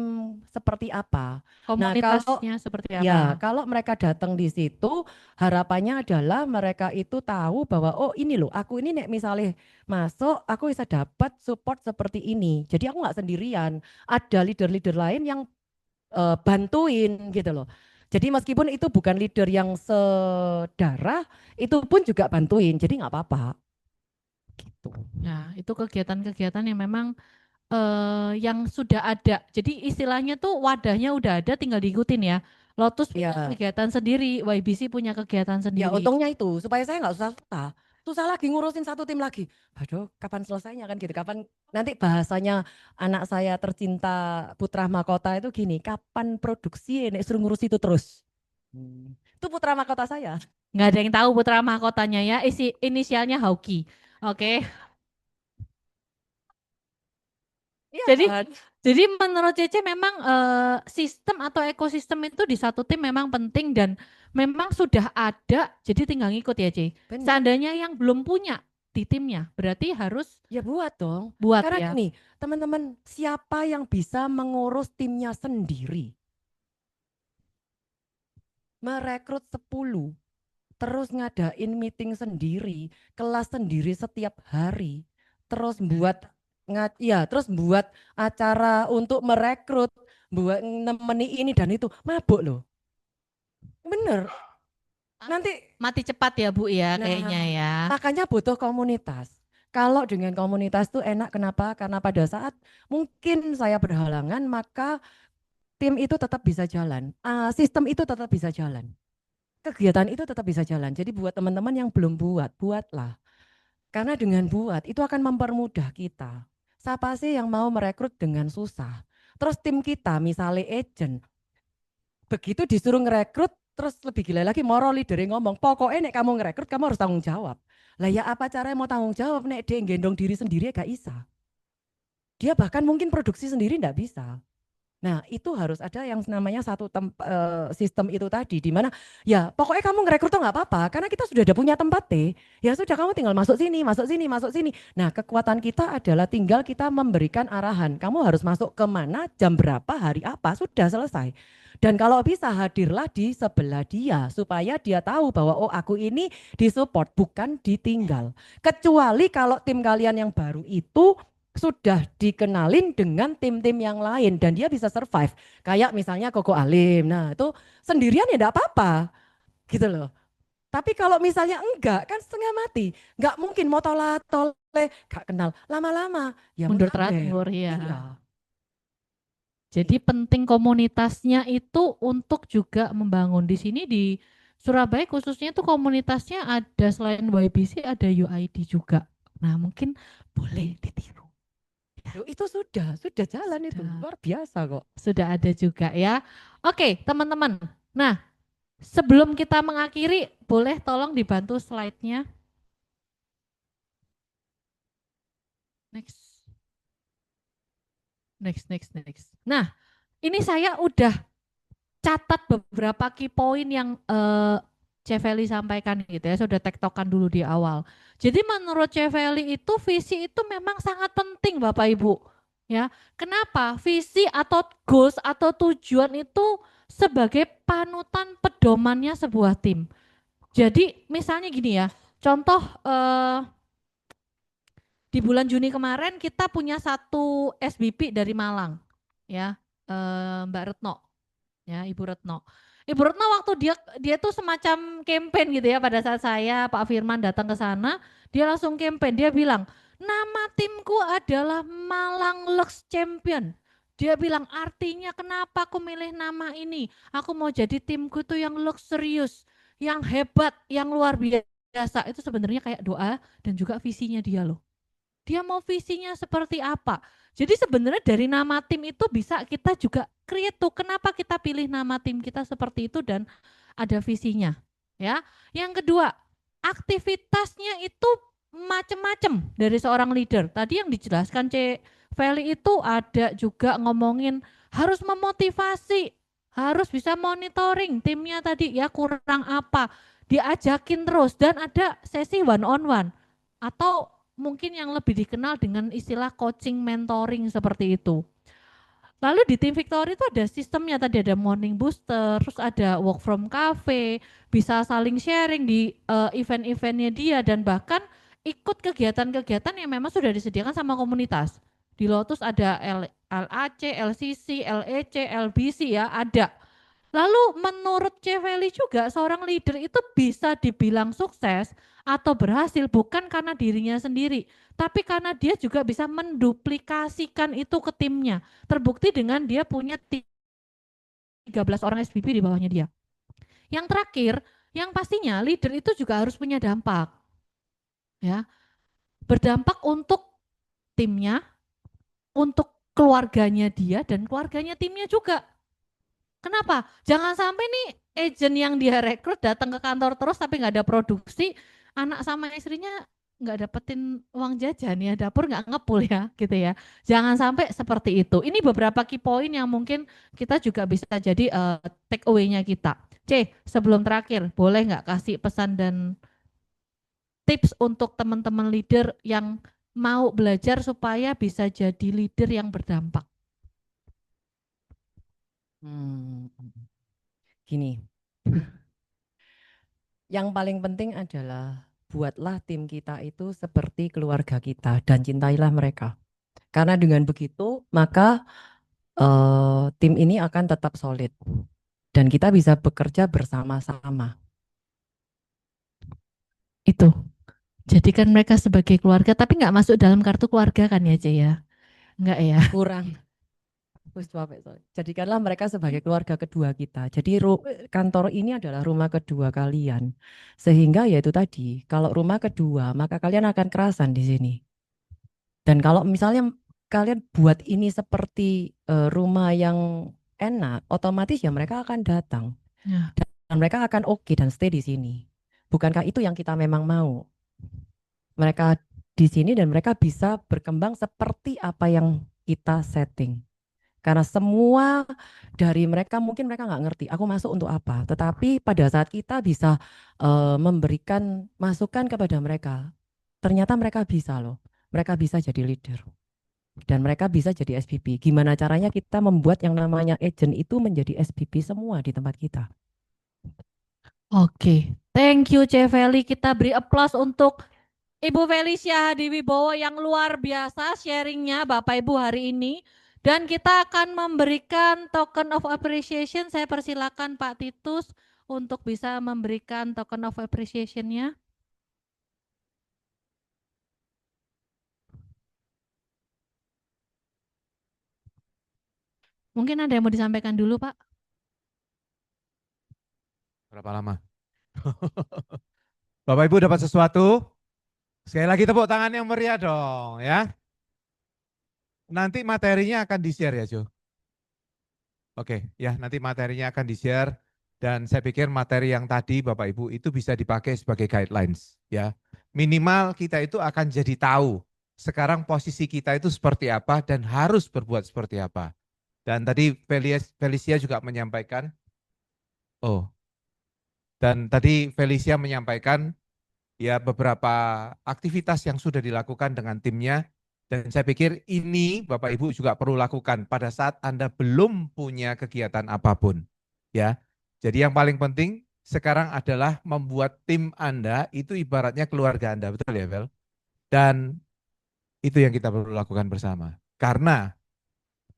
seperti apa. Komunitasnya seperti apa. Ya kalau mereka datang di situ harapannya adalah mereka itu tahu bahwa oh ini loh aku ini nek misalnya masuk aku bisa dapat support seperti ini. Jadi aku nggak sendirian, ada leader-leader lain yang bantuin gitu loh. Jadi meskipun itu bukan leader yang sedarah, itu pun juga bantuin. Jadi nggak apa-apa. Gitu. Nah, itu kegiatan-kegiatan yang memang yang sudah ada. Jadi istilahnya tuh wadahnya udah ada, tinggal diikutin ya. Lotus punya kegiatan sendiri, YBC punya kegiatan sendiri. Ya untungnya itu supaya saya nggak susah lagi ngurusin satu tim lagi. Aduh, kapan selesainya kan gitu. Kapan nanti bahasanya anak saya tercinta Putra Mahkota itu gini, kapan produksi nek suruh ngurus itu terus. Itu Putra Mahkota saya. Nggak ada yang tahu Putra Mahkotanya ya, inisialnya Hauki. Oke. Iya, Jadi menurut Cece memang sistem atau ekosistem itu di satu tim memang penting dan memang sudah ada, jadi tinggal ngikut ya Ce. Benar. Seandainya yang belum punya di timnya, berarti harus Ya buat dong. buat Karena ya. gini, teman-teman, siapa yang bisa mengurus timnya sendiri? Merekrut 10, terus ngadain meeting sendiri, kelas sendiri setiap hari, terus terus buat acara untuk merekrut, buat nemeni ini dan itu, mabuk loh. Bener. Nanti Mati cepat ya Bu ya Nah, kayaknya ya. makanya butuh komunitas. Kalau dengan komunitas tuh enak, kenapa? Karena pada saat mungkin saya berhalangan, maka tim itu tetap bisa jalan. Sistem itu tetap bisa jalan. Kegiatan itu tetap bisa jalan. Jadi buat teman-teman yang belum buat, buatlah. Karena dengan buat, itu akan mempermudah kita. Siapa sih yang mau merekrut dengan susah? Terus tim kita, misalnya agent, begitu disuruh ngerekrut, terus lebih gila lagi moro leadernya ngomong, pokoknya nek kamu ngerekrut kamu harus tanggung jawab. Lah ya apa caranya mau tanggung jawab nek dia gendong diri sendiri gak bisa. Dia bahkan mungkin produksi sendiri enggak bisa. Nah itu harus ada yang namanya satu sistem itu tadi, di mana ya pokoknya kamu ngerekrut tuh nggak apa-apa karena kita sudah ada punya tempat deh. Ya sudah kamu tinggal masuk sini, masuk sini, masuk sini. Nah kekuatan kita adalah tinggal kita memberikan arahan. Kamu harus masuk kemana, jam berapa, hari apa, sudah selesai. Dan kalau bisa hadirlah di sebelah dia supaya dia tahu bahwa oh aku ini disupport bukan ditinggal. Kecuali kalau tim kalian yang baru itu sudah dikenalin dengan tim-tim yang lain dan dia bisa survive. Kayak misalnya Koko Alim. Nah itu sendirian ya enggak apa-apa gitu loh. Tapi kalau misalnya enggak kan setengah mati. Enggak mungkin mau toleh gak kenal. Lama-lama ya Mundur munafik. teratur ya. Iya. Jadi penting komunitasnya itu untuk juga membangun di sini di Surabaya khususnya itu komunitasnya ada selain YBC ada UID juga. Nah mungkin boleh ditiru. Loh, itu sudah jalan itu luar biasa kok. Sudah ada juga ya. Oke teman-teman. Nah sebelum kita mengakhiri boleh tolong dibantu slide-nya. Next. Nah, ini saya udah catat beberapa key point yang Ceveli sampaikan gitu ya, sudah tektokan dulu di awal. Jadi menurut Ceveli itu visi itu memang sangat penting Bapak Ibu. Ya, kenapa? Visi atau goals atau tujuan itu sebagai panutan pedomannya sebuah tim. Jadi misalnya gini ya, contoh di bulan Juni kemarin kita punya satu SBP dari Malang, ya Mbak Retno, ya Ibu Retno. Ibu Retno waktu dia tuh semacam campaign gitu ya pada saat saya Pak Firman datang ke sana, dia langsung campaign, dia bilang nama timku adalah Malang Lux Champion. Dia bilang artinya kenapa aku milih nama ini? Aku mau jadi timku tuh yang luxurious, yang hebat, yang luar biasa. Itu sebenarnya kayak doa dan juga visinya dia loh. Dia mau visinya seperti apa. Jadi sebenarnya dari nama tim itu bisa kita juga create tuh kenapa kita pilih nama tim kita seperti itu dan ada visinya. Ya. Yang kedua, aktivitasnya itu macam-macam dari seorang leader. Tadi yang dijelaskan Feli itu ada juga ngomongin harus memotivasi, harus bisa monitoring timnya tadi ya kurang apa, diajakin terus dan ada sesi one on one atau mungkin yang lebih dikenal dengan istilah coaching mentoring seperti itu. Lalu di tim Victory itu ada sistemnya, tadi ada morning booster, terus ada work from cafe, bisa saling sharing di event-eventnya dia dan bahkan ikut kegiatan-kegiatan yang memang sudah disediakan sama komunitas. Di Lotus ada LAC, LCC, LEC, LBC ya ada. Lalu menurut Ceveli juga seorang leader itu bisa dibilang sukses atau berhasil bukan karena dirinya sendiri, tapi karena dia juga bisa menduplikasikan itu ke timnya. Terbukti dengan dia punya 13 orang SVP di bawahnya dia. Yang terakhir, yang pastinya leader itu juga harus punya dampak. Ya. Berdampak untuk timnya, untuk keluarganya dia dan keluarganya timnya juga. Kenapa? Jangan sampai nih agent yang dia rekrut datang ke kantor terus tapi nggak ada produksi, anak sama istrinya nggak dapetin uang jajan ya, dapur nggak ngepul ya, gitu ya. Jangan sampai seperti itu. Ini beberapa key point yang mungkin kita juga bisa jadi take away-nya kita. C, sebelum terakhir, boleh nggak kasih pesan dan tips untuk teman-teman leader yang mau belajar supaya bisa jadi leader yang berdampak? Gini, yang paling penting adalah buatlah tim kita itu seperti keluarga kita dan cintailah mereka. Karena dengan begitu maka tim ini akan tetap solid dan kita bisa bekerja bersama-sama. Itu. Jadikan mereka sebagai keluarga, tapi nggak masuk dalam kartu keluarga kan ya, Ce ya? Enggak ya? Kurang. Jadikanlah mereka sebagai keluarga kedua kita. Jadi kantor ini adalah rumah kedua kalian. Sehingga ya itu tadi, kalau rumah kedua maka kalian akan kerasan di sini. Dan kalau misalnya kalian buat ini seperti rumah yang enak, otomatis ya mereka akan datang. Ya. Dan mereka akan oke dan stay di sini. Bukankah itu yang kita memang mau? Mereka di sini dan mereka bisa berkembang seperti apa yang kita setting. Karena semua dari mereka mungkin mereka nggak ngerti aku masuk untuk apa. Tetapi pada saat kita bisa memberikan masukan kepada mereka, ternyata mereka bisa loh. Mereka bisa jadi leader. Dan mereka bisa jadi SPP. Gimana caranya kita membuat yang namanya agent itu menjadi SPP semua di tempat kita. Oke, thank you Ce Feli. Kita beri applause untuk Ibu Felicia Hadiwibowo yang luar biasa sharingnya Bapak Ibu hari ini. Dan kita akan memberikan token of appreciation. Saya persilakan Pak Titus untuk bisa memberikan token of appreciation-nya. Mungkin ada yang mau disampaikan dulu, Pak? Berapa lama? Bapak Ibu dapat sesuatu? Sekali lagi tepuk tangan yang meriah dong ya. Nanti materinya akan di-share ya Jo. Oke ya, nanti materinya akan di-share dan saya pikir materi yang tadi Bapak Ibu itu bisa dipakai sebagai guidelines ya. Minimal kita itu akan jadi tahu sekarang posisi kita itu seperti apa dan harus berbuat seperti apa. Dan tadi Felicia juga menyampaikan, Felicia menyampaikan ya beberapa aktivitas yang sudah dilakukan dengan timnya. Dan saya pikir ini Bapak Ibu juga perlu lakukan pada saat Anda belum punya kegiatan apapun. Ya, jadi yang paling penting sekarang adalah membuat tim Anda itu ibaratnya keluarga Anda, betul ya Vel? Dan itu yang kita perlu lakukan bersama. Karena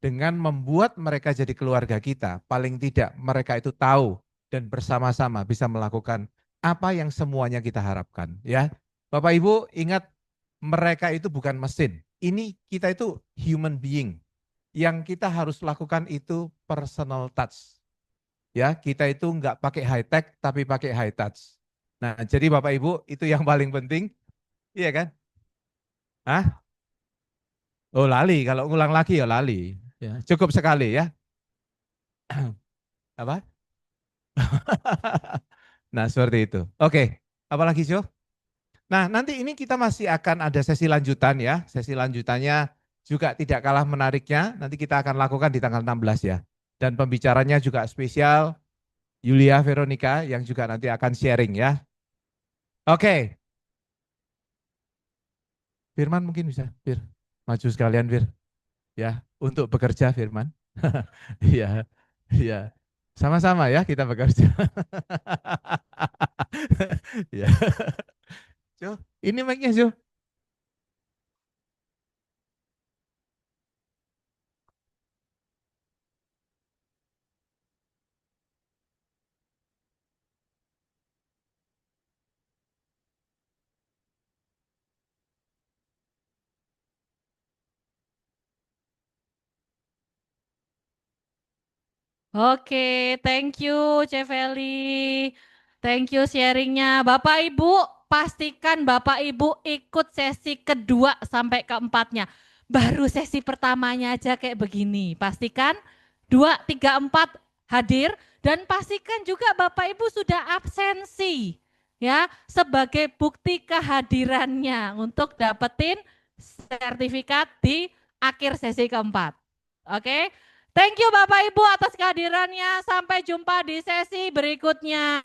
dengan membuat mereka jadi keluarga kita, paling tidak mereka itu tahu dan bersama-sama bisa melakukan apa yang semuanya kita harapkan. Ya, Bapak Ibu ingat mereka itu bukan mesin. Ini kita itu human being. Yang kita harus lakukan itu personal touch. Ya, kita itu enggak pakai high tech tapi pakai high touch. Nah, jadi Bapak Ibu itu yang paling penting. Iya kan? Hah? Oh, lali. Kalau ngulang lagi ya lali. Ya, cukup sekali ya. Apa? Nah, seperti itu. Oke, apalagi Jo? Nah, nanti ini kita masih akan ada sesi lanjutan ya. Sesi lanjutannya juga tidak kalah menariknya. Nanti kita akan lakukan di tanggal 16 ya. Dan pembicaranya juga spesial Yulia Veronica yang juga nanti akan sharing ya. Oke. Firman mungkin bisa, Fir. Maju sekalian, Fir. Ya, untuk bekerja Firman. Iya. Iya. Sama-sama ya kita bekerja. Ya. Jo, ini mic-nya Jo. Oke, thank you Ce Feli. Thank you sharingnya. Bapak Ibu, pastikan Bapak Ibu ikut sesi kedua sampai keempatnya. Baru sesi pertamanya aja kayak begini. Pastikan 2, 3, 4 hadir dan pastikan juga Bapak Ibu sudah absensi. ya sebagai bukti kehadirannya untuk dapetin sertifikat di akhir sesi keempat. Oke, thank you Bapak Ibu atas kehadirannya. Sampai jumpa di sesi berikutnya.